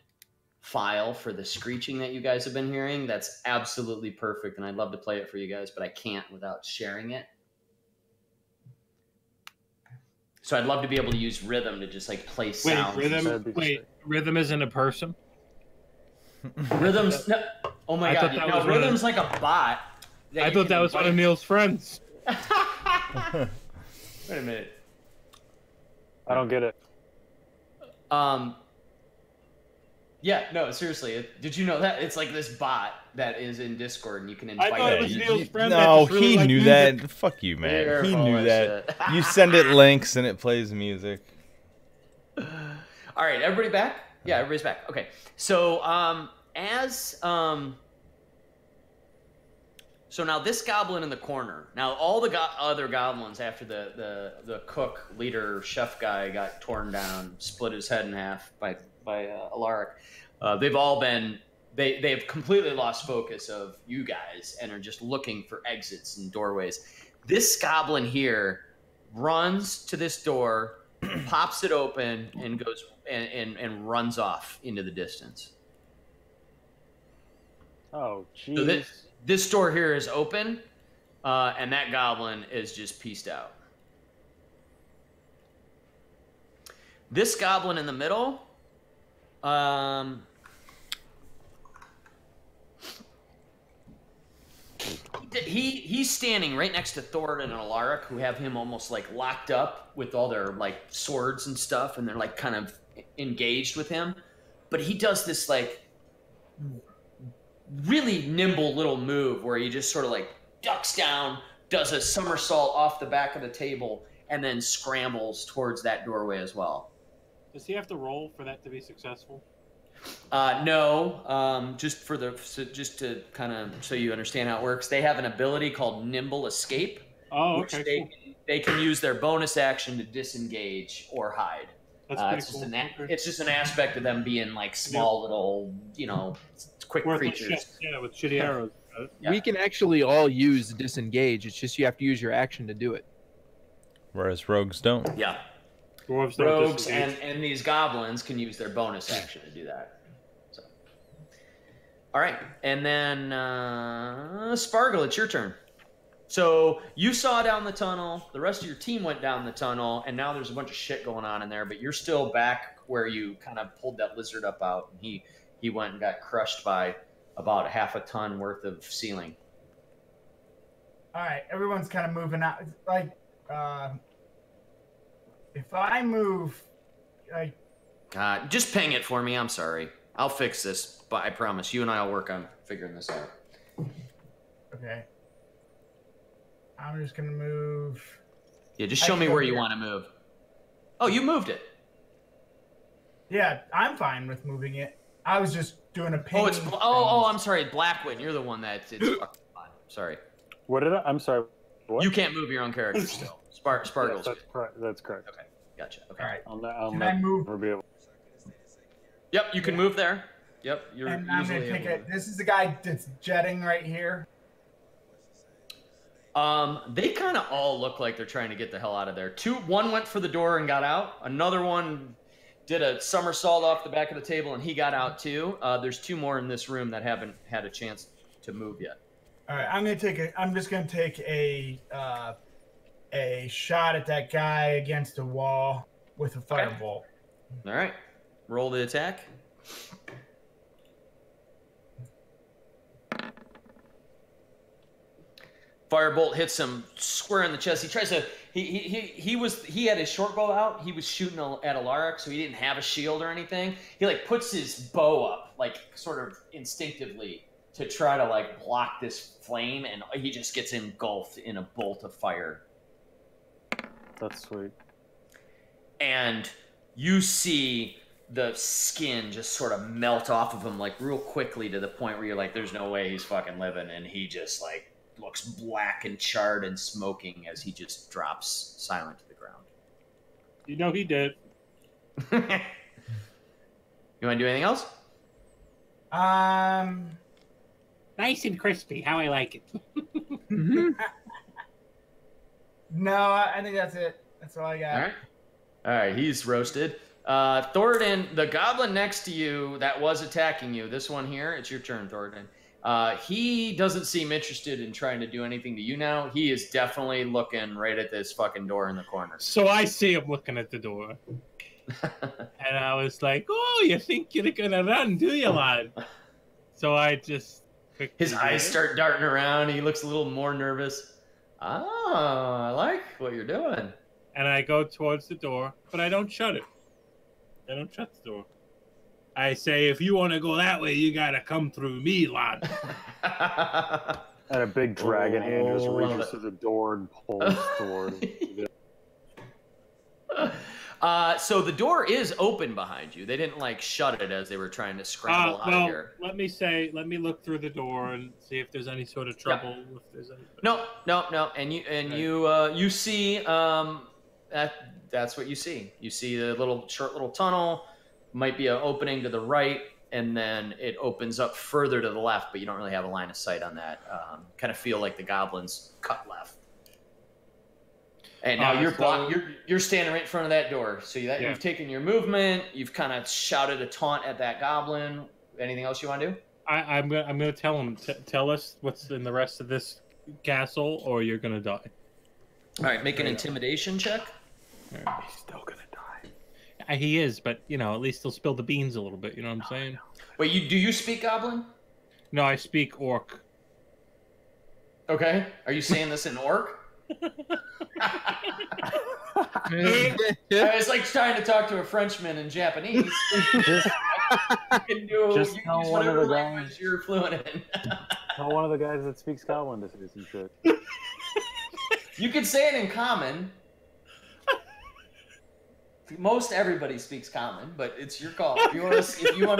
file for the screeching that you guys have been hearing that's absolutely perfect, and I'd love to play it for you guys, but I can't without sharing it. So I'd love to be able to use rhythm to just like play sounds. Rhythm isn't a person. Rhythm's no, oh my god! No, rhythm's like a bot. I thought that was one of Neil's friends. Wait a minute. I don't get it. Yeah, no, seriously. Did you know that it's like this bot that is in Discord, and you can invite. I thought it was Neil's friend. No, that really he knew music. that. Fuck you, man. You're He full knew of that. shit. You send it links and it plays music. All right, everybody back? Yeah, everybody's back. Okay, so so now this goblin in the corner. Now all the other goblins after the cook leader chef guy got torn down, split his head in half by Alaric. They've all been they've completely lost focus of you guys and are just looking for exits and doorways. This goblin here runs to this door, pops it open, and goes and runs off into the distance. Oh, jeez. So this door here is open, and that goblin is just pieced out. This goblin in the middle, he's standing right next to Thorin and Alaric, who have him almost like locked up with all their like swords and stuff, and they're like kind of engaged with him. But he does this like really nimble little move where he just sort of like ducks down, does a somersault off the back of the table, and then scrambles towards that doorway as well. Does he have to roll for that to be successful? No, just to kind of so you understand how it works, they have an ability called Nimble Escape, which they can use their bonus action to disengage or hide. That's cool. It's just an aspect of them being like small little, quick creatures. Yeah, with shitty arrows. Yeah. We can actually all use disengage. It's just you have to use your action to do it. Whereas rogues don't. Yeah. Rogues and these goblins can use their bonus action to do that. So. All right, and then Spargle, it's your turn. So you saw down the tunnel. The rest of your team went down the tunnel, and now there's a bunch of shit going on in there. But you're still back where you kind of pulled that lizard up out, and he went and got crushed by about half a ton worth of ceiling. All right, everyone's kind of moving out. Like, if I move, like, just ping it for me. I'm sorry. I'll fix this, but I promise you and I will work on figuring this out. Okay. I'm just gonna move. Yeah, just show me where you want to move. Oh, you moved it. Yeah, I'm fine with moving it. I was just doing a ping. I'm sorry, Blackwin. You're the one that's fucking fine. Sorry. What did I'm sorry. What? You can't move your own character still. Sparkles. Yes, that's correct. Okay, gotcha. Okay. All right. I'll Can I move? never be able. Yep, you can move there. Yep, you're And I'm usually gonna pick able it. This is the guy that's jetting right here. They kind of all look like they're trying to get the hell out of there. One went for the door and got out. Another one did a somersault off the back of the table and he got out too. There's two more in this room that haven't had a chance to move yet. All right, I'm just gonna take a shot at that guy against a wall with a firebolt. All right, roll the attack. Firebolt hits him square in the chest. He tries to. He had his short bow out. He was shooting at Alaric, so he didn't have a shield or anything. He like puts his bow up, like sort of instinctively, to try to like block this flame, and he just gets engulfed in a bolt of fire. That's sweet. And you see the skin just sort of melt off of him like real quickly to the point where you're like, "There's no way he's fucking living," and he just like looks black and charred and smoking as he just drops silent to the ground. You know he did. You want to do anything else? Nice and crispy, how I like it. No, I think that's it. That's all I got. All right, he's roasted. Thoradin, the goblin next to you that was attacking you, this one here, it's your turn, Thoradin. He doesn't seem interested in trying to do anything to you now. He is definitely looking right at this fucking door in the corner. So I see him looking at the door. And I was like, oh, you think you're gonna run, do you, lad? So I just... His eyes start darting around. He looks a little more nervous. Oh, I like what you're doing. And I go towards the door, but I don't shut it. I don't shut the door. I say, if you want to go that way, you gotta come through me, lad. And a big dragon hand just Oh, reaches through the door and pulls toward him. So the door is open behind you. They didn't like shut it as they were trying to scramble out of here. Let me look through the door and see if there's any sort of trouble. Yeah. If there's any... No. And you see that's what you see. You see the short little tunnel. Might be an opening to the right, and then it opens up further to the left, but you don't really have a line of sight on that. Kind of feel like the goblins cut left. And now you're standing right in front of that door. So you've taken your movement. You've kind of shouted a taunt at that goblin. Anything else you want to do? I'm gonna tell him. Tell us what's in the rest of this castle, or you're gonna die. All right, make an intimidation check. He's still gonna die. He is, but at least he'll spill the beans a little bit. You know what I'm saying? Wait, do you speak Goblin? No, I speak Orc. Okay. Are you saying this in Orc? It's like trying to talk to a Frenchman in Japanese. You can use whatever language you're fluent in. Tell one of the guys that speaks Goblin to say some shit. You can say it in Common. Most everybody speaks Common, but it's your call. If you want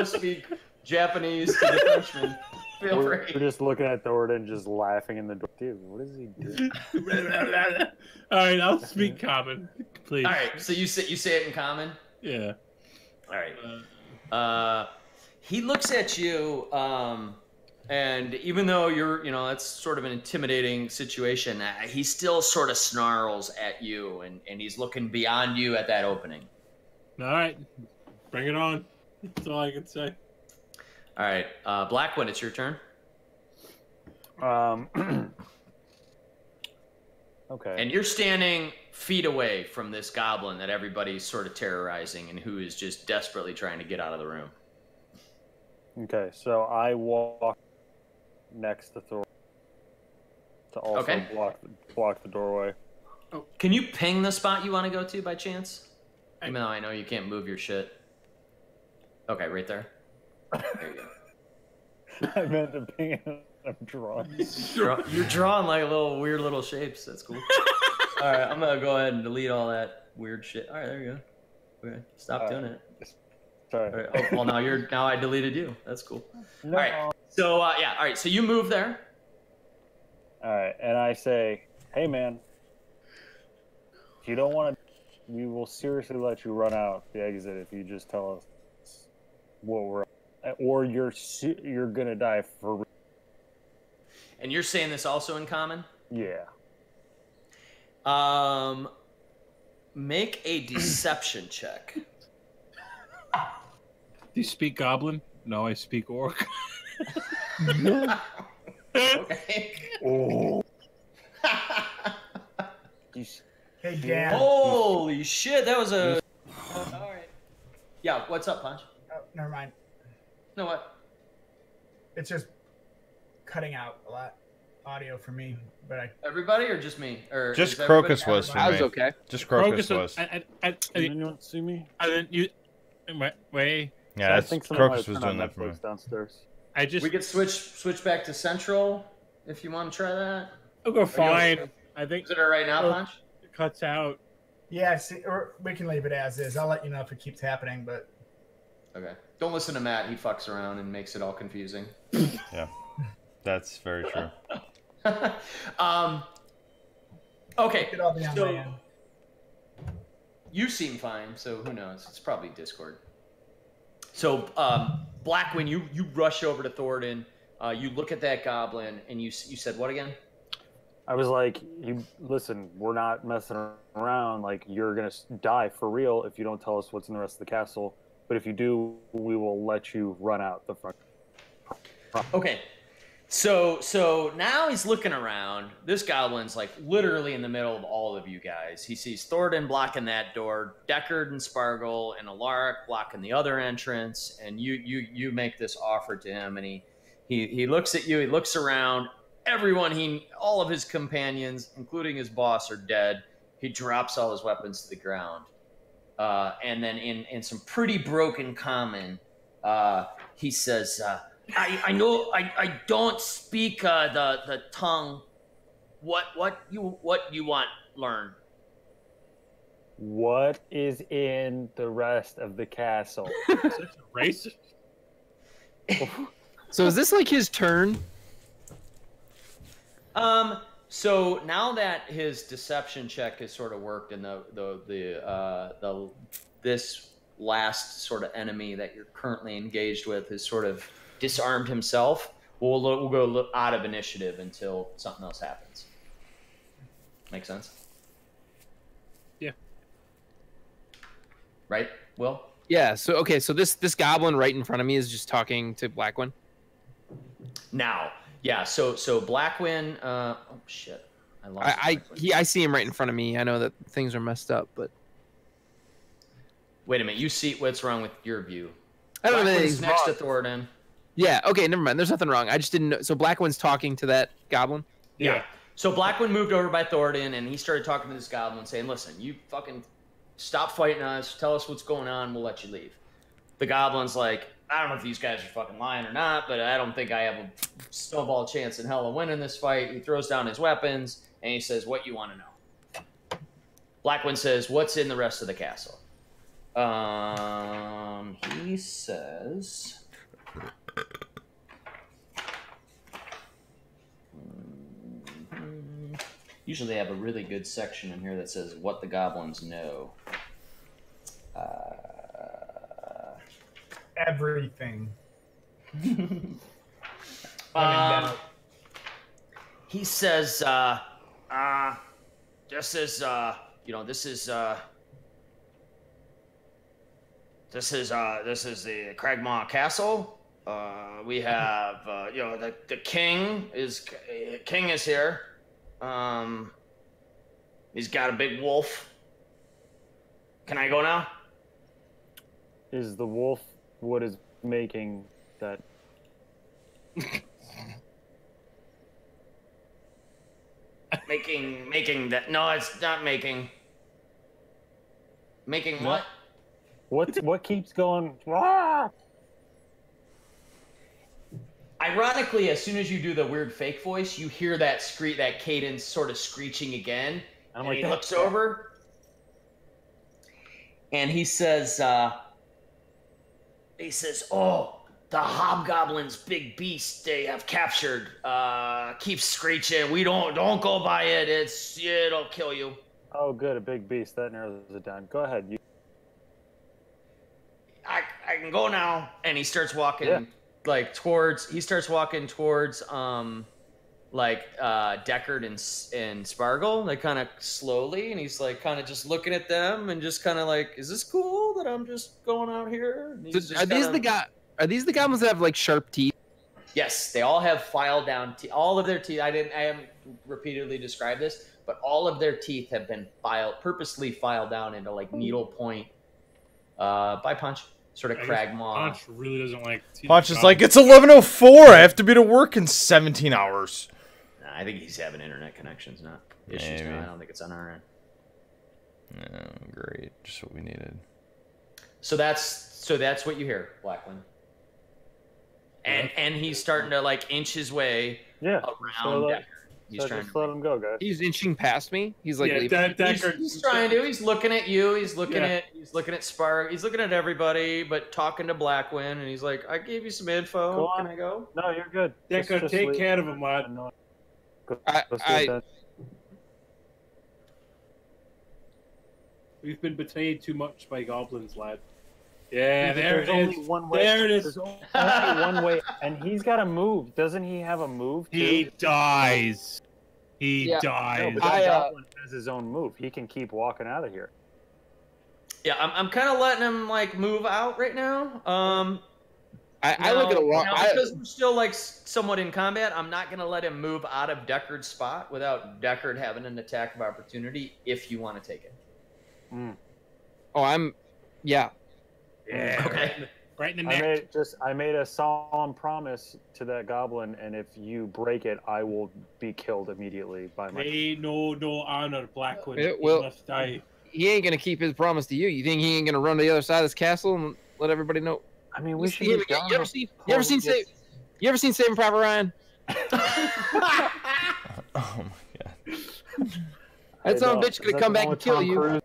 to speak Japanese to the Frenchman, feel free. We're just looking at Thornton and just laughing in the door. Dude, what is he doing? All right, I'll speak Common, please. All right, so you say it in Common? Yeah. All right. He looks at you, and even though it's sort of an intimidating situation, he still sort of snarls at you, and he's looking beyond you at that opening. All right, bring it on. That's all I can say. All right, Blackwood, it's your turn. Okay. And you're standing feet away from this goblin that everybody's sort of terrorizing and who is just desperately trying to get out of the room. Okay, so I walk next to Thor to also block the doorway. Oh, can you ping the spot you want to go to by chance? Even though I know you can't move your shit. Okay, right there. There you go. I meant to ping it. I'm drawing. You're drawing like weird little shapes. That's cool. All right, I'm gonna go ahead and delete all that weird shit. All right, there you go. Okay, stop doing it. Sorry. All right. Oh, well, now I deleted you. That's cool. No. All right. So all right. So you move there. All right, and I say, "Hey, man, if you don't want to, we will seriously let you run out the exit if you just tell us what we're, or you're gonna die for real." And you're saying this also in Common? Yeah. Make a deception check. Do you speak Goblin? No, I speak Orc. Okay. Oh. Hey, Dan. Holy shit, that was a... All right. Yeah, what's up, Punch? Oh, never mind. You know what? It's just cutting out a lot audio for me, but Everybody or just me? Or just is Crocus everybody- was for I me. was okay. Just Crocus was. Anyone see me? I didn't you. Wait. Yeah, I that's, think somebody Crocus might was turn on doing that for me. Netflix downstairs. I just. We could switch back to Central if you want to try that. I'll go fine. okay? I think Is it all right now, Punch? it cuts out. yeah, or we can leave it as is. I'll let you know if it keeps happening, but Okay. Don't listen to Matt. He fucks around and makes it all confusing. Yeah, that's very true. Okay. it'll be on So my end. you seem fine, so who knows? It's probably Discord. So, Blackwing, you rush over to Thornton. You look at that goblin, and you said what again? I was like, listen, we're not messing around. Like, you're going to die for real if you don't tell us what's in the rest of the castle. But if you do, we will let you run out the front. Okay. So now he's looking around. This goblin's like literally in the middle of all of you guys. He sees Thornton blocking that door, Deckard and Spargle and Alaric blocking the other entrance, and you make this offer to him, and he looks at you, he looks around. Everyone, all of his companions, including his boss, are dead. He drops all his weapons to the ground. And then in some pretty broken common, he says, I know I don't speak the tongue. What you want learn? What is in the rest of the castle? Such a racist. So is this like his turn? So now that his deception check has sort of worked, and this last sort of enemy that you're currently engaged with has sort of disarmed himself, we'll go out of initiative until something else happens. Make sense? Yeah. Right, Will? Yeah. So okay. So this goblin right in front of me is just talking to Blackwin. Now, yeah. So Blackwin. Oh shit! I lost. I see him right in front of me. I know that things are messed up, but wait a minute. You see what's wrong with your view? I don't know. Blackwin's next to Thornton. Yeah. Okay. Never mind. There's nothing wrong. I just didn't know. So Blackwin's talking to that goblin. Yeah. So Blackwin moved over by Thornton, and he started talking to this goblin, saying, "Listen, you fucking stop fighting us. Tell us what's going on. We'll let you leave." The goblin's like, "I don't know if these guys are fucking lying or not, but I don't think I have a snowball chance in hell of winning this fight." He throws down his weapons, and he says, "What you want to know?" Blackwin says, "What's in the rest of the castle?" He says... Usually they have a really good section in here that says what the goblins know. Everything. He says, this is the Cragmaw Castle. We have, the king is here. He's got a big wolf. Can I go now? Is the wolf what is making that? making that? No, it's not making. Making what? What keeps going? Ah! Ironically, as soon as you do the weird fake voice, you hear that cadence sort of screeching again. And he looks over, and he says, "Oh, the hobgoblin's big beast they have captured. Keeps screeching. We don't go by it. It'll kill you." Oh, good, a big beast. That narrows it down. Go ahead. I can go now. And he starts walking towards Deckard and Spargle, like kind of slowly, and he's like kind of just looking at them and just kind of like, is this cool that I'm just going out here? Are these the goblins that have like sharp teeth? Yes, they all have filed down teeth. All of their teeth. I haven't repeatedly described this, but all of their teeth have been purposely filed down into like needle point by Punch. Sort of Cragmaw. Punch really doesn't like teeth. Punch is like, it's 11:04. I have to be to work in 17 hours. Nah, I think he's having internet connections, not issues. No, I don't think it's on our end. Oh, great. Just what we needed. So that's what you hear, Blackwin. And he's starting to like inch his way around Deckard. He's trying to let him go, guys. He's inching past me. He's like he's trying to. He's looking at you. He's looking at Spark. He's looking at everybody, but talking to Blackwin. And he's like, "I gave you some info. Go on. Can I go?" No, you're good. Deckard, take care of him, lad. We've been betrayed too much by goblins, lad. Yeah, there it is. There it is. There's only one way, and he's got to move. Doesn't he have a move too? He dies. He dies. No, but that goblin has his own move. He can keep walking out of here. Yeah, I'm kind of letting him like move out right now. I look at a lot. Now, because we're still like somewhat in combat, I'm not gonna let him move out of Deckard's spot without Deckard having an attack of opportunity if you want to take it. Oh, yeah. Yeah. Okay. Right in the neck. I made a solemn promise to that goblin, and if you break it, I will be killed immediately by my. Ain't no honor, Blackwood. Well, You must die. He ain't gonna keep his promise to you. You think he ain't gonna run to the other side of this castle and let everybody know? I mean, we should. You ever seen Saving Private Ryan? Oh my god. That son of a bitch could come back and kill you.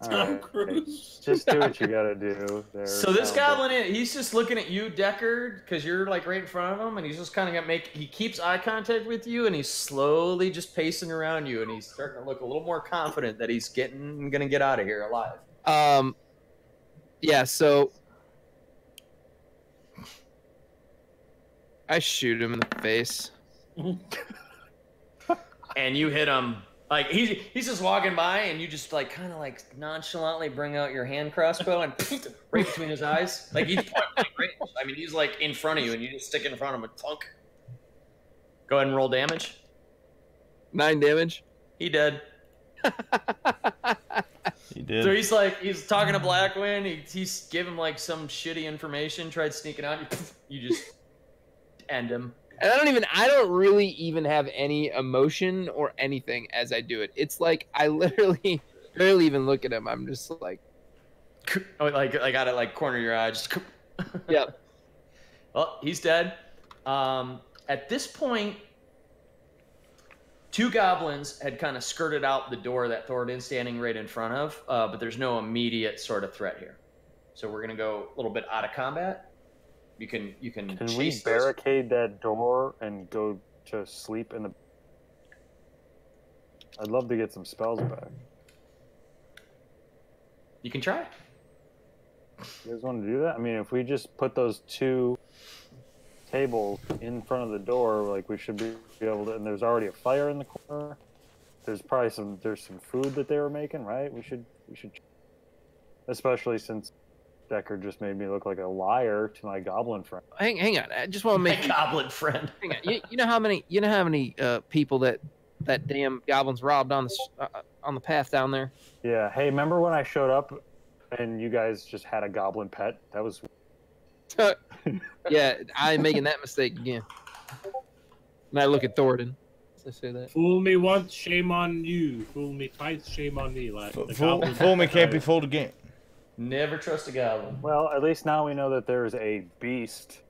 Tom Cruise. Just do what you gotta do. There. So this goblin, he's just looking at you, Deckard, because you're like right in front of him, and he's just kind of he keeps eye contact with you, and he's slowly just pacing around you, and he's starting to look a little more confident that he's gonna get out of here alive. Yeah. So I shoot him in the face. And you hit him. Like he's just walking by, and you just like kind of like nonchalantly bring out your hand crossbow and right between his eyes. Like he's point blank range. I mean, he's like in front of you, and you just stick it in front of him and plunk. Go ahead and roll damage. 9 damage. He dead. He did. So he's talking to Blackwind. He's giving him like some shitty information. Tried sneaking out. You just end him. And I don't really even have any emotion or anything as I do it. It's like I literally barely even look at him. I'm just like, like I got it like corner of your eye. Just yeah. Well, he's dead. At this point, 2 goblins had kind of skirted out the door that Thoradin's standing right in front of, but there's no immediate sort of threat here. So we're gonna go a little bit out of combat. You can Can we barricade that door and go to sleep in the? I'd love to get some spells back. You can try. You guys want to do that? I mean, if we just put those 2 tables in front of the door, like we should be able to. And there's already a fire in the corner. There's probably some food that they were making, right? We should, especially since Deckard just made me look like a liar to my goblin friend. Hang on. I just want to make my goblin friend. Hang on. You know how many people that damn goblins robbed on the path down there? Yeah. Hey, remember when I showed up and you guys just had a goblin pet? That was. Yeah, I'm making that mistake again. And I look at Thoradin. I say that. Fool me once, shame on you. Fool me twice, shame on me. Like Fool me can't be fooled again. Never trust a goblin. Well, at least now we know that there's a beast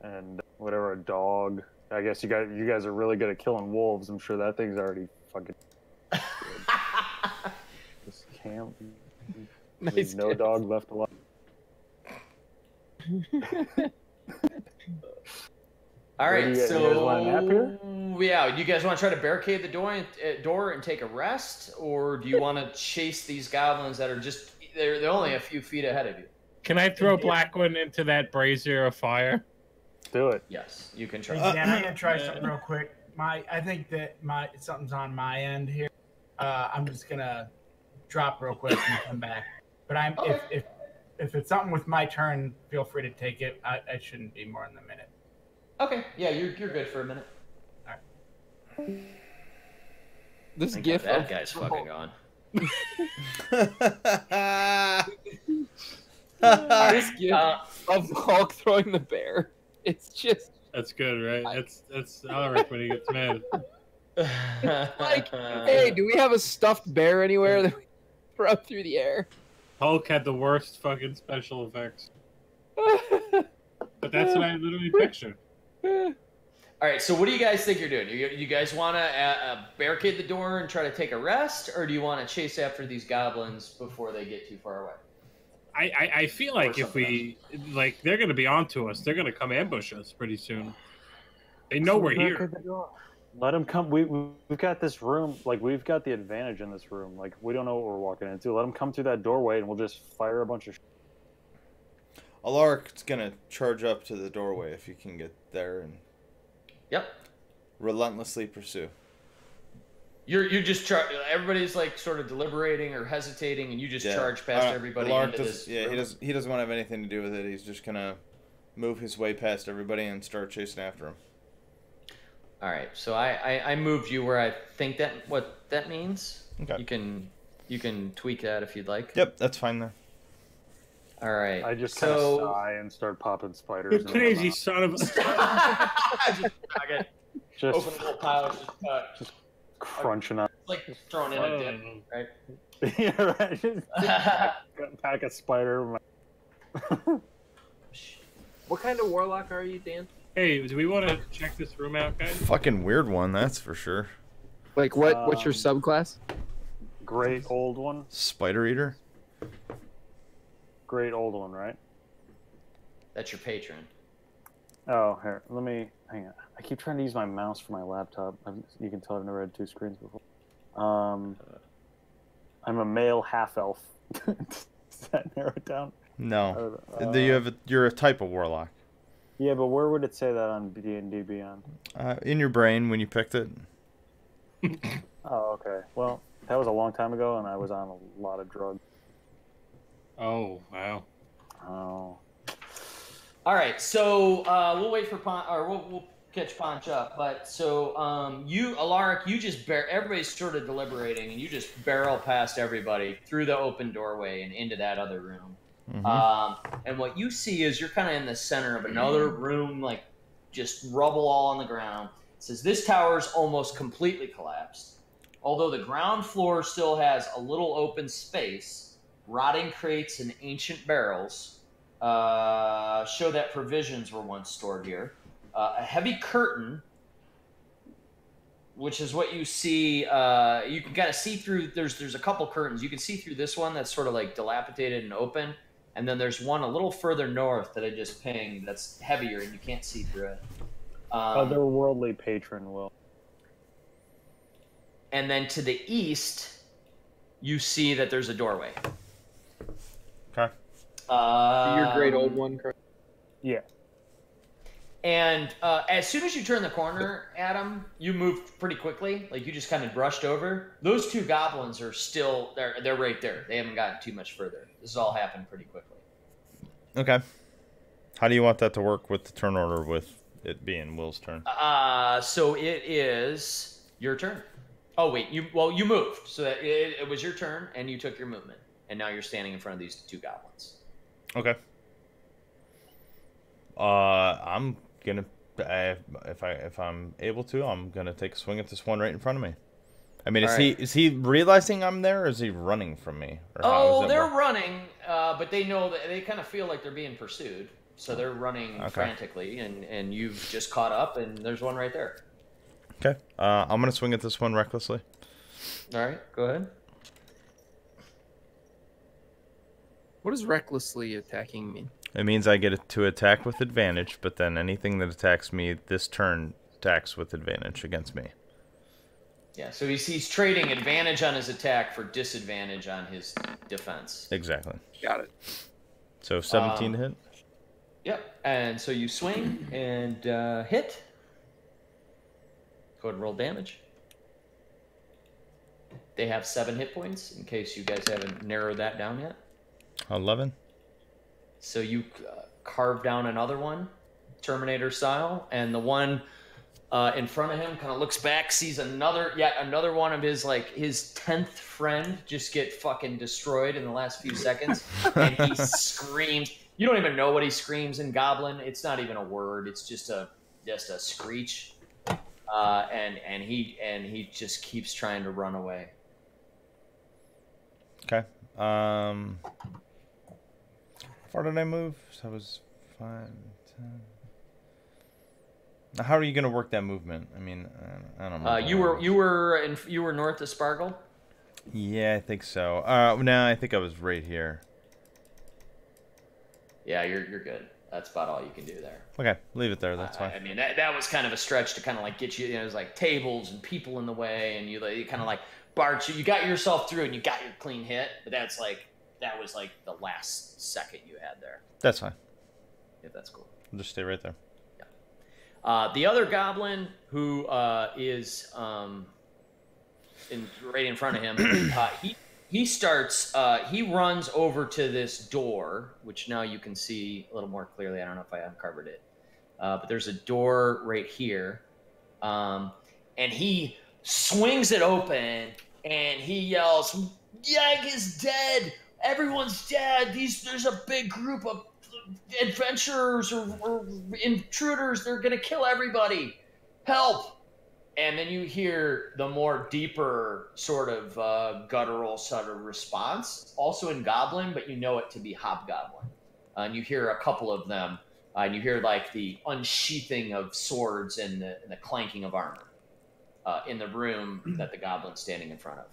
and whatever, a dog. I guess you guys are really good at killing wolves. I'm sure that thing's already fucking. This camp. Nice no camp. Dog left alive. All right, you guys want a nap here? Yeah, do you guys want to try to barricade the door and take a rest, or do you want to chase these goblins that are just they're only a few feet ahead of you? Can I throw Blackwood into that brazier of fire? Do it. Yes, you can try. Yeah, I'm gonna try something real quick. I think that something's on my end here. I'm just gonna drop real quick and come back. But if it's something with my turn, feel free to take it. I shouldn't be more than a minute. Okay, yeah, you're good for a minute. All right. This gif that guy's fucking gone. This gif of Hulk throwing the bear. It's just. That's good, right? That's Alaric when he gets mad. Like, hey, do we have a stuffed bear anywhere that we throw through the air? Hulk had the worst fucking special effects. But that's what I literally pictured. All right, so what do you guys think you're doing? You guys want to barricade the door and try to take a rest, or do you want to chase after these goblins before they get too far away? I feel like if we they're gonna be onto us. They're gonna come ambush us pretty soon. They know we're here. Let them come. We've got this room. Like, we've got the advantage in this room. Like, we don't know what we're walking into. Let them come through that doorway, and we'll just fire a bunch of. Alaric's gonna charge up to the doorway if you can get there and. Yep. Relentlessly pursue. You're just everybody's like sort of deliberating or hesitating, and you just charge past everybody Lark into this. Yeah, he doesn't want to have anything to do with it. He's just gonna move his way past everybody and start chasing after him. All right, so I moved you where I think what that means. Okay. You can tweak that if you'd like. Yep, that's fine then. All right. I just kind of sigh and start popping spiders. You crazy son of a. Just open a little pile. Just crunching up. Like throwing in a dip, right? Yeah, right. Just pack a spider. What kind of warlock are you, Dan? Hey, do we want to check this room out, guys? Fucking weird one, that's for sure. Like what? What's your subclass? Great old one. Spider eater. Great old one, right? That's your patron. Oh, here. Let me hang on. I keep trying to use my mouse for my laptop. You can tell I've never had 2 screens before. I'm a male half elf. Does that narrow it down? No. You're a type of warlock. Yeah, but where would it say that on D&D Beyond? In your brain when you picked it. Oh, okay. Well, that was a long time ago, and I was on a lot of drugs. Oh, wow. Oh. All right, so we'll wait for we'll catch Ponch up. But so Alaric, you just everybody's sort of deliberating, and you just barrel past everybody through the open doorway and into that other room. Mm-hmm. And what you see is you're kind of in the center of another room, like just rubble all on the ground. It says this tower is almost completely collapsed. Although the ground floor still has a little open space, rotting crates and ancient barrels show that provisions were once stored here. A heavy curtain, which is what you see. You can kind of see through. There's a couple curtains. You can see through this one that's sort of like dilapidated and open, and then there's one a little further north that I just pinged that's heavier and you can't see through it. Otherworldly patron will. And then to the east, you see that there's a doorway. Okay. Your great old one, correct? Yeah. And as soon as you turn the corner, Adam, you moved pretty quickly. Like you just kind of brushed over. Those 2 goblins are still they're right there. They haven't gotten too much further. This has all happened pretty quickly. Okay. How do you want that to work with the turn order with it being Will's turn? So it is your turn. Oh wait, you moved. So that it was your turn and you took your movement. And now you're standing in front of these 2 goblins. Okay. I'm gonna if I'm able to, I'm gonna take a swing at this one right in front of me. I mean, is he realizing I'm there, or is he running from me? Or they're running, but they know that they kind of feel like they're being pursued, so they're running frantically, and you've just caught up, and there's one right there. Okay. I'm gonna swing at this one recklessly. All right, go ahead. What does recklessly attacking mean? It means I get to attack with advantage, but then anything that attacks me this turn attacks with advantage against me. Yeah, so he's trading advantage on his attack for disadvantage on his defense. Exactly. Got it. So 17 to hit? Yep, and so you swing and hit. Go ahead and roll damage. They have 7 hit points, in case you guys haven't narrowed that down yet. 11. So you carve down another one, Terminator style, and the one in front of him kind of looks back, sees yet another one of his 10th friend just get fucking destroyed in the last few seconds, and he screams. You don't even know what he screams in Goblin. It's not even a word. It's just a screech, and he just keeps trying to run away. Okay. How far did I move? So that was 5, 10. Now, how are you going to work that movement? I mean, I don't know. You were north of Spargle? Yeah, I think so. No, I think I was right here. Yeah, you're good. That's about all you can do there. Okay, leave it there. That's fine. I mean, that was kind of a stretch to kind of like get you. It was like tables and people in the way, and you kind of like barge. You got yourself through, and you got your clean hit. But that was like the last second you had there. That's fine. If that's cool. I'll just stay right there. Yeah. The other goblin who is right in front of him. He starts. He runs over to this door, which now you can see a little more clearly. I don't know if I uncovered it, but there's a door right here, and he swings it open and he yells, "Yag is dead! Everyone's dead! There's a big group of adventurers or intruders. They're gonna kill everybody! Help!" And then you hear the more deeper sort of guttural sort of response, also in Goblin, but you know it to be Hobgoblin. And you hear a couple of them, and you hear like the unsheathing of swords and the clanking of armor in the room that the Goblin's standing in front of.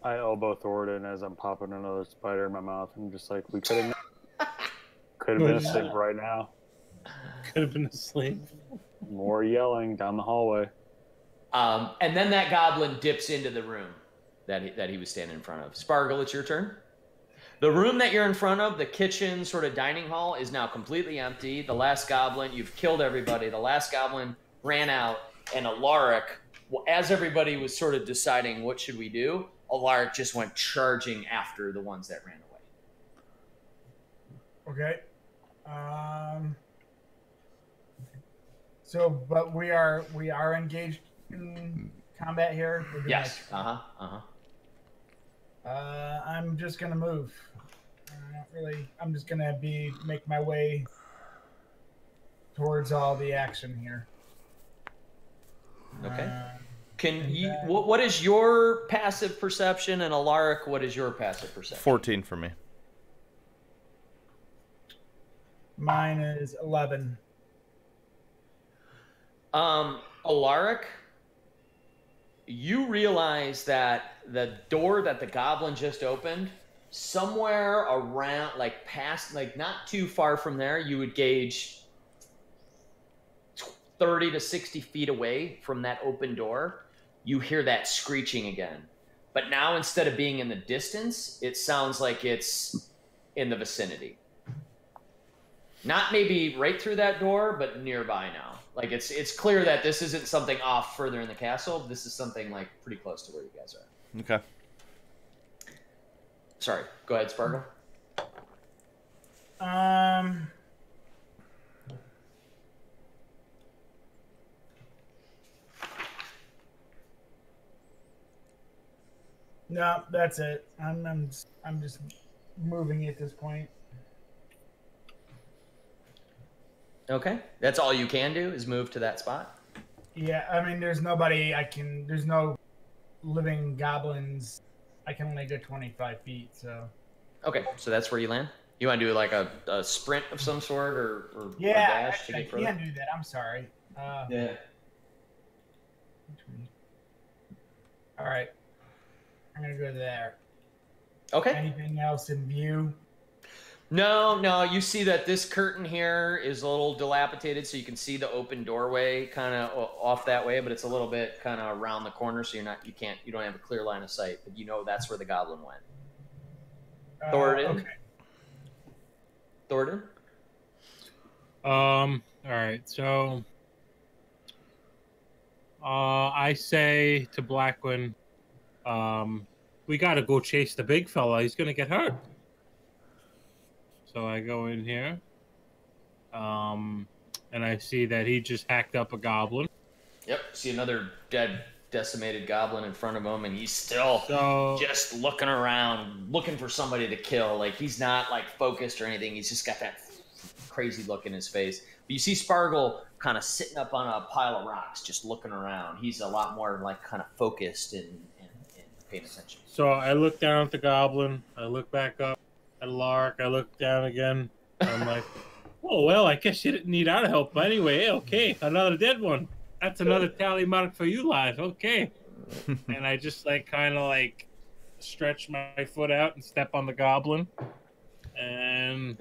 I elbow Thornton as I'm popping another spider in my mouth. I'm just like, we could have been asleep right now. Could have been asleep. More yelling down the hallway. And then that goblin dips into the room that he was standing in front of. Spargle, it's your turn. The room that you're in front of, the kitchen sort of dining hall, is now completely empty. The last goblin, you've killed everybody. The last goblin ran out, and Alaric, as everybody was sort of deciding what should we do, Alaric just went charging after the ones that ran away. Okay. So, but we are engaged in combat here. We're doing Yes. I'm just gonna move. Not really. I'm just gonna make my way towards all the action here. Okay. What is your passive perception, and Alaric, what is your passive perception? 14 for me. Mine is 11. Alaric, you realize that the door that the goblin just opened, somewhere around, like past, like not too far from there, you would gauge 30 to 60 feet away from that open door, you hear that screeching again. But now, instead of being in the distance, it sounds like it's in the vicinity. Not maybe right through that door, but nearby now. Like it's clear that this isn't something off further in the castle. This is something like pretty close to where you guys are. Okay. Sorry. Go ahead, Sparkle. No, that's it. I'm just moving at this point. Okay. That's all you can do is move to that spot? Yeah, I mean, there's no living goblins. I can only go 25 feet, so. Okay, so that's where you land? You want to do like a sprint of some sort or yeah, a dash to I get further? can do that. I'm sorry. Yeah. All right. I'm going to go there. Okay. Anything else in view? No, you see that this curtain here is a little dilapidated, so you can see the open doorway kind of off that way, but it's a little bit kind of around the corner, so you don't have a clear line of sight, but you know that's where the goblin went. Thornton? Okay. Thornton? All right, so I say to Blackwin, we gotta go chase the big fella. He's gonna get hurt. So I go in here, and I see that he just hacked up a goblin. Yep, see another dead, decimated goblin in front of him, and he's still just looking around, looking for somebody to kill. Like, he's not, like, focused or anything. He's just got that crazy look in his face. But you see Spargle kind of sitting up on a pile of rocks, just looking around. He's a lot more, like, kind of focused and paying attention. So I look down at the goblin. I look back up at Lark. I look down again. I'm like, oh, well, I guess you didn't need our help. But anyway, okay, another dead one. That's another tally mark for you, lad. Okay. And I just, like, kind of, like, stretch my foot out and step on the goblin. And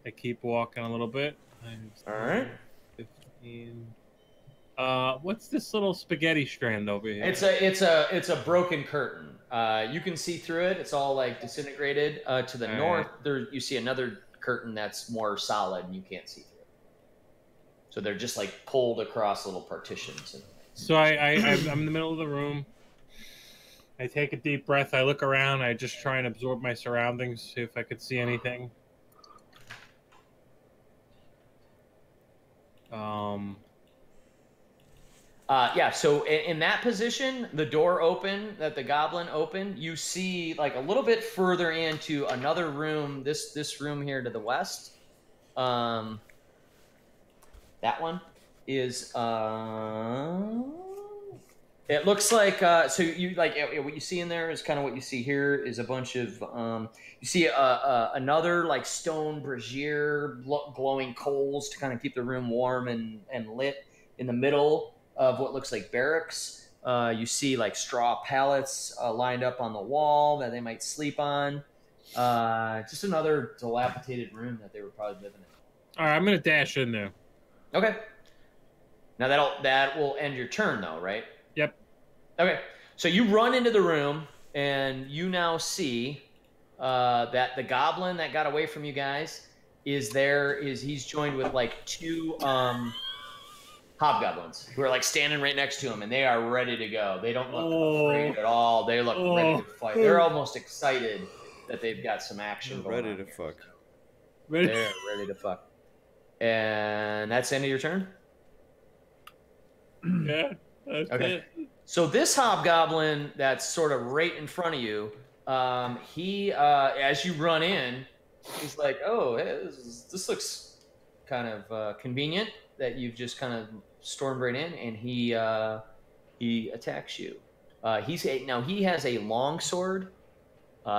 I keep walking a little bit. All right. 15. What's this little spaghetti strand over here? It's a broken curtain. You can see through it. It's all like disintegrated. To the north, there you see another curtain that's more solid, and you can't see through it. So they're just like pulled across little partitions. So I'm in the middle of the room. I take a deep breath. I look around. I just try and absorb my surroundings, see if I could see anything. Yeah, so in that position, the door open that the goblin opened, you see like a little bit further into another room, this room here to the west. That one is it looks like so you like what you see in there is kind of what you see here is a bunch of you see another like stone brazier glowing coals to kind of keep the room warm and lit in the middle of what looks like barracks. You see like straw pallets lined up on the wall that they might sleep on. Just another dilapidated room that they were probably living in. All right, I'm gonna dash in there. Okay. Now that will end your turn though, right? Yep. Okay. So you run into the room and you now see that the goblin that got away from you guys he's joined with like two hobgoblins who are like standing right next to him, and they are ready to go. They don't look afraid at all. They look ready to fight. They're almost excited that they've got some action going Ready on to here. fuck. They're ready to fuck. And that's the end of your turn? Yeah. That's Okay. it. So this hobgoblin that's sort of right in front of you, he as you run in, he's like, "Oh, hey, this looks kind of convenient that you've just kind of stormed right in," and he attacks you. He has a long sword.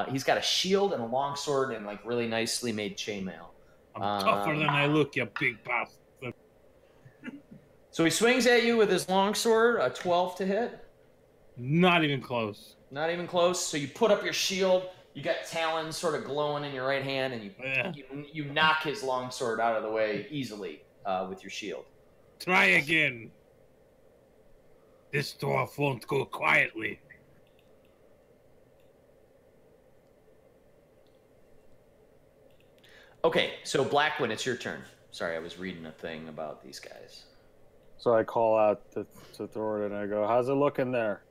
He's got a shield and a long sword and like really nicely made chainmail. I'm tougher than I look, you big bastard. So he swings at you with his long sword, a 12 to hit. Not even close. Not even close. So you put up your shield. You got talons sort of glowing in your right hand, and you knock his long sword out of the way easily with your shield. Try again. This dwarf won't go quietly. Okay, so Blackwood, it's your turn. Sorry, I was reading a thing about these guys. So I call out to Thorin and I go, "How's it looking there?"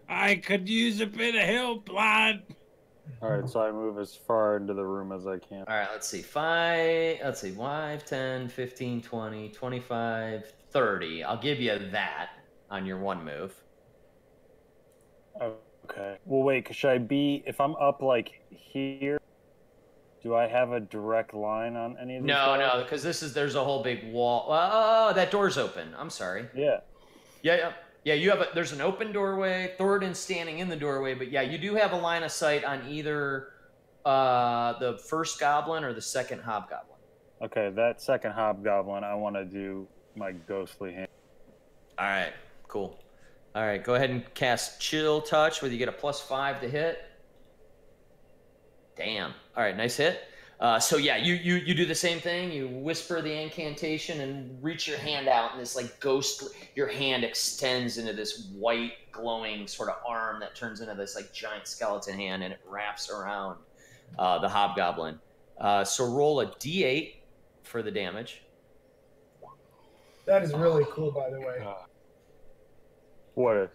I could use a bit of help, lad. All right, so I move as far into the room as I can. All right, let's see. 5, 10, 15, 20, 25, 30. I'll give you that on your one move. Okay. Well, wait. Should I be if I'm up like here? Do I have a direct line on any of these? No, because there's a whole big wall. Oh, that door's open. I'm sorry. Yeah. Yeah. You have there's an open doorway. Thoradin's standing in the doorway, but yeah, you do have a line of sight on either the first goblin or the second hobgoblin. Okay, that second hobgoblin, I want to do my ghostly hand. All right, cool. All right, go ahead and cast Chill Touch, where you get a +5 to hit. Damn. All right, nice hit. So yeah, you do the same thing. You whisper the incantation and reach your hand out, and this like ghost, your hand extends into this white glowing sort of arm that turns into this like giant skeleton hand, and it wraps around the hobgoblin. So roll a d8 for the damage. That is really cool, by the way. What is?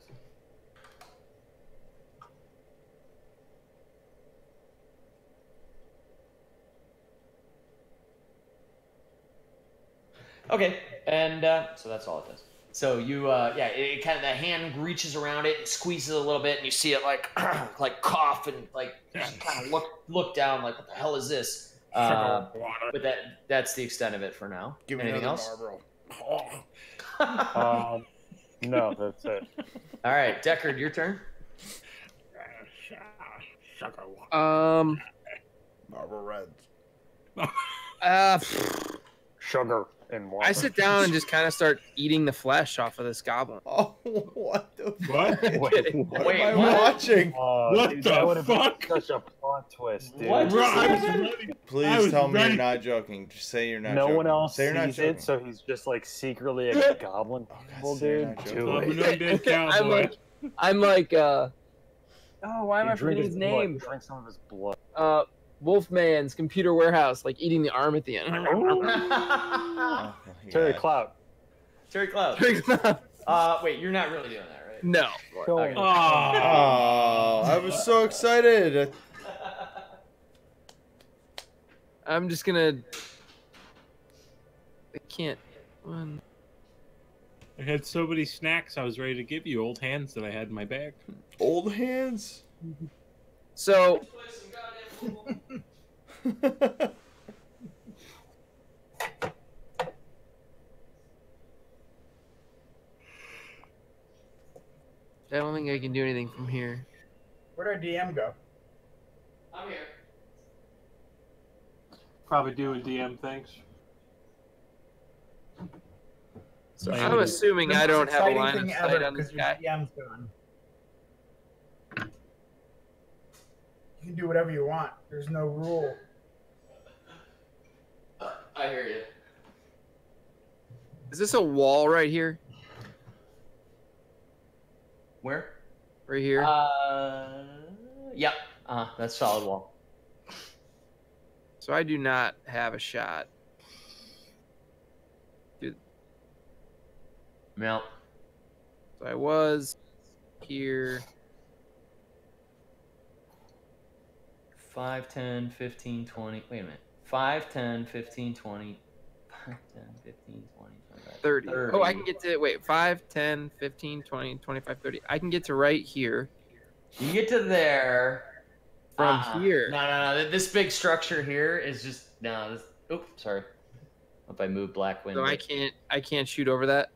Okay, and so that's all it does. So you, it kind of the hand reaches around it and squeezes a little bit, and you see it like like cough and like just kind of look down like, what the hell is this? But that's the extent of it for now. Give me anything another else? Marlboro. No, that's it. All right, Deckard, your turn. Marlboro Reds. Sugar and water. I sit down and just kind of start eating the flesh off of this goblin. Oh, what the What? What am I watching? What dude, the that would have been fuck? such a plot twist, dude. What? Please tell me ready. you're not joking. Just say you're not No joking. one else say you're not sees joking. it, so he's just like secretly a goblin people, say you're dude. not Do joking. I'm it. an undead cowboy. I'm like, oh, why am I You drink forgetting his name? Drink some of his blood. Wolfman's Computer Warehouse, like eating the arm at the end. Oh, my Terry God. Clout. Terry Cloud. Wait, you're not really doing that, right? No. Okay. Oh, I was so excited. I'm just gonna. I can't. One. I had so many snacks I was ready to give you. Old hands that I had in my bag. Old hands. So I don't think I can do anything from here. Where'd our DM go? I'm here. Probably doing DM things. So Maybe. I'm assuming The I most don't have a exciting line of thing sight ever, on this 'cause your guy. DM's gone. You can do whatever you want. There's no rule. I hear you. Is this a wall right here? Where? Right here? Yep. That's solid wall. So I do not have a shot. No. So I was here. 5, 10, 15, 20. Wait a minute. 5, 10, 15, 20. 5, 10, 15, 20, 25, 30. Oh, I can get to, wait, 5, 10, 15, 20, 25, 30. I can get to right here. You get to there. From here. No. This big structure here is just, no. This, oops, sorry. If I move black window. So I can't shoot over that.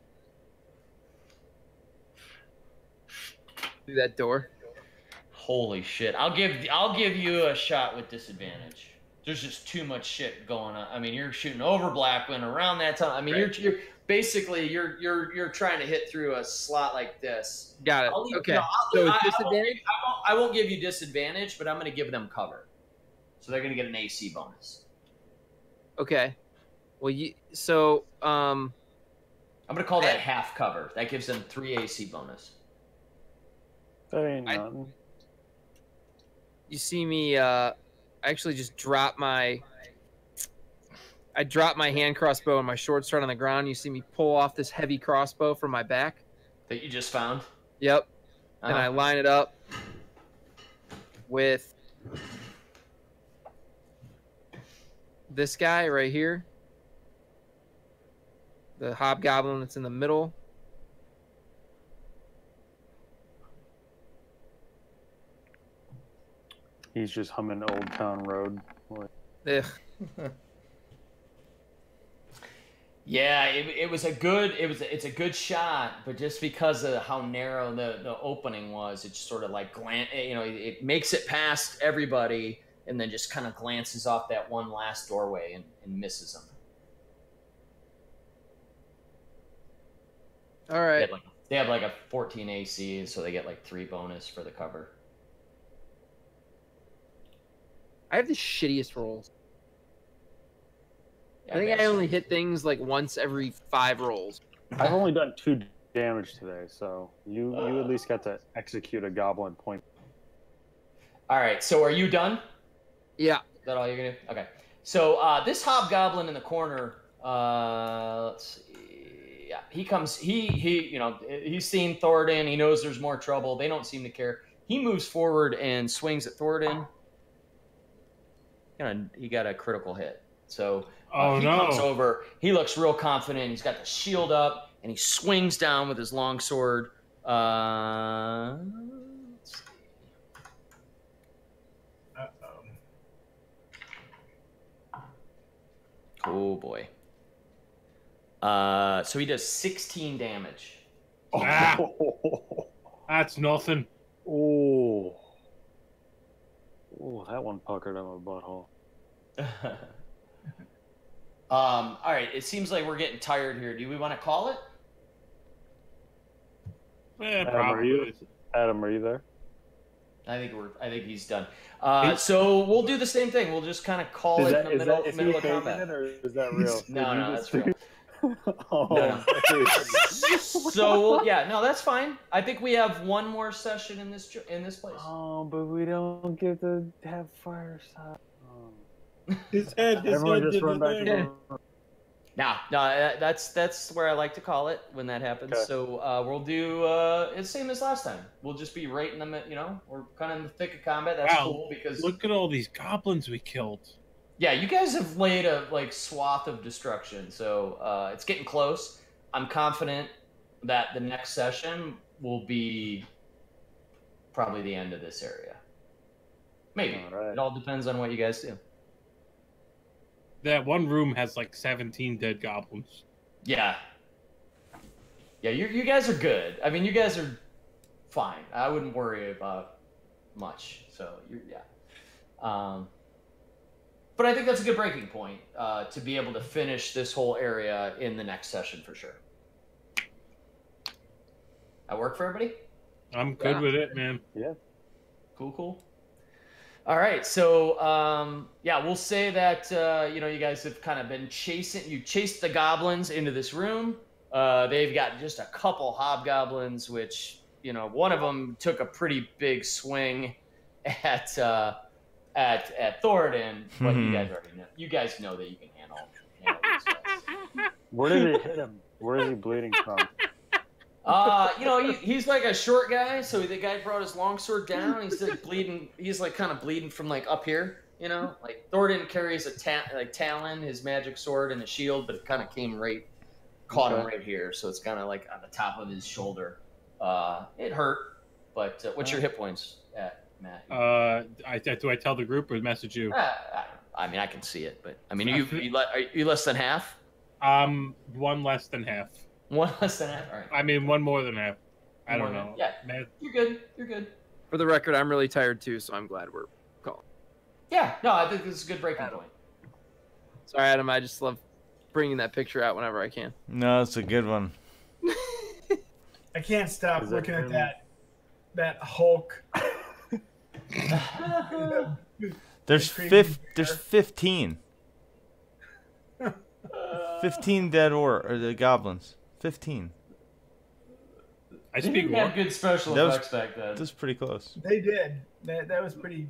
Through that door. Holy shit. I'll give you a shot with disadvantage. There's just too much shit going on. I mean, you're shooting over Blackwind around that time. I mean, Right. you're basically you're trying to hit through a slot like this. Got it. Okay. No, So it's disadvantage? I won't give you disadvantage, but I'm going to give them cover. So they're going to get an AC bonus. Okay. Well, I'm going to call that half cover. That gives them 3 AC bonus. That ain't nothing. you see me I actually just drop my hand crossbow and my short sword on the ground. You see me pull off this heavy crossbow from my back. That you just found? Yep. And I line it up with this guy right here. The hobgoblin that's in the middle. He's just humming Old Town Road. Ugh. Yeah, it's a good shot, but just because of how narrow the opening was, it's sort of like it makes it past everybody and then just kind of glances off that one last doorway and misses them. All right. They have like a 14 AC, so they get like 3 bonus for the cover. I have the shittiest rolls. Yeah, I think I only hit things like once every 5 rolls. I've only done 2 damage today, so you at least got to execute a goblin point. All right, so are you done? Yeah. Is that all you're gonna do? Okay. So this hobgoblin in the corner, let's see. Yeah, he comes. He's seen Thoradin. He knows there's more trouble. They don't seem to care. He moves forward and swings at Thoradin. He got a critical hit. So he comes over. He looks real confident. He's got the shield up, and he swings down with his long sword. Let's see. Oh boy. So he does 16 damage. That's nothing. Oh, that one puckered on my butthole. All right. It seems like we're getting tired here. Do we want to call it? Adam, are you there? I think he's done. So we'll do the same thing. We'll just kind of call it in the middle of combat. Or is that real? No, that's real. No. So that's fine. I think we have one more session in this place. Oh, but we don't get to have fireside. His head Everyone just run back to the room. No, that's where I like to call it when that happens. Okay. So we'll do it's same as last time. We'll just be right in the we're kind of in the thick of combat. That's Wow, cool because look at all these goblins we killed. yeah, you guys have laid a swath of destruction. So it's getting close. I'm confident that the next session will be probably the end of this area. Maybe. All right. It all depends on what you guys do. That one room has like 17 dead goblins. Yeah. Yeah, you guys are good. I mean, you guys are fine. I wouldn't worry about much. So, but I think that's a good breaking point to be able to finish this whole area in the next session for sure. That work for everybody? I'm good with it, man. Yeah. Cool. All right, so we'll say that you guys have kind of been chased the goblins into this room. They've got just a couple hobgoblins, which one of them took a pretty big swing at Thoradin, but you guys already know. You guys know that you can handle these guys. Where did it hit him? Where is he bleeding from? He's like a short guy, so the guy brought his longsword down. He's like bleeding. He's like kind of bleeding from like up here, Like Thoradin carries a talon, his magic sword, and a shield, but it kind of caught him right here, so it's kind of like on the top of his shoulder. It hurt, but what's your hit points at, Matt? Do I tell the group or message you? I mean, I can see it, but I mean, are you less than half? One less than half. One less than half. All right. I mean, one more than half. I don't know. Yeah, Man. You're good. You're good. For the record, I'm really tired too, so I'm glad we're calling. Yeah, no, I think this is a good breaking point. Sorry, Adam. I just love bringing that picture out whenever I can. No, it's a good one. I can't stop looking at that Hulk. There's 15. 15 dead or the goblins. 15. I They speak didn't war. have good special That was- effects back then. That's pretty close. They did. That was pretty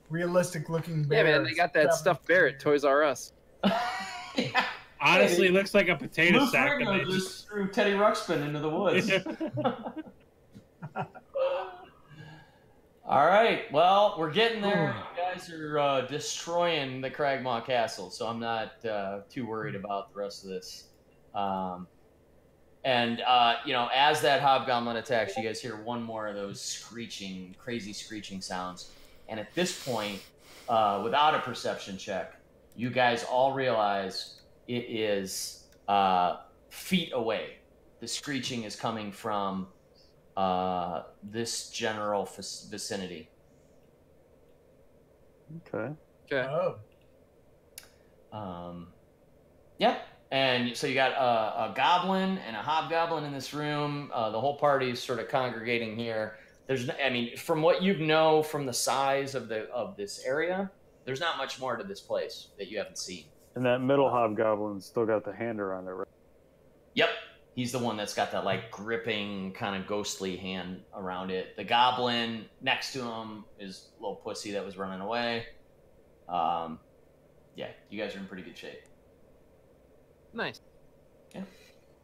realistic looking. Yeah, man, they got that stuffed bear at Toys R Us. Yeah. Honestly, Hey, it looks like a potato Lou sack. Ferrigno And they just threw Teddy Ruxpin into the woods. All right, well, we're getting there. You guys are destroying the Cragmaw Castle, so I'm not too worried about the rest of this. As that hobgoblin attacks, you guys hear one more of those crazy screeching sounds. And at this point, without a perception check, you guys all realize it is feet away. The screeching is coming from this general vicinity. Okay. Okay. Oh. Yeah. And so you got a goblin and a hobgoblin in this room. The whole party is sort of congregating here. From what you know from the size of this area, there's not much more to this place that you haven't seen. And that middle hobgoblin still got the hand around it, right? Yep. He's the one that's got that like gripping kind of ghostly hand around it. The goblin next to him is a little pussy that was running away. Yeah, you guys are in pretty good shape. Nice. Yeah.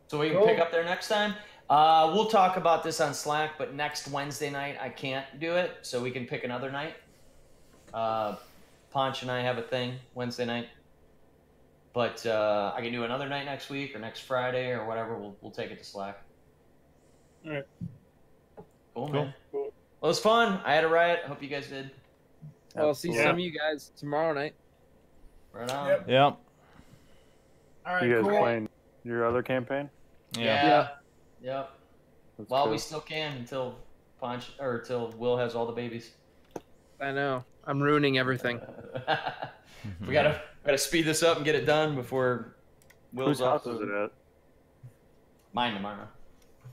So we can pick up there next time. We'll talk about this on Slack, but next Wednesday night I can't do it, so we can pick another night. Ponch and I have a thing Wednesday night. But I can do another night next week or next Friday or whatever. We'll take it to Slack. All right. Cool, man. Well, it was fun. I had a riot. Hope you guys did. Well, I'll see some of you guys tomorrow night. Right on. Yep. Yep. All right. You guys cool. playing your other campaign? Yeah. Yep. That's Well, cool. we still can until Will has all the babies. I know. I'm ruining everything. we gotta speed this up and get it done before Will's Whose off. house is it at? Mine tomorrow.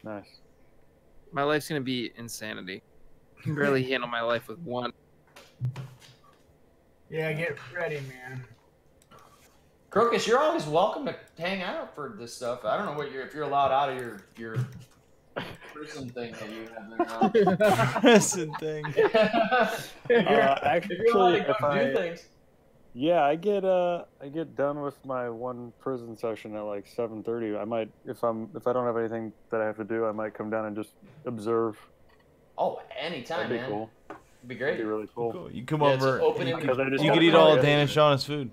Nice. My life's gonna be insanity. I can barely handle my life with one. Yeah, get ready, man. Crocus, you're always welcome to hang out for this stuff. I don't know if you're allowed out of your prison thing that you have there now. Prison thing. If you're allowed to Actually, go if do things. Yeah, I get done with my one prison session at like 7:30. I might, if I don't have anything that I have to do, I might come down and just observe. Oh, anytime, That'd be man. cool. It'd be great. That'd be really cool. Cool. You come Yeah, it's over. open You, and- Because I just you got could eat to all know of Dan and yesterday. Shauna's food.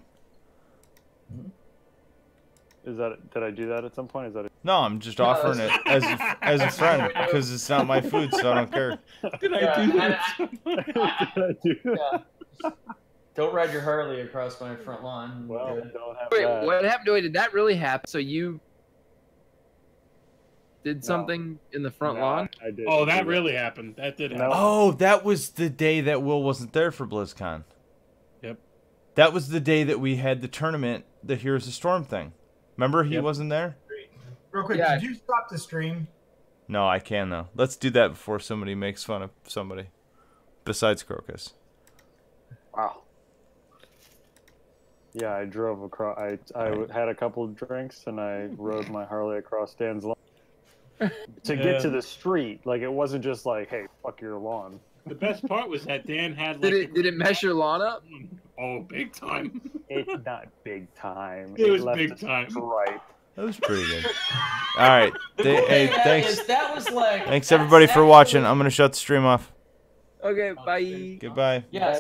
Did I do that at some point? Is that it? No, I'm just No, offering it that's- as a friend because it's not my food, so I don't care. Did Yeah, I do and that? Did I do that? Yeah. Don't ride your Harley across my front lawn. Well, don't have Wait, that. what happened? Wait, did that really happen? So you did No. something in the front No, lawn? I did. Oh, that really happened. That did happen. No. Oh, that was the day that Will wasn't there for BlizzCon. Yep. That was the day that we had the tournament, the Heroes of Storm thing. Remember he Yep. wasn't there? Real quick, Yeah. did you stop the stream? No, I can though. Let's do that before somebody makes fun of somebody. Besides Crocus. Wow. Yeah, I drove across. I had a couple of drinks and I rode my Harley across Dan's lawn to get to the street. Like it wasn't just like, hey, fuck your lawn. The best part was that Dan had like. Did it mess your lawn up? Oh, big time. It's not big time. It was left big a time. stripe. That was pretty good. All right. Hey, That thanks. is- that was like. Thanks that's everybody for watching. actually- I'm gonna shut the stream off. Okay, bye. Goodbye. Yeah,